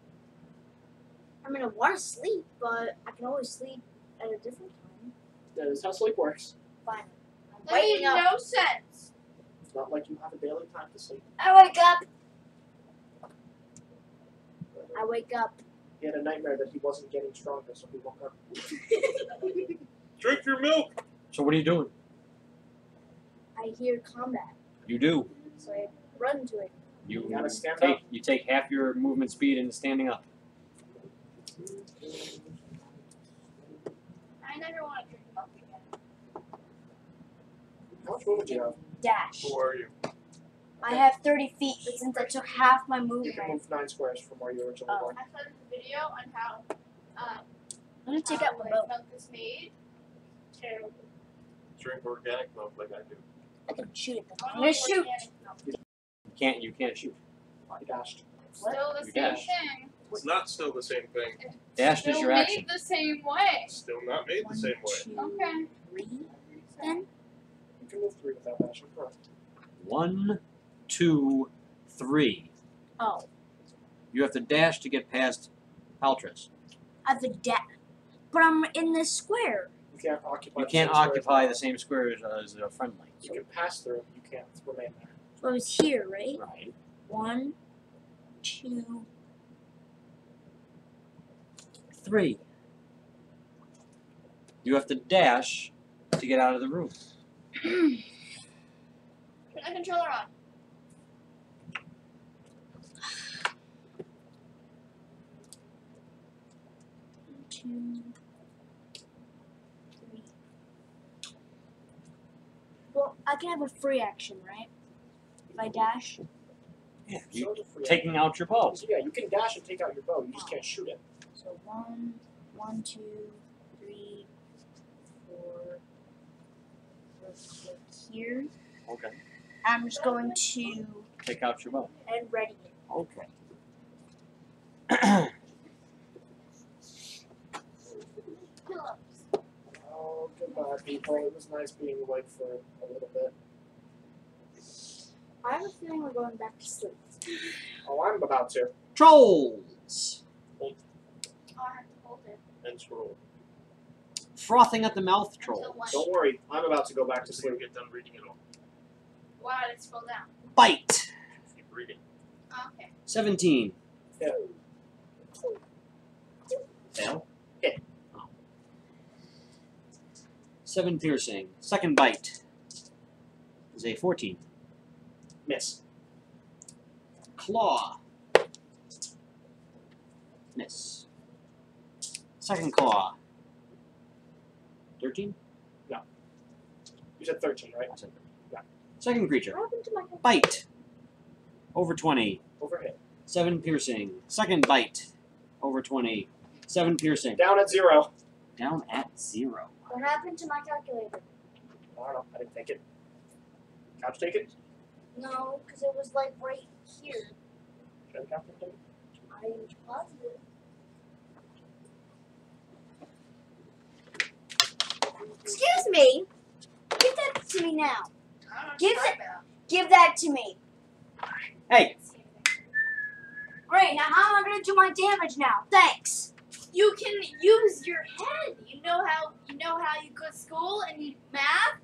I mean, I want to sleep, but I can always sleep at a different time. That is how sleep works. Fine. I'm That made waking up. no sense. It's not like you have a daily time to sleep. I wake up. I wake up. He had a nightmare that he wasn't getting stronger, so he woke up. Drink your milk! So what are you doing? I hear combat, You do. so I run to it. You gotta stand take up. you take half your movement speed into standing up. I never want to drink milk again. How much movement do you have? Dash. Who are you? I have 30 feet, but since I took half my You movement, can move 9 squares from where you originally Oh. were. I saw this video on how I'm gonna take how, out my like, bow. milk is made. Terrible. Drink organic milk like I do. I can shoot it. I I'm don't gonna like shoot. organic milk. You can't shoot. He dashed. Still the You same dash. thing. It's not still the same thing. Dash is Still your made action. the same way. Still not made the same way. Okay. 3. Then You can move 3 without dashing. Correct. 1, 2, 3. oh, You have to dash to get past Paltris. I have a dash, but I'm in this square. You can't occupy. You the can't same square occupy as the same square as a friendly. You can pass through. You can't remain there. So I was here, right? Right. 1, 2. 3. You have to dash to get out of the room. Turn the controller on. Two, 3. Well, I can have a free action, right? If I dash. Yeah. So You it's a free taking out your bow. action. Yeah, you can dash and take out your bow. You just can't shoot it. So 1, 2, 3, 4. Like here. Okay. I'm just going to Take out your bow. and ready it. Okay. Pillows. Oh, goodbye, people. It was nice being awake for a little bit. I have a feeling we're going back to sleep. Oh, I'm about to. Trolls. Oh, I have to hold it. And scroll. Frothing at the mouth Until troll. one. Don't worry. I'm about to go back to So you sleep. get done reading it all. Wow, let's scroll down. Bite. Keep reading. Okay. 17. Yeah. Fail. 7 piercing. Second bite is a 14. Miss. Claw. Miss. Second claw. 13? You said 13, right? I said 13. Yeah. Second creature. What happened to my Bite. Over 20. Overhit. 7 piercing. Second bite. Over 20. 7 piercing. Down at 0. Down at 0. What happened to my calculator? I don't know. I didn't take it. Couch take it? No, because it was like right here. Should I couch take it? I'm positive. Excuse me. Give that to me now. Give that to me. Hey! Great. Now how am I going to do my damage now? Thanks. You can use your head. You know how you go to school and you math?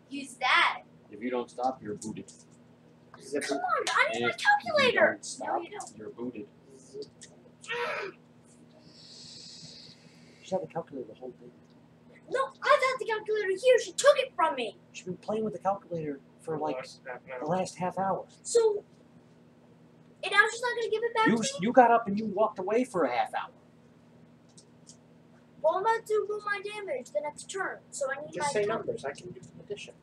Use that. If you don't stop, you're booted. Come on, I need my If calculator. you don't stop, No, you don't. you're booted. She's had the calculator the whole thing. No, I've had the calculator here. She took it from me. She's been playing with the calculator for like Last half an the hour. last half hour. So, and now she's not going to give it back You to me? you got up and you walked away for a half hour. Well, I'm about to roll my damage the next turn, so I need Just my say cal- numbers. I can do some addition.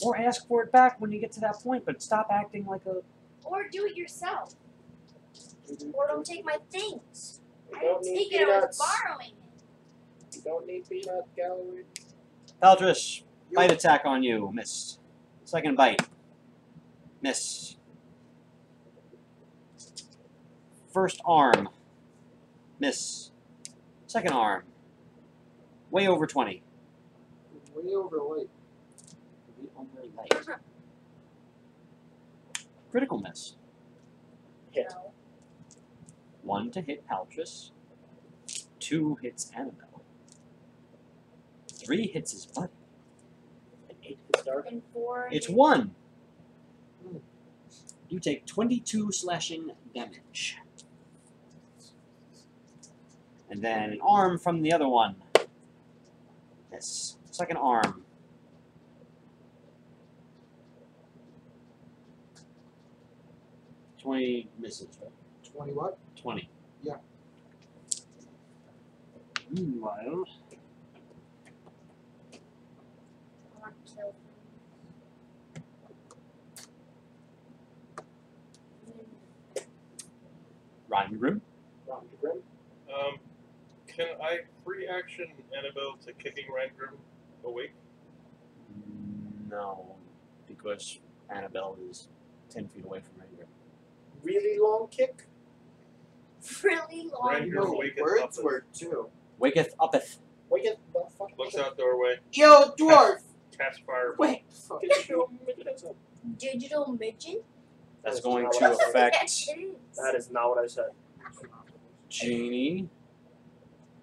Or ask for it back when you get to that point, but stop acting like a... Or do it yourself. Or don't take my things. I didn't take it, I was borrowing it. You don't need peanut gallery. Paltris, bite attack on you. Miss. Second bite. Miss. First arm. Miss. Second arm. Way over 20. Way over light. Way over light. Critical miss. Hit. No. 1 to hit Paltris. 2 hits Annabelle. 3 hits his buddy. And 8 hits dark. And 4. It's 1. You take 22 slashing damage. And then an arm from the other one. Yes. Second arm. $20 misses, right? 20 what? 20. Yeah. Meanwhile, I want to kill Rhymegrim. Ron Grim. Can I free action Annabelle to kicking Rangrim awake? No, because Annabelle is 10 feet away from Rhymegrim. Really long kick. really long. Right. You You're know awake at words nothing. were too. Waketh uppeth. Wait, get the fuck. Looks out doorway. Yo, dwarf! Cast fire. Wait, fuck. Digital midget? That's That's going not to what I said. affect Yes, it is. That is not what I said. Genie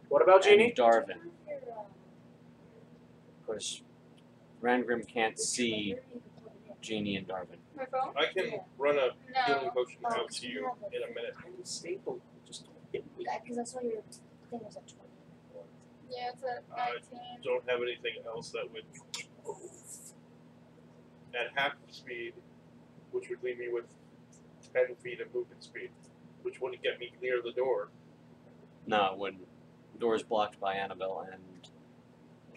What about Genie? and Darvin. Because Rangrim can't see Genie and Darvin. My phone? I can run a healing No. potion out to you in a minute. I'm stapled. Just don't hit me. Because I saw your thing was at 20. Yeah, it's at I 19. don't have anything else that would at half speed, which would leave me with 10 feet of movement speed, which wouldn't get me near the door. No, it wouldn't. The door is blocked by Annabelle and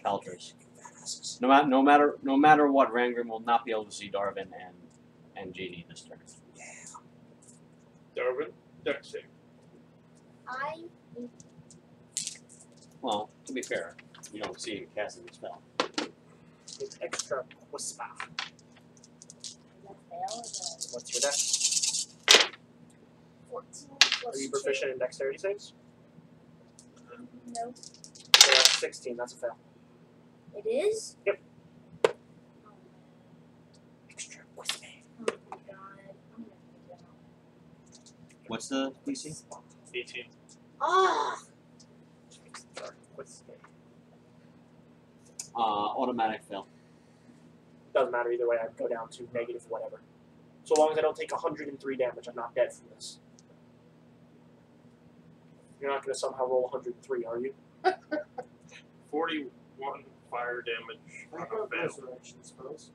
Paltris. No matter what, Rangrim will not be able to see Darvin and Genie this turn. Darwin, deck save. I Well, to be fair, you don't see him casting the spell. It's extra whisper. fail. What's your deck? 14 Are plus you 2. proficient in dexterity saves? No. So that's 16. That's a fail. It is? Yep. Oh, Extra whisper. oh my god. I'm gonna do that. What's the DC? 18. Ah! Extra whisper. Automatic fail. Doesn't matter either way. I go down to negative whatever. So long as I don't take 103 damage, I'm not dead from this. You're not going to somehow roll 103, are you? 41 fire damage I on a have fail. resurrection spells.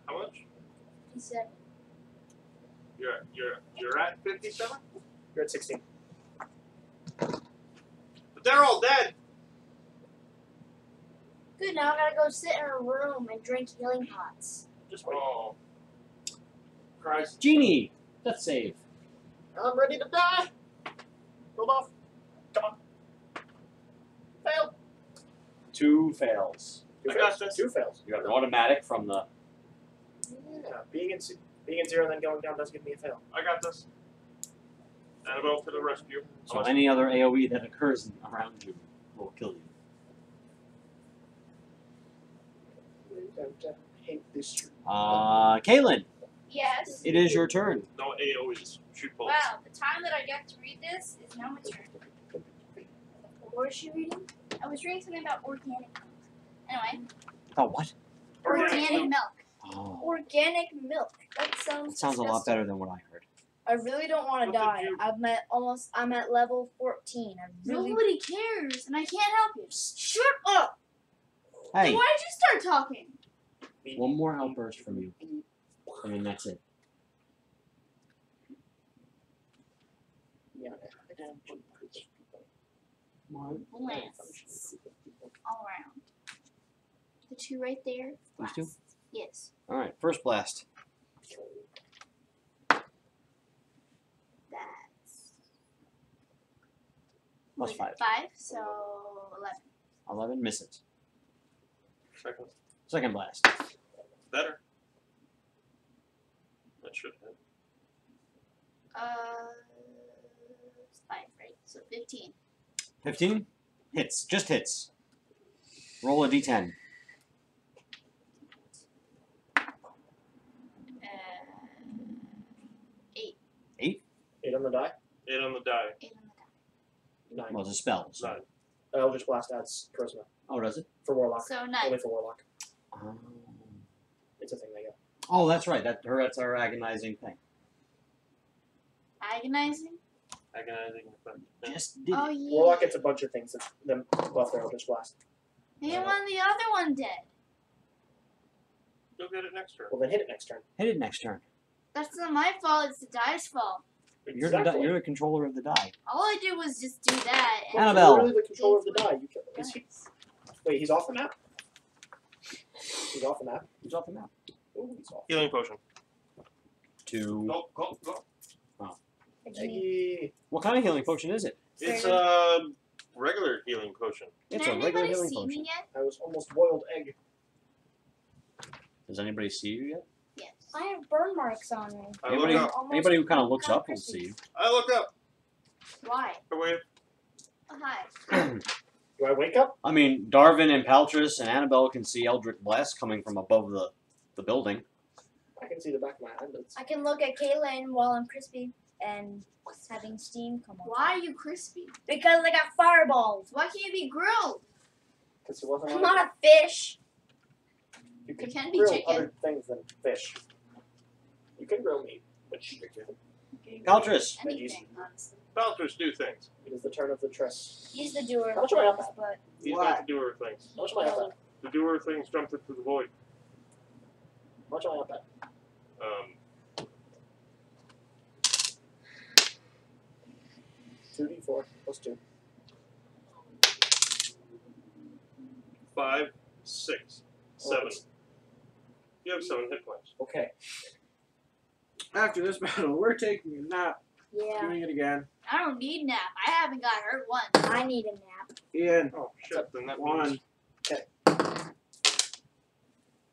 How much? 57. You're at 57? You're at 16. But they're all dead. Good, now I gotta go sit in a room and drink healing pots. Just wait. Oh. Christ. Genie, death save. I'm ready to die. Roll off. Come on. Fail. 2 fails. Two I fails. got this. 2 fails. You have an automatic from the. Yeah, being in 0 and then going down does give me a fail. I got this. Annabelle to the rescue. So any other AoE that occurs around you will kill you. I hate this. Kaylin, Yes. it is your turn. No AoEs. Shoot bolts. Wow, the time that I get to read this is now my turn. What was she reading? I was reading something about organic milk. Anyway, Oh, what? organic milk. Oh, Organic milk. That sounds. that sounds a lot disgusting. better than what I heard. I really don't want to What did die. you- I'm at level 14. I really. Nobody cares, and I can't help you. Shut up! Hey, Then why did you start talking? one more outburst from you. I mean, that's it. Yeah. Blasts. All around. The 2 right there. These 2? Blasts. Yes. Alright, first blast. That's. Plus 5. 5, so 11. 11 misses. Second. Second blast. Better. That should hit. 5, right? So 15. 15? Hits. Just hits. Roll a d10. 8. 8? 8 on the die. 8 on the die. 8 on the die. 9. Well, it's a spell. So. 9. Eldritch Blast adds charisma Oh, does it? for Warlock. So Only 9. for Warlock. Um, It's a thing they get. oh, that's right. That's our agonizing thing. Agonizing? Agonizing effect. Yeah. Just did Oh, it. yeah. Warlock gets a bunch of things that them buff their Eldritch Blast. Maybe when the other one did. You'll get it next turn. Well, then hit it next turn. Hit it next turn. That's not my fault, it's the dice fault. You're the controller of the die. All I did was just do that. Well, Annabelle. You're really the controller of the die. You can, is he, wait, he's off the map? He's off the map? Who's off the map? Ooh, he's off. Healing potion. 2. Go. Hey. What kind of healing potion is it? It's a regular healing potion. It's Can a regular anybody healing see potion. me yet? I was almost boiled egg. Does anybody see you yet? Yes. I have burn marks on me. I Anybody, look up. anybody who kind of looks up will see you. I look up. Why? Wait. Oh, hi. Do I wake up? I mean, Darvin and Paltris and Annabelle can see Eldritch Blast coming from above the building. I can see the back of my hand. It's, I can look at Kaylin while I'm crispy and having steam come off. Why are you crispy? Because I got fireballs. Why can't you be grilled? because he wasn't I'm on not a fish. You can can be grill chicken. other things than fish. You can grill meat, but chicken. Paltris. Anything, honestly. Falters do things. It is the turn of the tress. He's the doer How of much do I have things, but He's What? not the doer of things. How much am I up at? The doer of things jumped into the void. How much am I up at? 2d4 plus 2. 5, 6, 7. You have 7 hit points. Okay. After this battle, we're taking a nap. yeah, Doing it again. I don't need nap. I haven't got hurt once. I need a nap. Ian, Oh shit! Then that 1. means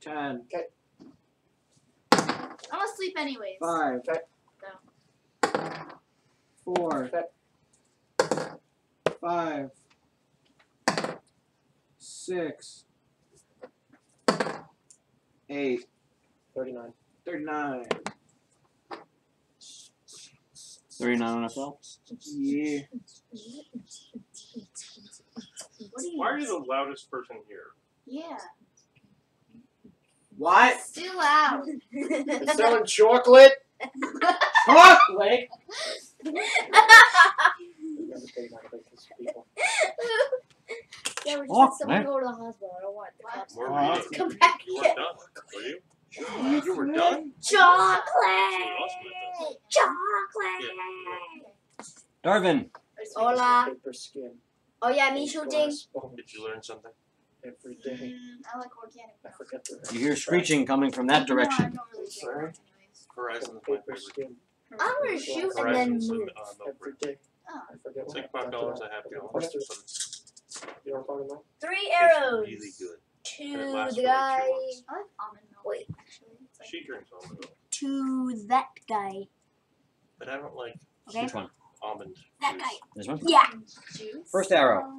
10. I'm gonna sleep anyways. 5. Okay. 4. Okay. 5. 6. 8. 39. 39. 39 on FL. Yeah. What do you why are you the loudest person here? Yeah. What? Still out. It's selling chocolate! Chocolate? Remember 39 of those people. Yeah, we just Oh, had someone man. go to the hospital. I don't want the cops to More Oh, come back You again. weren't done, were you? You were done? Chocolate! Darvin. Hola. Paper skin. Oh yeah, me shooting. Glass bones Did you learn something? every day. I like organic. I forget the You hear screeching coming from that direction. No, I don't really drink Sorry? milk anyways. Horizon's my paper favorite. skin I'm gonna shoot and then Horizon's move. milk every bread. day. Oh. I forget It's what like $5 a half gallon. Mustard. So it's You know what I'm talking about? 3 tastes arrows really good. to And it lasts the for like guy. 2 months. I like almond milk. Wait. Actually, it's like She drinks almond milk, To that guy. but I don't like Okay. Which one? almond That juice. guy. This one? Yeah. juice. First arrow.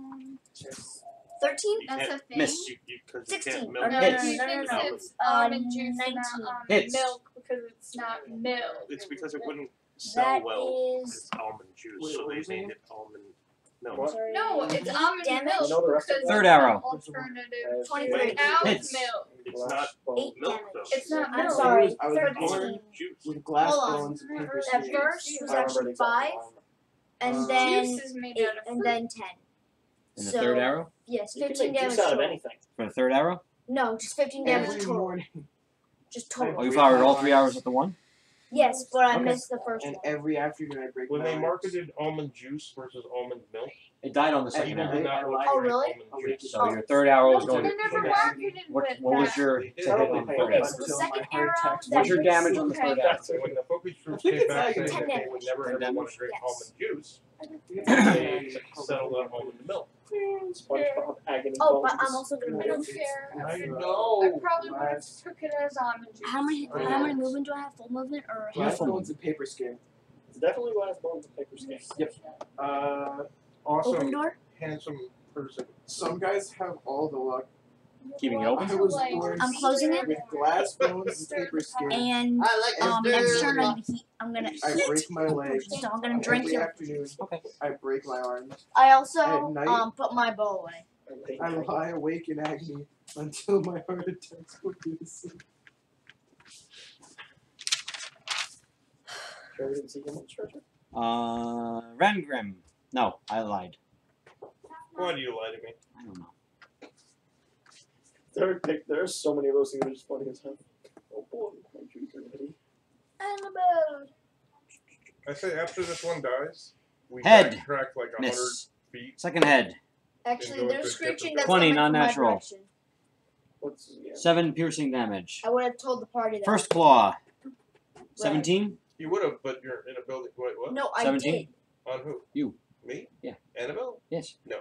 13. You That's can't, a thing. Miss. you, cause you 16. can't No, milk no, Hits. He no, no, thinks no. it's almond juice and 19. not almond Hits. milk because it's not milk. It's because it wouldn't sell That well is. as almond juice, Wait, so what they was it named again? it almond milk. What? Sorry. No, it's almond Damage. milk You know the rest of because Third it's arrow. an alternative 23. to cow's Hits. milk. It's Glass not bones. 8 milk damage. though. It's not I'm milk. sorry. I was 13. Almond juice. With glass Hold on. bones and paper That skin. First was I remember actually the exact 5, line. and then Juice is made 8, out of and fruit. then 10. And the So, third arrow? yes, You can 15 make damage juice out of total. anything. For the third arrow? No, just 15 damage Every total. morning. Just Oh, total. you fired all 3 arrows at the one? Yes, but I Okay. missed the first And one. every afternoon I break When my they legs. marketed almond juice versus almond milk, It died on the At second people night, arrow. did not I look lied. Oh, for really? Awake So your third arrow is No, going they to. never Okay. marketed What with was that. your They to did. hit on the third Okay, arrow? so the Until second my heart arrow attacks that What's your hits damage you- on the third Okay. arrow? So when the focus troops think came it's back agony. saying that they 10 would never damage. ever want to drink Yes. almond juice, Yeah. they settled on almond milk. SpongeBob agony Oh, but bones. I'm also gonna I move. don't care. I I know. probably would have took it as almond juice. How many movement do I have? Full movement or Glass half? bones and paper skin. It's definitely glass bones and paper skin. Yep. Open Awesome, door? handsome person. Some guys have all the luck. Keeping it open? I was born I'm closing it. with glass bones and paper skin. And next turn I'm gonna I heat. break my legs. So I'm gonna drink Every it. afternoon, Okay. I break my arms. I also At night- put my bow away. I lie awake in agony until my heart attacks put me to sleep. Sure we didn't see him on the stretcher? Rangrim. No, I lied. Why do you lie to me? I don't know. There's so many of those things that are just funny as hell. Oh boy, my dreams are ready. Annabelle. I say after this one dies, we Head. backtrack like 100 Miss. feet. Second head. Actually, Indoor they're to screeching. different- That's 20 coming from my non-natural. direction. What's yeah. 7 piercing damage. I would have told the party that. First claw. 17? You would have, but you're in a building. Wait, what? No, I 17? did. On who? You. Me? Yeah. Annabelle? Yes. No.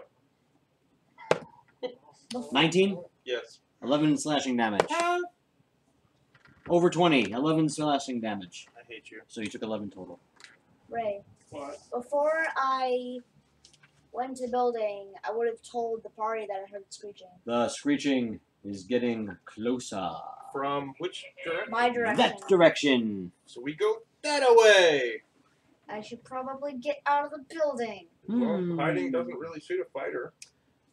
19? Yes. 11 slashing damage. Over 20. 11 slashing damage. I hate you. So you took 11 total. Ray, What? before I went to the building, I would have told the party that I heard screeching. The screeching is getting closer. From which direction? My direction. That direction. So we go that away. I should probably get out of the building. Well, Hmm. hiding doesn't really suit a fighter.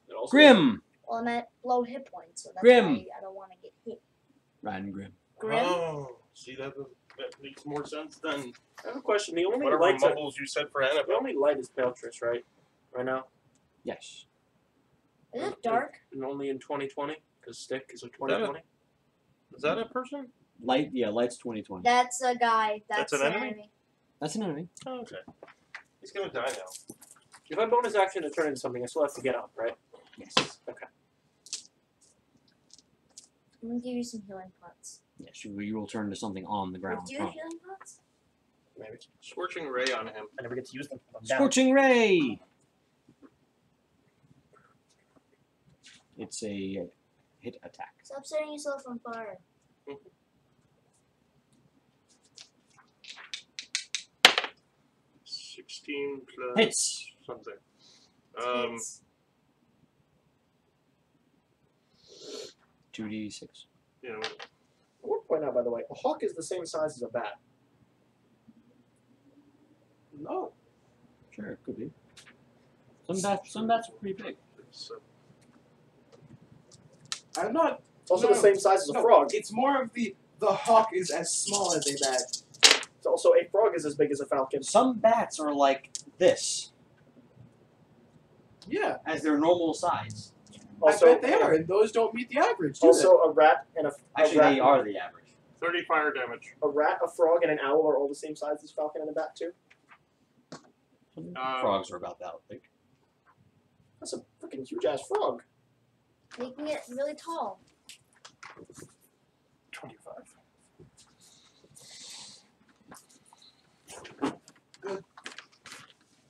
It also- Grim. Well, I'm at low hit points, so that's Grim. why I don't want to get hit. Ryan Grim. Grim? Oh, see that makes more sense than I have a question. The only whatever lights are, mumbles you said for the Annabelle. only light is Paltris, right? Right now, Yes. Is it dark? and only in 2020 because Stick is a 2020. Is that a person? Light. Yeah, light's 2020. That's a guy. That's an enemy? That's an enemy. Oh, okay. He's gonna die now. If I bonus action to turn into something, I still have to get up, right? Yes. Okay. I'm gonna give you some healing pots. Yes, you will turn to something on the ground. Do you have prone. healing pots? Maybe. Scorching ray on him. I never get to use them. I'm down. Scorching Ray! It's a hit attack. Stop setting yourself on fire. 16 plus Hits! something. Hits. 2d6. You know, I want to point out, by the way, a hawk is the same size as a bat. No. Sure, it could be. Some bats are pretty big. it's, I'm not. It's also No, the same size as a no, frog. It's more of the hawk is as small as a bat. It's also a frog is as big as a falcon. Some bats are like this, Yeah. as their normal size. Also, I bet they are, and those don't meet the average, do Also, a rat and a Actually, rat, they are the average. 30 fire damage. A rat, a frog, and an owl are all the same size as falcon and a bat too. Frogs are about that, I think. That's a freaking huge ass frog. Making it really tall. 25.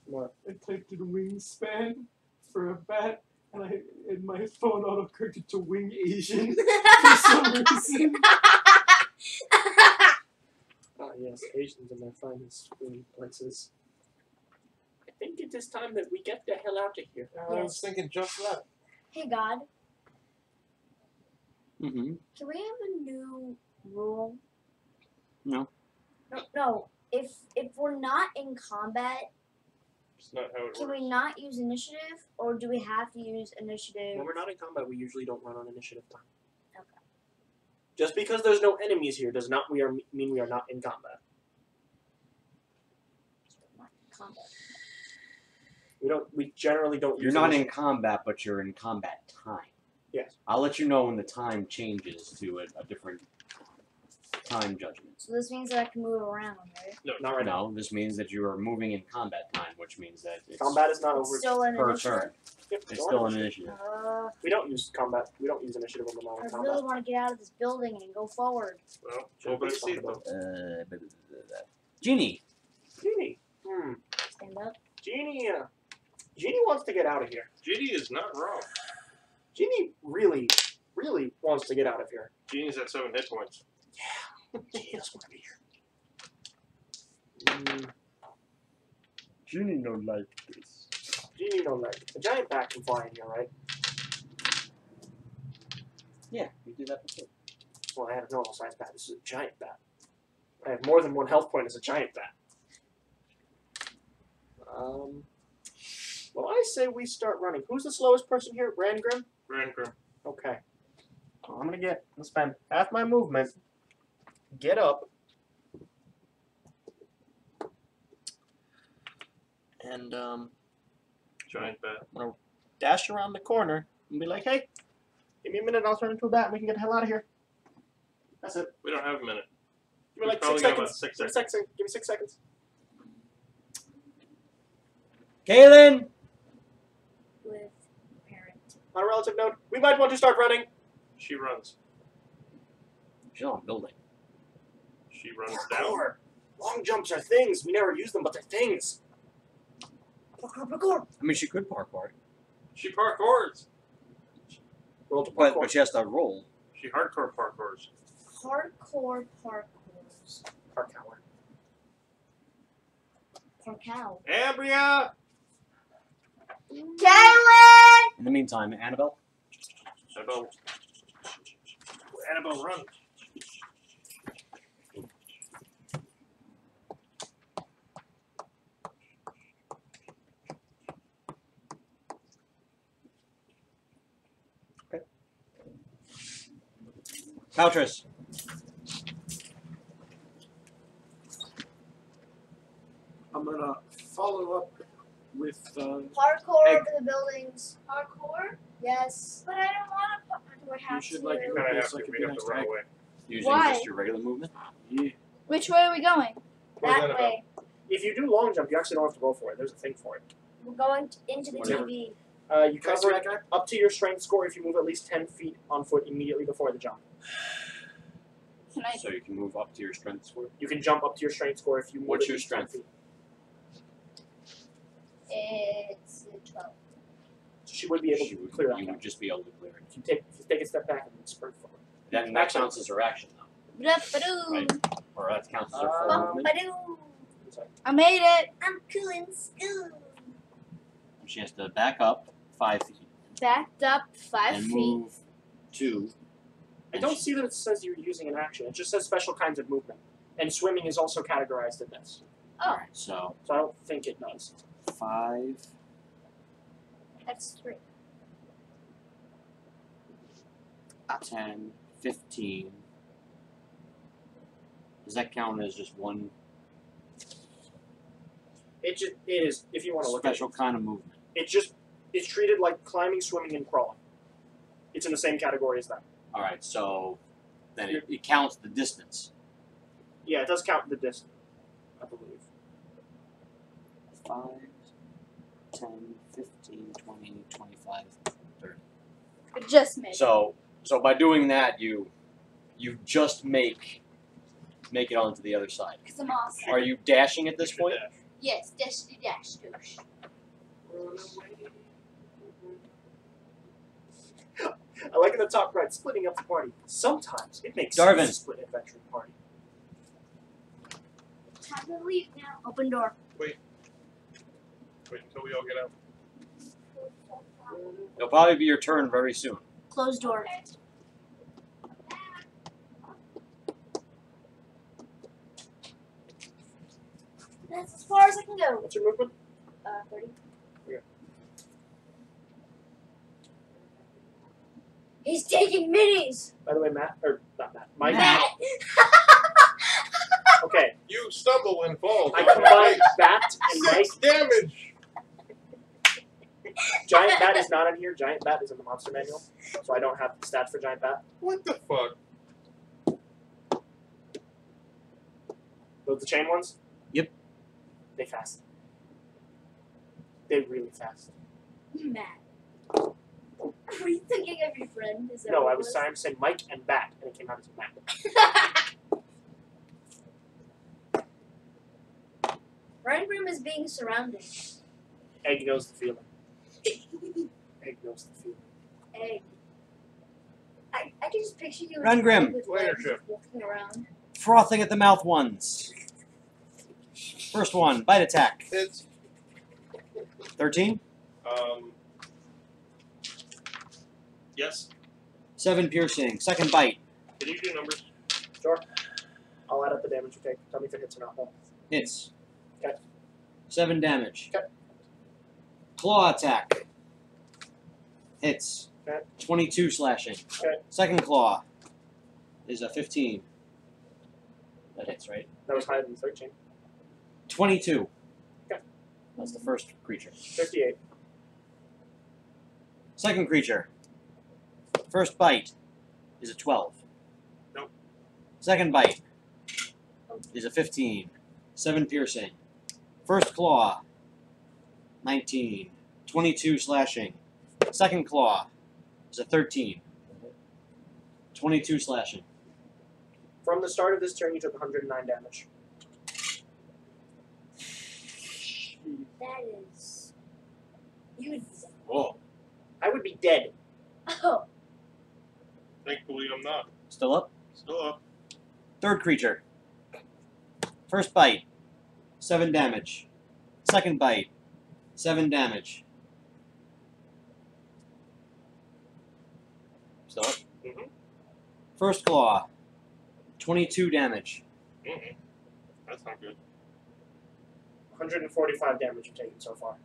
What? I typed in wingspan for a bat, and my phone auto-corrected to wing Asian for some reason. Ah, yes, Asians in their finest food places. I think it is time that we get the hell out of here. I was thinking just that. Hey God, Mm-hmm. can we have a new rule? No. No. If we're not in combat, It's not how it can works. we not use initiative, or do we have to use initiative? When we're not in combat, we usually don't run on initiative time. Okay. Just because there's no enemies here does not mean we are not in combat. Not in combat. We generally don't You're use not in initiative. combat, but you're in combat time. Yes. I'll let you know when the time changes to a different time judgment. So this means that I can move around, right? No, Not right now. No, this means that you are moving in combat time, which means that it's Combat is not It's over. still an per initiative. turn. Yep, It's still an initiative. We don't use combat. We don't use initiative when we're not I in combat. really want to get out of this building and go forward. Well, open a seat though. Genie. Genie. Stand up. Genie. Genie wants to get out of here. GD is not wrong. Genie really, really wants to get out of here. Genie's at 7 hit points. Genie doesn't want to be here. Genie don't like this. Genie don't like it. The giant bat can fly in here, right? Yeah, we did that before. Well, I had a normal sized bat. This is a giant bat. I have more than one health point as a giant bat. Well, I say we start running. Who's the slowest person here? Rangrim? Rangrim. Okay. I'm gonna spend half my movement. Get up. And Giant bat. I'm gonna dash around the corner and be like, hey, give me a minute, I'll turn into a bat and we can get the hell out of here. That's it. We don't have a minute. Give me We like probably 6 got about seconds. 6 Give me 6 seconds. Kaylin! With parent. On a relative note, we might want to start running. She runs. She's on a building. She runs down. Parkour. Long jumps are things. We never use them, but they're things. Parkour, parkour. I mean, she could parkour. She parkours. Roll to parkour. But she has to roll. She hardcore parkours. Hardcore parkours. Parkour. Parkour. Ambria! Kaylin! In the meantime, Annabelle? Annabelle, run. Poutress. I'm gonna follow up with Parkour Egg. over the buildings. Parkour? Yes. But I don't want to. Do I have should, to? like, You kind of have It's to. like a We big have to ass run tag. away. Using Why? just your regular movement. yeah. Which way are we going? Where's That Annabelle? way. If you do long jump, you actually don't have to roll for it. There's a thing for it. We're going into the Whatever. TV. You Can I see cover that it guy? up to your strength score if you move at least 10 feet on foot immediately before the jump. Can I? So you can move up to your strength score. You can jump up to your strength score if you move What's at your least 10 strength? feet. It's 12. So she would be able She to would, clear that you jump. would just be able to clear it. If you take a step back and then sprint forward. That Actually- counts as her action, though. Ba-da-ba-doo. Right. Or that counts as her full movement. Bum-ba-doo. I'm sorry. I made it. I'm cool in school. She has to back up 5 feet Backed up 5 and feet. move 2. I don't see that it says you're using an action. It just says special kinds of movement. And swimming is also categorized in this. Oh. Alright, so So I don't think it does. 5, That's 3. 10, 15. Does that count as just one It is, if you want to look at special kind of movement? it, it's treated like climbing, swimming, and crawling. It's in the same category as that. All right, so then it counts the distance. Yeah, it does count the distance, I believe. 5, 10, 15, 20, 25, 30. It just made. So by doing that, you just make it onto the other side. Because I'm awesome. Are you dashing at this point? Yes, dash, douche. I like in the top right, splitting up the party. Sometimes it makes Darvin. sense to split an adventuring party. Time to leave now. Open door. Wait until we all get out. It'll probably be your turn very soon. Closed door. That's as far as I can go. What's your movement? 30. Yeah. He's taking minis. By the way, Matt, or not Matt, Mike. Matt. Okay, You stumble and fall. I combined Bat and Mike. 6 damage. Giant Bat is not in here. Giant Bat is in the monster manual, so I don't have stats for Giant Bat. What the fuck? Those the chain ones? Yep. They fast. They really fast. Matt. Were you thinking of your friend? Is that No, what I it was trying to say Mike and Bat, and it came out as Matt. Ryan Grimm is being surrounded. Egg knows the feeling. Egg knows the feeling. Egg. I can just picture you Ryan Grimm. with Leadership. legs walking around. Frothing at the mouth ones. First one, bite attack. Hits. 13. Yes. 7 piercing. Second bite. Can you do numbers? Sure. I'll add up the damage you take. Tell me if it hits or not. No. Hits. Okay. 7 damage. Okay. Claw attack. Hits. Okay. 22 slashing. Okay. Second claw is a 15. That hits, right? That was higher than 13. 22. Okay. That's the first creature. 58. Second creature. First bite is a 12. Nope. Second bite is a 15. 7 piercing. First claw, 19. 22 slashing. Second claw is a 13. 22 slashing. From the start of this turn, you took 109 damage. That is. You would. Whoa. I would be dead. Oh. Thankfully, I'm not. Still up? Still up. Third creature. First bite, 7 damage. Second bite, 7 damage. Still up? Mm-hmm. First claw, 22 damage. Mm-hmm. That's not good. 145 damage you've taken so far.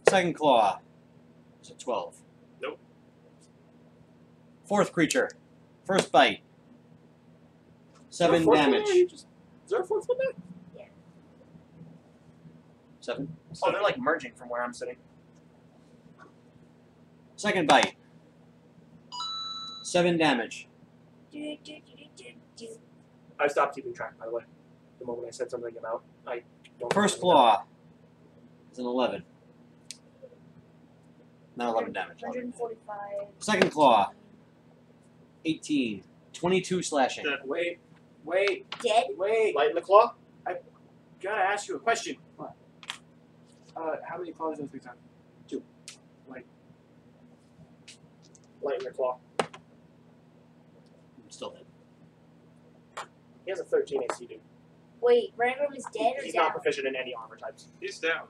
Second claw is a 12. Nope. Fourth creature. First bite. 7 Is there a fourth one damage. there? Is there a fourth one there? 7. Oh, they're like merging from where I'm sitting. Second bite. 7 damage. I stopped keeping track, by the way. The moment I said something about I don't. First claw is an 11. Not 11 damage. 145. Second claw, 18. 22 slashing. Dead. Wait. Dead? Light in the claw? Gotta ask you a question. What? How many claws does these have? 2. Like, Light in the claw. I'm still dead. He has a 13 AC, dude. Wait, Rangram is dead or He's down? not proficient in any armor types. He's down.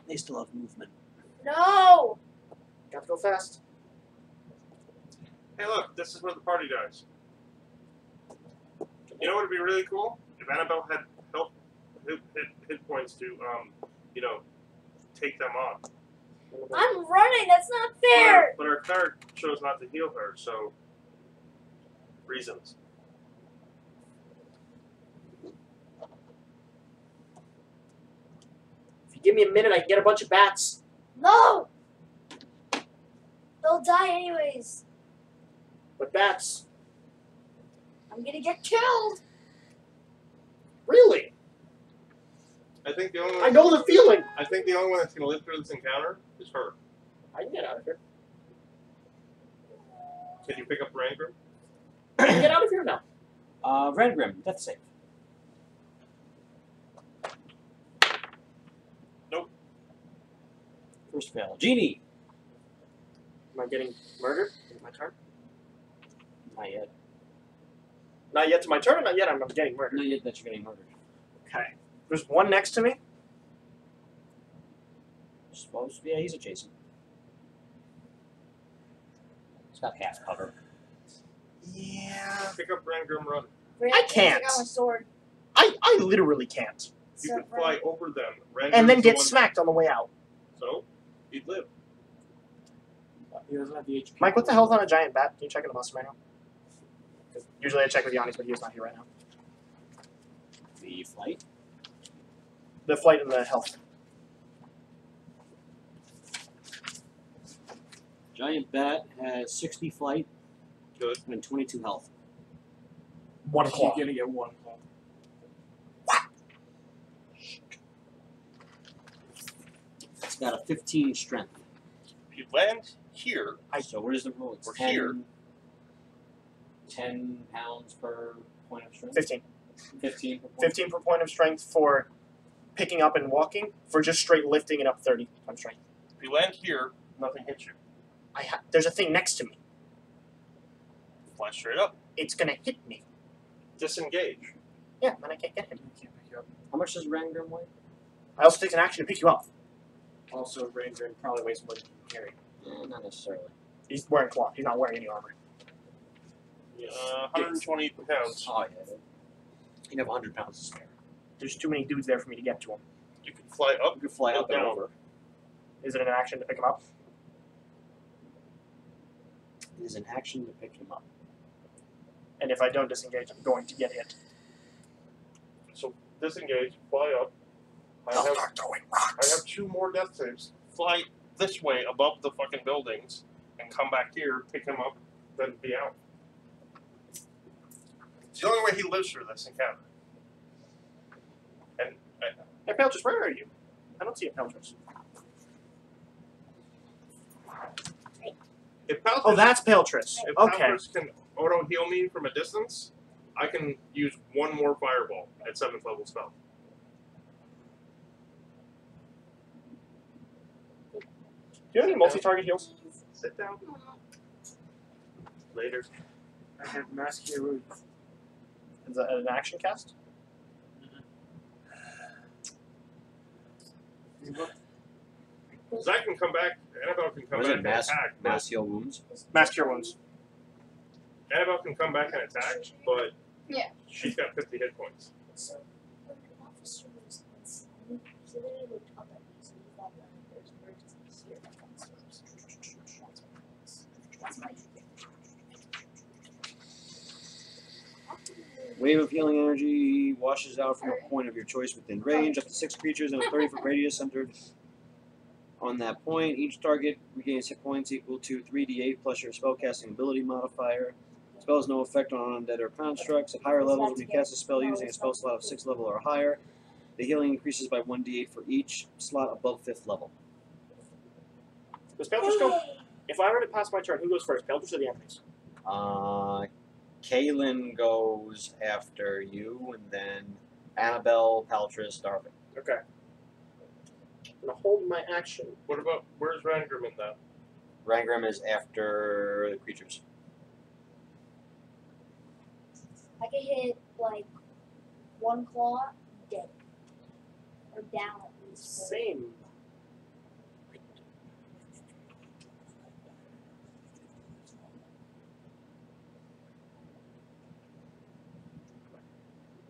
They still have movement. No! Got to go fast. Hey, look, this is where the party dies. You know what would be really cool? If Annabelle had hit points to, you know, take them on. I'm running, that's not fair! But our card chose not to heal her, so reasons. you give me a minute, I can get a bunch of bats. No! They'll die anyways. But bats. I'm gonna get killed. Really? I think the only one I know the feeling. I think the only one that's gonna live through this encounter is her. I can get out of here. Can you pick up Ranger? I can get out of here now. Rangrim, death save. Nope. First fail. Genie. Am I getting murdered? Is it my turn? Not yet. Not yet to my turn, or not yet I'm getting murdered? Not yet that you're getting murdered. Okay. There's one next to me. Suppose, yeah, he's adjacent. He's got half cover. Yeah. Pick up Ranger and run. I can't. I got my sword. I literally can't. You can fly over them. Ranger And then is the get one- smacked on the way out. So, you'd live. He doesn't have the HP. Mike, what's the health on a giant bat? Can you check in the monster manual? 'Cause usually I check with Yannis, but he's not here right now. The flight. The flight and the health. Giant bat has 60 flight Good. and 22 health. One He's claw. gonna get one claw. It's got a 15 strength. If you land here, So what is the rule? It's We're 10, here. 10 pounds per point of strength? 15. 15 per point? 15 per point of strength for picking up and walking. For just straight lifting it up 30 times strength. if you land here, nothing hits you. There's a thing next to me. Fly straight up. It's gonna hit me. Disengage. Yeah, then I can't get him. He can't pick you up. How much does Rangrim weigh? I also take an action to pick you up. Also, Ranger probably weighs more than you can carry. Not necessarily. He's wearing cloth. He's not wearing any armor. 120 pounds. Oh, yeah. You'd have 100 pounds to spare. There's too many dudes there for me to get to him. You can fly up. You could fly Go up and down. over. Is it an action to pick him up? It is an action to pick him up. And if I don't disengage, I'm going to get hit. So disengage, fly up. I I'll have, start throwing I rocks. have 2 more death saves. Fly this way above the fucking buildings and come back here, pick him up, then be out. It's the only way he lives through this encounter. And Hey, Peltris, where are you? I don't see a Peltris. if Paltris, Oh, that's Peltris. if Okay. Paltris can auto heal me from a distance, I can use 1 more fireball at 7th level spell. Do you have any multi-target heals? Sit down. Later. I have Mass Hero. Is that an action cast? Zach can come back. Annabelle can come Was back it and mass, attack. mass heal wounds? Mass Cure Wounds. Annabelle can come back and attack, but Yeah. she's got 50 hit points. So, when the officer was inside, he literally looked up at me, so he thought that there's emergency here. That's my Wave of healing energy washes out from a point of your choice within range. Up to 6 creatures in a 30-foot radius centered on that point. Each target regains hit points equal to 3d8 plus your spellcasting ability modifier. Spell has no effect on undead or constructs. At higher levels, when you cast a spell using a spell slot of 6th level or higher, the healing increases by 1d8 for each slot above 5th level. Does Peltris go? If I were to pass my turn, who goes first? Peltris or the enemies? Kaylin goes after you, and then Annabelle, Paltris, Darvin. Okay. I'm gonna hold my action. What about, where's Rangrim in that? Rangrim is after the creatures. I get hit like one claw, dead. Or down at least. Same.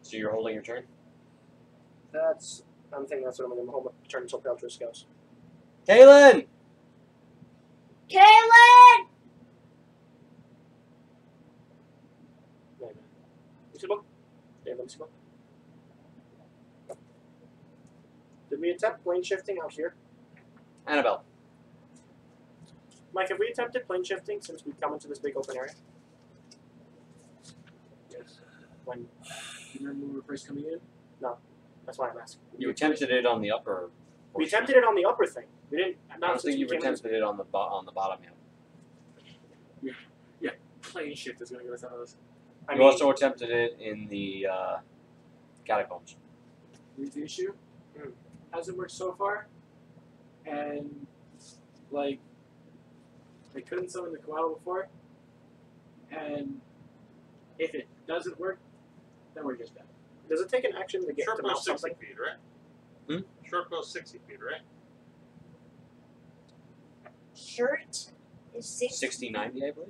So you're holding your turn? I'm thinking that's what I'm gonna hold my turn until Peltris goes. Kaylin! Kaylin! Wait a minute. You see the book? Yeah, let me see the book. Did we attempt plane shifting out here? Annabelle. Mike, have we attempted plane shifting since we've come into this big open area? Yes. When? Do you remember when we were first coming in? That's why I'm asking. You attempted it on the upper. We attempted it on the upper thing. We didn't. I Not don't since think we you've came in. attempted it on the bottom yet. Plane shift is gonna get us out of this. I You mean, also attempted it in the catacombs. Here's the issue. Hasn't worked so far. And like they couldn't summon the koala before. And if it doesn't work, then we're just dead. does it take an action to get Short to bow's mount 60 something? feet, right? Short bow's 60 feet, right? Shirt is 60, 90, I believe.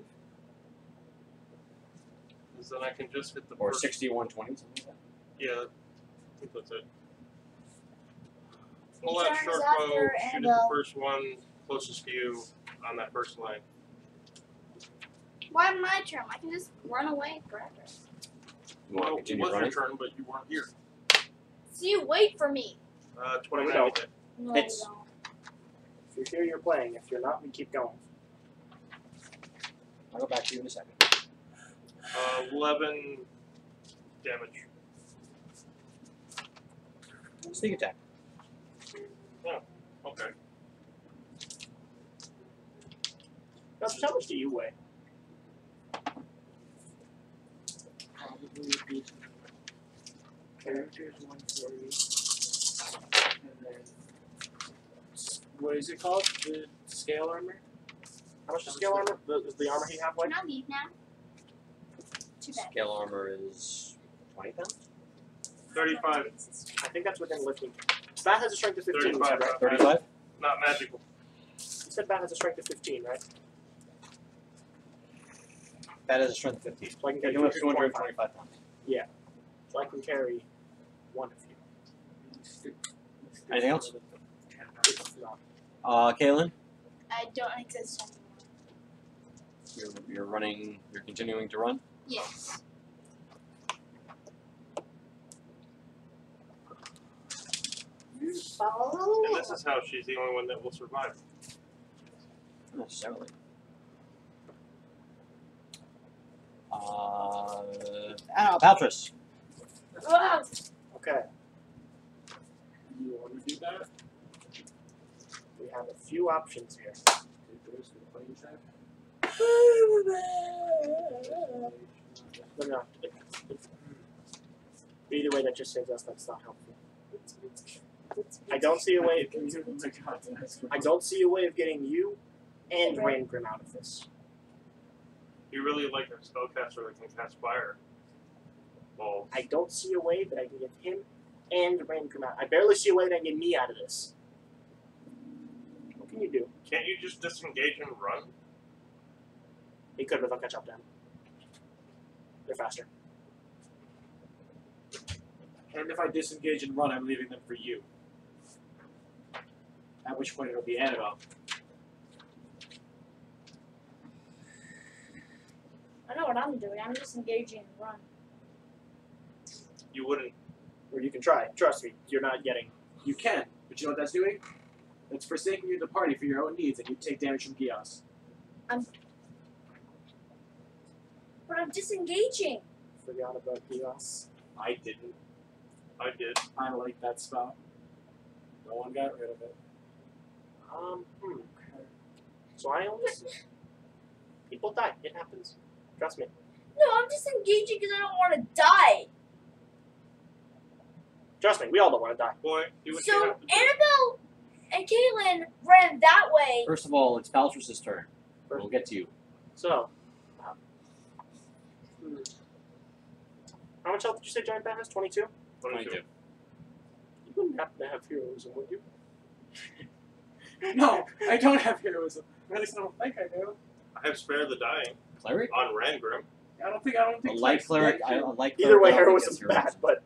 Because then I can just hit the Or first. 60, 120, something like that. Yeah, I think that's it. He Pull out turns short after bow, shoot at the Annabelle. first one closest to you on that first line. Why my turn? I can just run away forever. You want to Well, it continue was your running? turn, but you weren't here. So you wait for me. 29 No. you did. No, Hits. no. If you're here, you're playing. If you're not, we keep going. I'll go back to you in a second. 11 damage. Sneak attack. Okay. Gus, how much do you weigh? Probably be characters 140. And then what is it called? The scale armor? How much is scale armor? Is the armor he have Can like? I leave now? Too bad. Scale armor is 20 pounds? 35. I think that's within lifting. Bat has a strength of 15, you said, 35. right? 35? Not magical. You said Bat has a strength of 15, right? That is a strength of 15. So I can You carry can lift 225. 225 pounds. So I can carry one of you. Anything else? It's not. Kaylin? I don't exist anymore. You're running, you're continuing to run? Yes. Follow. And this is how she's the only one that will survive. Not necessarily. Paltris. Ah! Okay. You want to do that? We have a few options here. There's the plane check. No. Either way, that just saves us. That's not helpful. I don't see a way. I don't see a way of getting you and Rangrim out of this. You really like a spellcaster that can cast fire. Well, I don't see a way that I can get him and Rangrim out. I barely see a way that I can get me out of this. What can you do? can't you just disengage and run? He could, but they'll catch up to him. They're faster. And if I disengage and run, I'm leaving them for you. At which point it'll be Annabelle. I know what I'm doing. I'm just engaging and run. You wouldn't. Or you can try. Trust me, you're not getting. You can, but you know what that's doing? That's forsaking you the party for your own needs, and you take damage from Gios. But I'm disengaging. Forgot about Gios. I didn't. I did. I like that spell. No one got rid of it. So I only see. People die. It happens. Trust me. No, I'm disengaging because I don't want to die. Trust me, we all don't want to die. Boy, do what So you have to do. Annabelle and Caitlin ran that way. First of all, it's Paltris' turn. We'll get to you. So, how much health did you say Giant Bat has? 22? 22. You wouldn't happen to have heroism, would you? No, I don't have heroism. At least I don't think I do. I have Spare the Dying Cleric? on Rangrim. I don't think. A light cleric. A light cleric. Either way, I don't think heroism's gets bad, heroism. but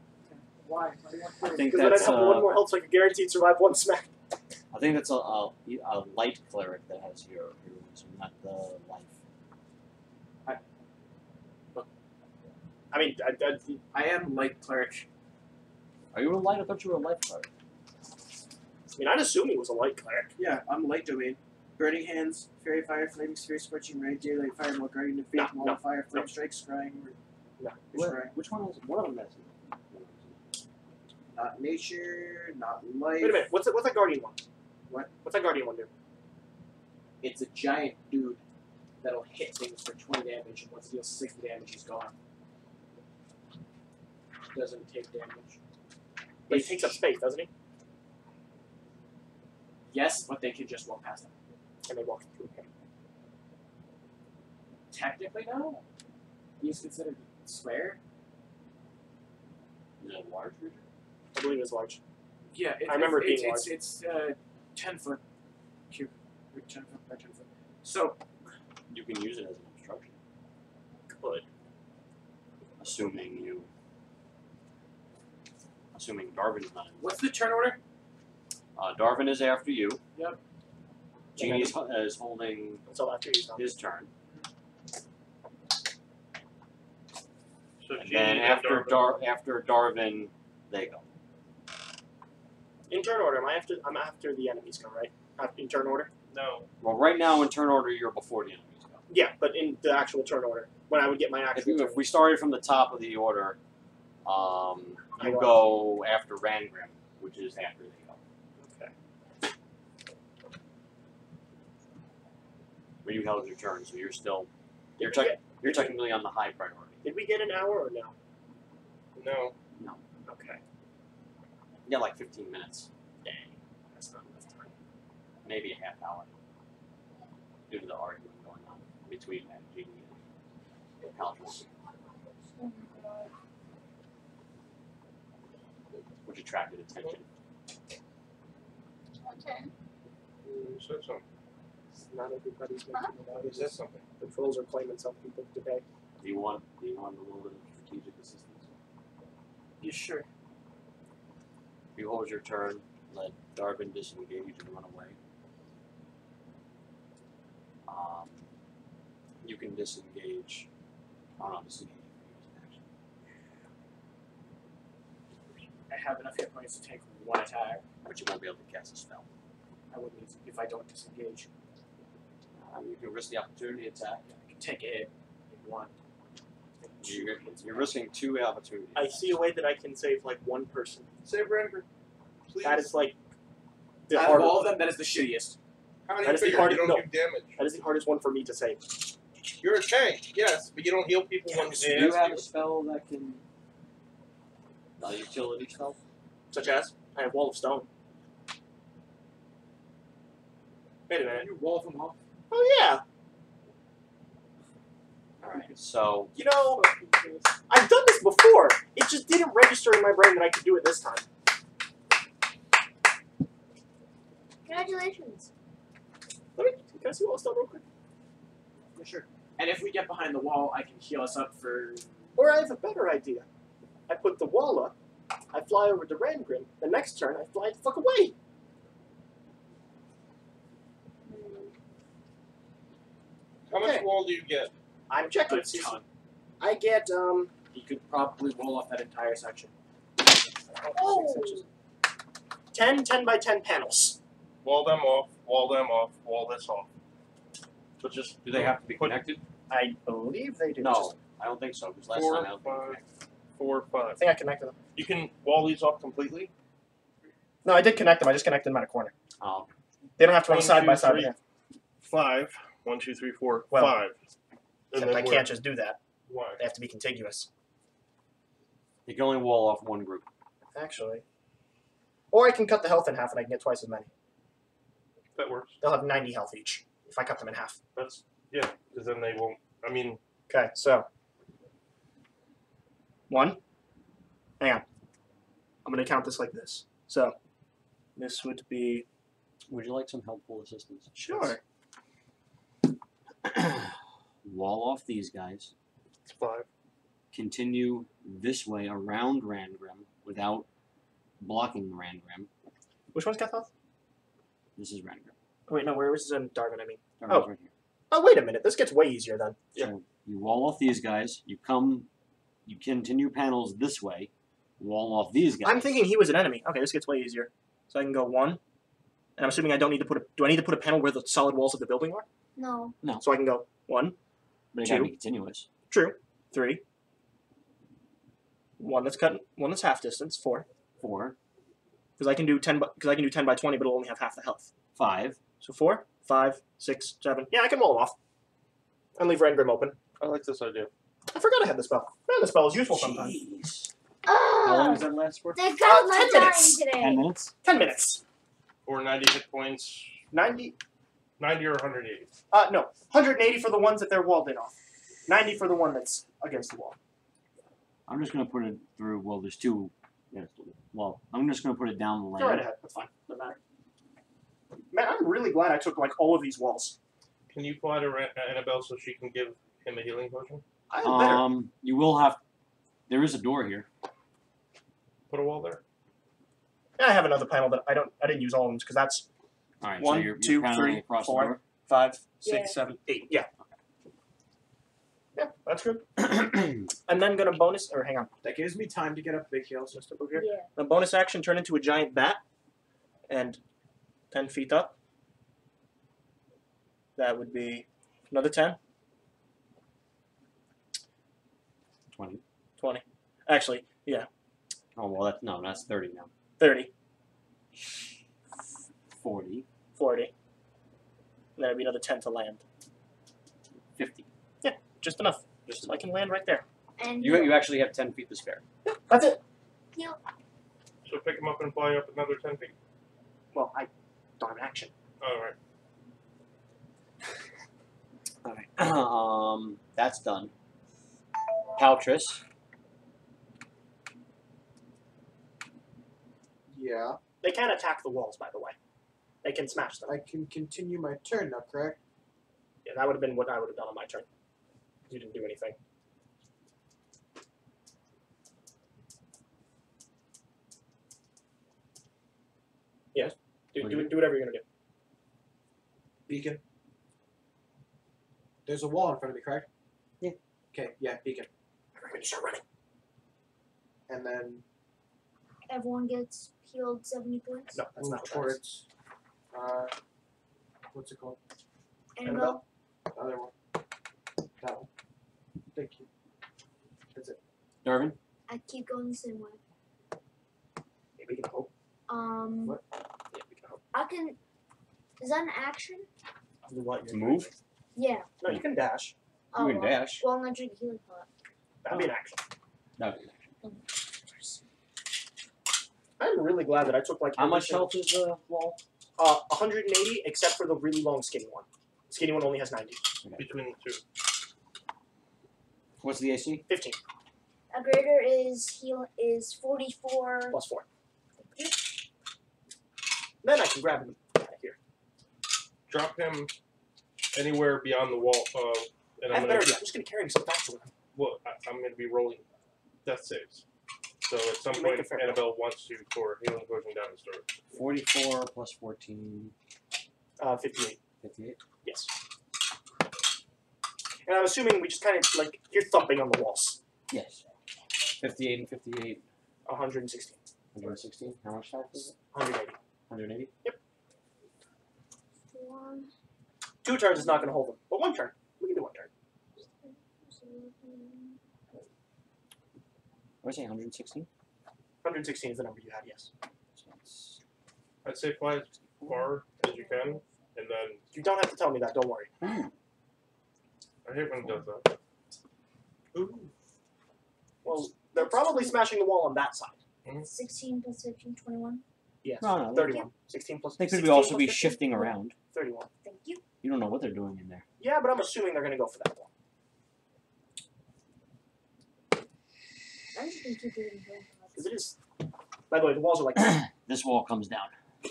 Why? Why do you want I to think because then I'd that's have one more health so I could guaranteed survive one smack. I think that's a light cleric that has heroism, not the life. I mean, I am light cleric. Are you a light? I thought you were a light cleric. I mean, I'd assume he was a light cleric. Yeah, I'm light domain. Burning hands, fairy fire, flaming sphere, scorching ray, daylight fire, more guardian of faith, wall of fire, flame strike, scrying. No. Which one is one of them? Not nature, not life. Wait a minute. What's that guardian one? What? What's that guardian one do? It's a giant dude that'll hit things for 20 damage, and once it deals 60 damage, he's gone. Doesn't take damage. But he takes up space, doesn't he? Yes, but they can just walk past him. And they walk through him. Technically, no. He's considered square. Is it a large creature? I believe it's large. Yeah, I remember it being it's 10 foot cube. 10 foot by 10 foot. So, You can use it as an obstruction, Good. assuming Darvin's not in. what's the turn order? Darvin is after you. Yep. Genie is holding Until after he's done. his turn. So And Genie then and Darvin. after Darvin, they go. In turn order, I'm after the enemies go, right? In turn order? No. Well, right now in turn order, you're before the enemies go. Yeah, but in the actual turn order, when I would get my actual turn. If we started from the top of the order, you go go after Rangrim, which is after they go. Okay. But you held your turn, so you're Did we get- technically on the high priority. Did we get an hour or no? No. Okay. You got like 15 minutes, Dang. That's not enough time. maybe a half hour, due to the argument going on between Genie and Caltrus, which attracted attention. Okay. You said something. Not everybody's making it out. You said something. The trolls are claiming some people today. Do you want a little bit of strategic assistance? You sure? You hold your turn, let Darvin disengage and run away. You can disengage. Oh no, disengage. I have enough hit points to take one attack. But you won't be able to cast a spell. I wouldn't need to if I don't disengage. You can risk the opportunity attack. I can take a hit in one. You're risking 2 opportunities. I see a way that I can save like one person. Save Rangrim. Please. That is like the Out of hardest. all of them, that is the shittiest. How many that is the figure hardest- you don't no. do damage? That is the hardest one for me to save. You're a tank, yes, but you don't heal people when Do they you ask have you. a spell that can... a utility spell? Such as I have Wall of Stone. Wait a minute. You wall them off. Oh yeah. Alright, so... You know, I've done this before. It just didn't register in my brain that I could do it this time. Congratulations. Can I see Wall of Stone real quick? Yeah, sure. And if we get behind the wall, I can heal us up for. Or I have a better idea. I put the wall up, I fly over to Rangrim, the next turn I fly the fuck away. How much Okay. wall do you get? I'm checking. a ton. I get, You could probably roll off that entire section. 6 inches. 10 by 10 panels. Wall them off, wall this off. So just... Do they have to be connected? I believe they do. No, I don't think so, because last 4, time I don't think 5, they connected. 4, I 5. think I connected them. You can wall these off completely? No, I did connect them. I just connected them at a corner. Oh. They don't have to run 1, side by 2, side. 3, 5. 1, 2, 3, 4, Well, 5. Except then I we're- can't just do that. Why? They have to be contiguous. You can only wall off one group. Actually. Or I can cut the health in half and I can get twice as many. That works. They'll have 90 health each if I cut them in half. That's, yeah, because then they won't, I mean, Okay, so. 1. Hang on. I'm going to count this like this. So, this would be... Would you like some helpful assistance? Sure. Wall off these guys. it's 5. Continue this way around Rangrim without blocking Rangrim. Which one's got health? This is Rangrim. Oh, wait, no, where was this in Darvin, I mean? Darvin's right here. Oh, wait a minute. This gets way easier then. So you wall off these guys. You continue panels this way. Wall off these guys. I'm thinking he was an enemy. Okay, this gets way easier. So I can go 1, And I'm assuming I don't need to put a. Do I need to put a panel where the solid walls of the building are? No. No. So I can go 1, But it gotta Two. be continuous. true, 3, 1 that's cut, 1 that's half distance, 4. 4, Because I can do 10 by 20, but it'll only have half the health. 5. So 4, 5, 6, 7. Yeah, I can roll them off. And leave Rangrim open. I like this idea. I forgot I had the spell. Man, the spell is useful sometimes. Jeez. How long does that last for? They got 10 my minutes. dying today. 10 minutes? 10 minutes. Or 90 hit points. 90. 90 or 180. No. 180 for the ones that they're walled in off. 90 for the one that's against the wall. I'm just gonna put it through. Well, there's 2. Yeah, well, I'm just gonna put it down the lane. Go right ahead. That's fine. Doesn't matter. Man, I'm really glad I took like all of these walls. Can you fly to Annabelle so she can give him a healing potion? I better. You will have. There is a door here. Put a wall there. Yeah, I have another panel that I didn't use all of them because that's All right. 1, so you're 2, paneling 3, across 4, the door. 5, 6, Yeah. 7, 8. Yeah. Yeah, that's good. I'm then gonna bonus or hang on. That gives me time to get up big hill. So Just up over here. Yeah. The bonus action turn into a giant bat and 10 feet up. That would be another 10. 20. 20. Actually, yeah. Oh well, that's 30 now. 30, 40, 40. And then it'd be another 10 to land. 50. Just enough. Just so I can land right there. And You actually have 10 feet to spare. That's it. So pick him up and fly up another 10 feet. Well, I don't have an action. Alright. All right. That's done. Paltris. yeah, They can attack the walls, by the way. They can smash them. I can continue my turn now, correct? Yeah, that would have been what I would have done on my turn. You didn't do anything. Yes. Do whatever you're gonna do. Beacon. There's a wall in front of me, correct? Yeah. Okay, yeah, beacon. I'm gonna start running. And then Everyone gets healed 70 points. No, that's move not what that is. towards what's it called? Annabelle. The other one. That one. Thank you. That's it. Darvin. I keep going the same way. Yeah, we can hope. What? Yeah, we can hope. I can. Is that an action? Do what? To move? Yeah. No, you can dash. You can dash. Well, I'm gonna drink a healing pot. That'd be an action. That would be an action. I'm really glad that I took like. How much everything. health is the wall? 180, except for the really long skinny one. Skinny one only has 90. Between the two. What's the AC? 15 A greater is 44. plus 4. Then I can grab him out of here. Drop him anywhere beyond the wall. And I I'm have a gonna. better idea. I'm just gonna carry him so fast with him. Well, I'm going to be rolling death saves. So at some Make point, a fair Annabelle wants to pour healing potion down his throat. 44 plus 14. 58. 58. Yes. And I'm assuming we just kind of like you're thumping on the walls. Yes. 58 and 58. 116. 116. How much health is it? 180. 180. 1, 2 turns is not going to hold them, but 1 turn. We can do 1 turn. What was I saying? 116? 116 is the number you had. Yes. So that's I'd say fly as far as you can, and then You don't have to tell me that. Don't worry. I hate when it does that. Ooh. Well, they're probably smashing the wall on that side. 16 plus 15, 21. Yes. No, 31. 16 plus. they could 16 also plus be 15? shifting around. 31. Thank you. You don't know what they're doing in there. Yeah, but I'm assuming they're going to go for that one. I'm just gonna keep doing healing pots. Because it is. By the way, the walls are like. This wall comes down. I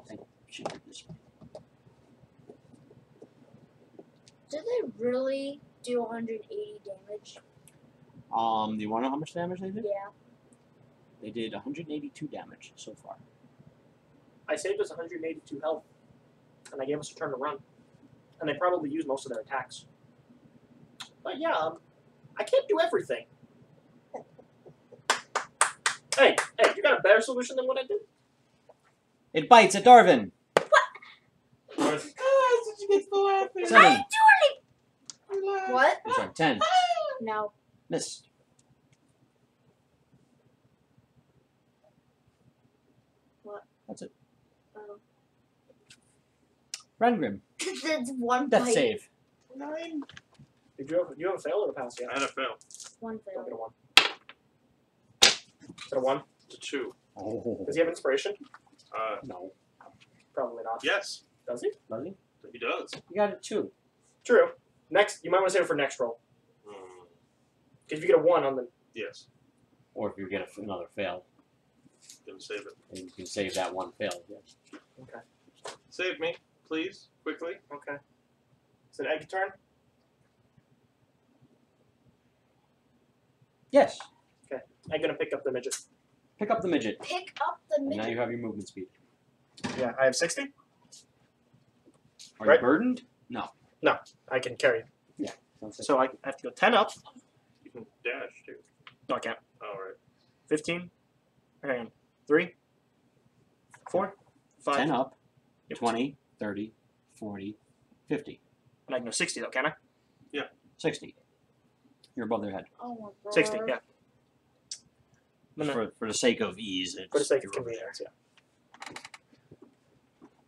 think we should do this one. Did they really do 180 damage? Do you want to know how much damage they did? Yeah. They did 182 damage so far. I saved us 182 health, and I gave us a turn to run. And they probably used most of their attacks. But yeah, I can't do everything. Hey, you got a better solution than what I did? It bites at Darvin. That's what you get for laughing. 7. What? I'm sorry, 10. No. Miss. What? That's it. Oh. Rangrim. That's one Death bite. save. 9. Did you have a fail or a pass? Yeah. I had a fail. One Don't fail. get a 1. Is it a 1? It's a 2. Oh. Does he have inspiration? No. Probably not. Yes, Does he? Does he? he does. You got a 2. True. Next, you might want to save it for next roll. Mm, Because if you get a 1 on the. yes, Or if you get another fail, gonna save it. then you can save that one fail. Yes. Okay. Save me, please, quickly. Okay. Is it egg turn? Yes. I'm gonna pick up the midget. Pick up the midget. Pick up the And now midget. you have your movement speed. Yeah, I have 60. Are Right. you burdened? I can carry. Sounds like- So I have to go 10 up. You can dash too. No, I can't. All right. 15. Hang on. 3. 4. 5. 10 up, Yep. 20, 30, 40, 50, And I can go 60 though, can I? 60. You're above their head. Oh my god. 60, yeah. No, no. For the sake of ease. It's For the sake of you're over there. convenience, yeah.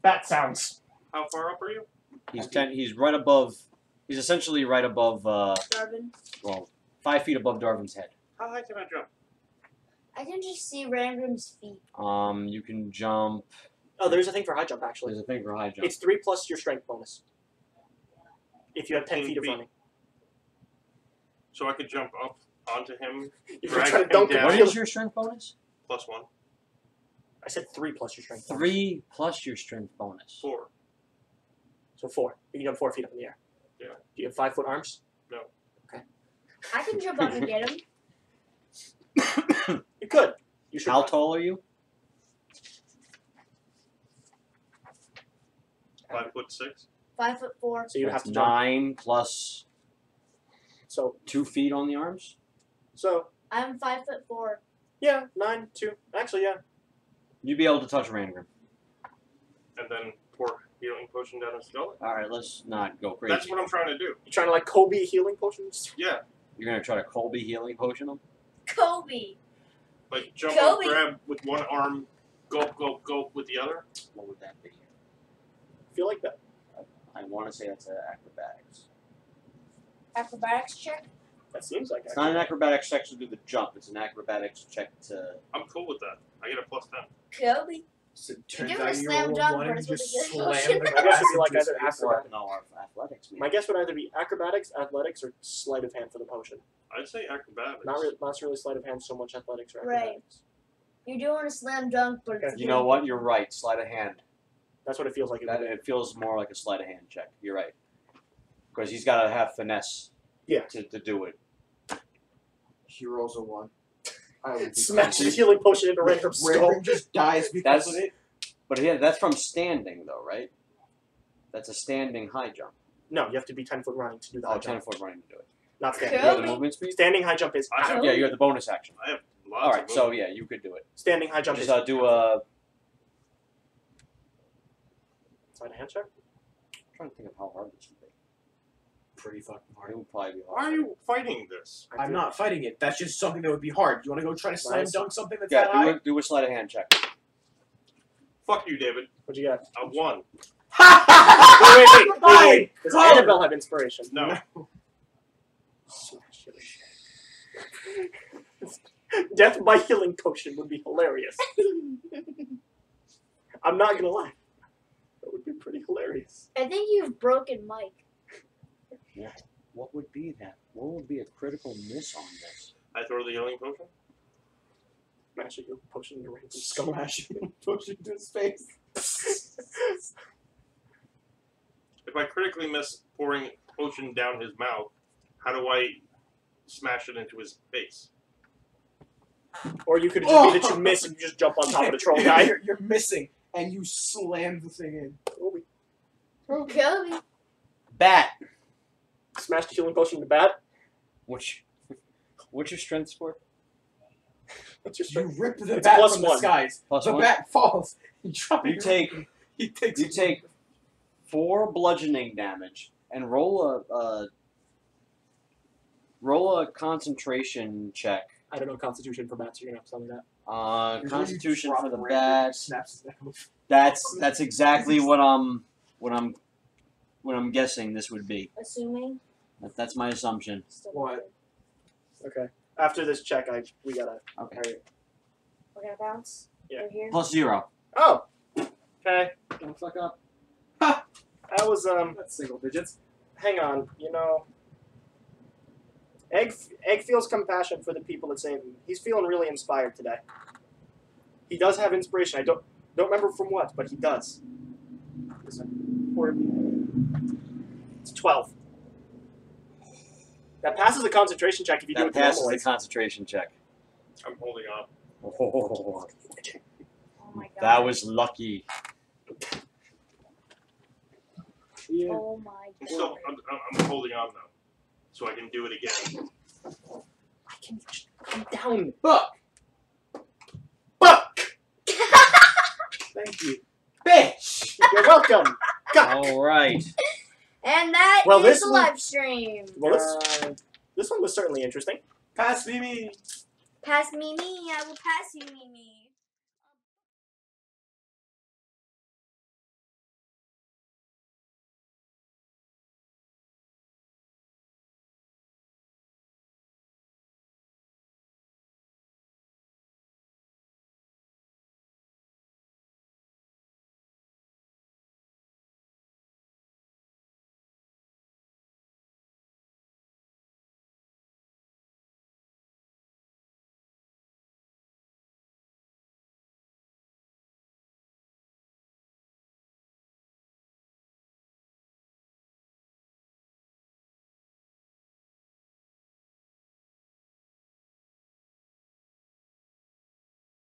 Bat sounds. How far up are you? He's right above. He's essentially right above. Darvin. Well, 5 feet above Darvin's head. How high can I jump? I can just see Rangrim's feet. You can jump. Oh, there's a thing for high jump actually. There's a thing for high jump. It's 3 plus your strength bonus. If you have 10 feet of 10 feet. running. So I could jump up onto him, If drag trying him to dunk down. What is your strength bonus? +1. I said 3 plus your strength bonus. 3 plus your strength bonus. 4. So 4. You can jump 4 feet up in the air. Yeah. Do you have 5-foot arms? I can jump up and get him. You could. You should. How not. tall are you? 5'6". 5'4". So you'd have That's to jump. 9 plus So 2 feet on the arms. I'm 5'4". yeah, 9, 2. Actually, yeah. You'd be able to touch Rangrim. And then pour healing potion down his skull. All right, let's not go crazy. That's what I'm trying to do. You trying to like Kobe healing potions? Yeah, You're gonna try to Colby healing potion him. Kobe. like jump Kobe. up, grab with one arm, go with the other. What would that be? I feel like that. I want to say that's acrobatics. Acrobatics check. That seems like It's not an acrobatics check to do the jump. It's an acrobatics check to. I'm cool with that. I get a +10. Kobe. So it You turns give her out a you slam roll dunk, one but and it's you with just a good slam motion. the I guess it'd be glass like into his either face. acrobatic- No, our athletics. Man. My guess would either be acrobatics, athletics, or sleight of hand for the potion. I'd say acrobatics. Not really sleight of hand so much athletics or Right. acrobatics. You're doing a slam dunk, but it's You know what? You're right. Sleight of hand. That's what it feels like. It feels more like a sleight of hand check. You're right. Because he's got to have finesse. Yeah. To do it. He rolls a 1. I would be Smash the crazy. healing potion into Rangrim's skull. Rangrim just dies because of it. But yeah, that's from standing though, right? That's a standing high jump. No, you have to be 10-foot running to do the Oh, high 10 jump. foot running to do it. Not standing. You have the movement speed? Standing high jump is I have- Yeah, you have the bonus action. I have lots Alright, of so movement. yeah, you could do it. standing high jump Just is do a. sleight of hand check. I'm trying to think of how hard this would be. Pretty fucking It hard. would probably be Why hard. are you fighting this? I I'm feel- not fighting it. That's just something that would be hard. You want to go try to slam Nice. dunk something that's Yeah, that high? do a sleight of hand check. Fuck you, David. What'd you get? I won. Wait. Does Annabelle have inspiration? No. Smash it. Death by healing potion would be hilarious. I'm not gonna lie. That would be pretty hilarious. I think you've broken Mike. What would be that? What would be a critical miss on this? I throw the healing potion. Smash a healing potion into Rangrim's skull. Smash potion to his face. If I critically miss pouring potion down his mouth, how do I smash it into his face? Or you could just be that you miss and you just jump on top of the troll guy. You're missing, and you slam the thing in. Kobe. Bat! Smash the healing potion into bat. What's your strength score? What's your You strength? rip the It's bat plus from the one. skies. Plus The one? bat falls. You take He takes. you take 4 bludgeoning damage and roll a concentration check. I don't know Constitution for bats. You're gonna have to tell me that. Constitution for the Random bat. Snaps his neck off. That's exactly what I'm guessing this would be. Assuming. That's my assumption. Still What? Okay. After this check, we gotta. Okay. Alright. We're gonna bounce. Yeah. We're here. +0. Oh. Okay. Don't fuck up. That was That's single digits. Hang on. You know. Egg feels compassion for the people that save him. He's feeling really inspired today. He does have inspiration. I don't remember from what, but he does. It's 12. That passes the concentration check if you do it That passes the normally. concentration check. I'm holding on. Oh, Oh my god. that was lucky. Yeah. Oh my god. Still, I'm holding on though, so I can do it again. I can come down. Buck. Buck! Thank you. Bitch! You're welcome. All right. And that Well, is this the one- live stream. Well, this one was certainly interesting. Pass me. Pass me, I will pass you, me.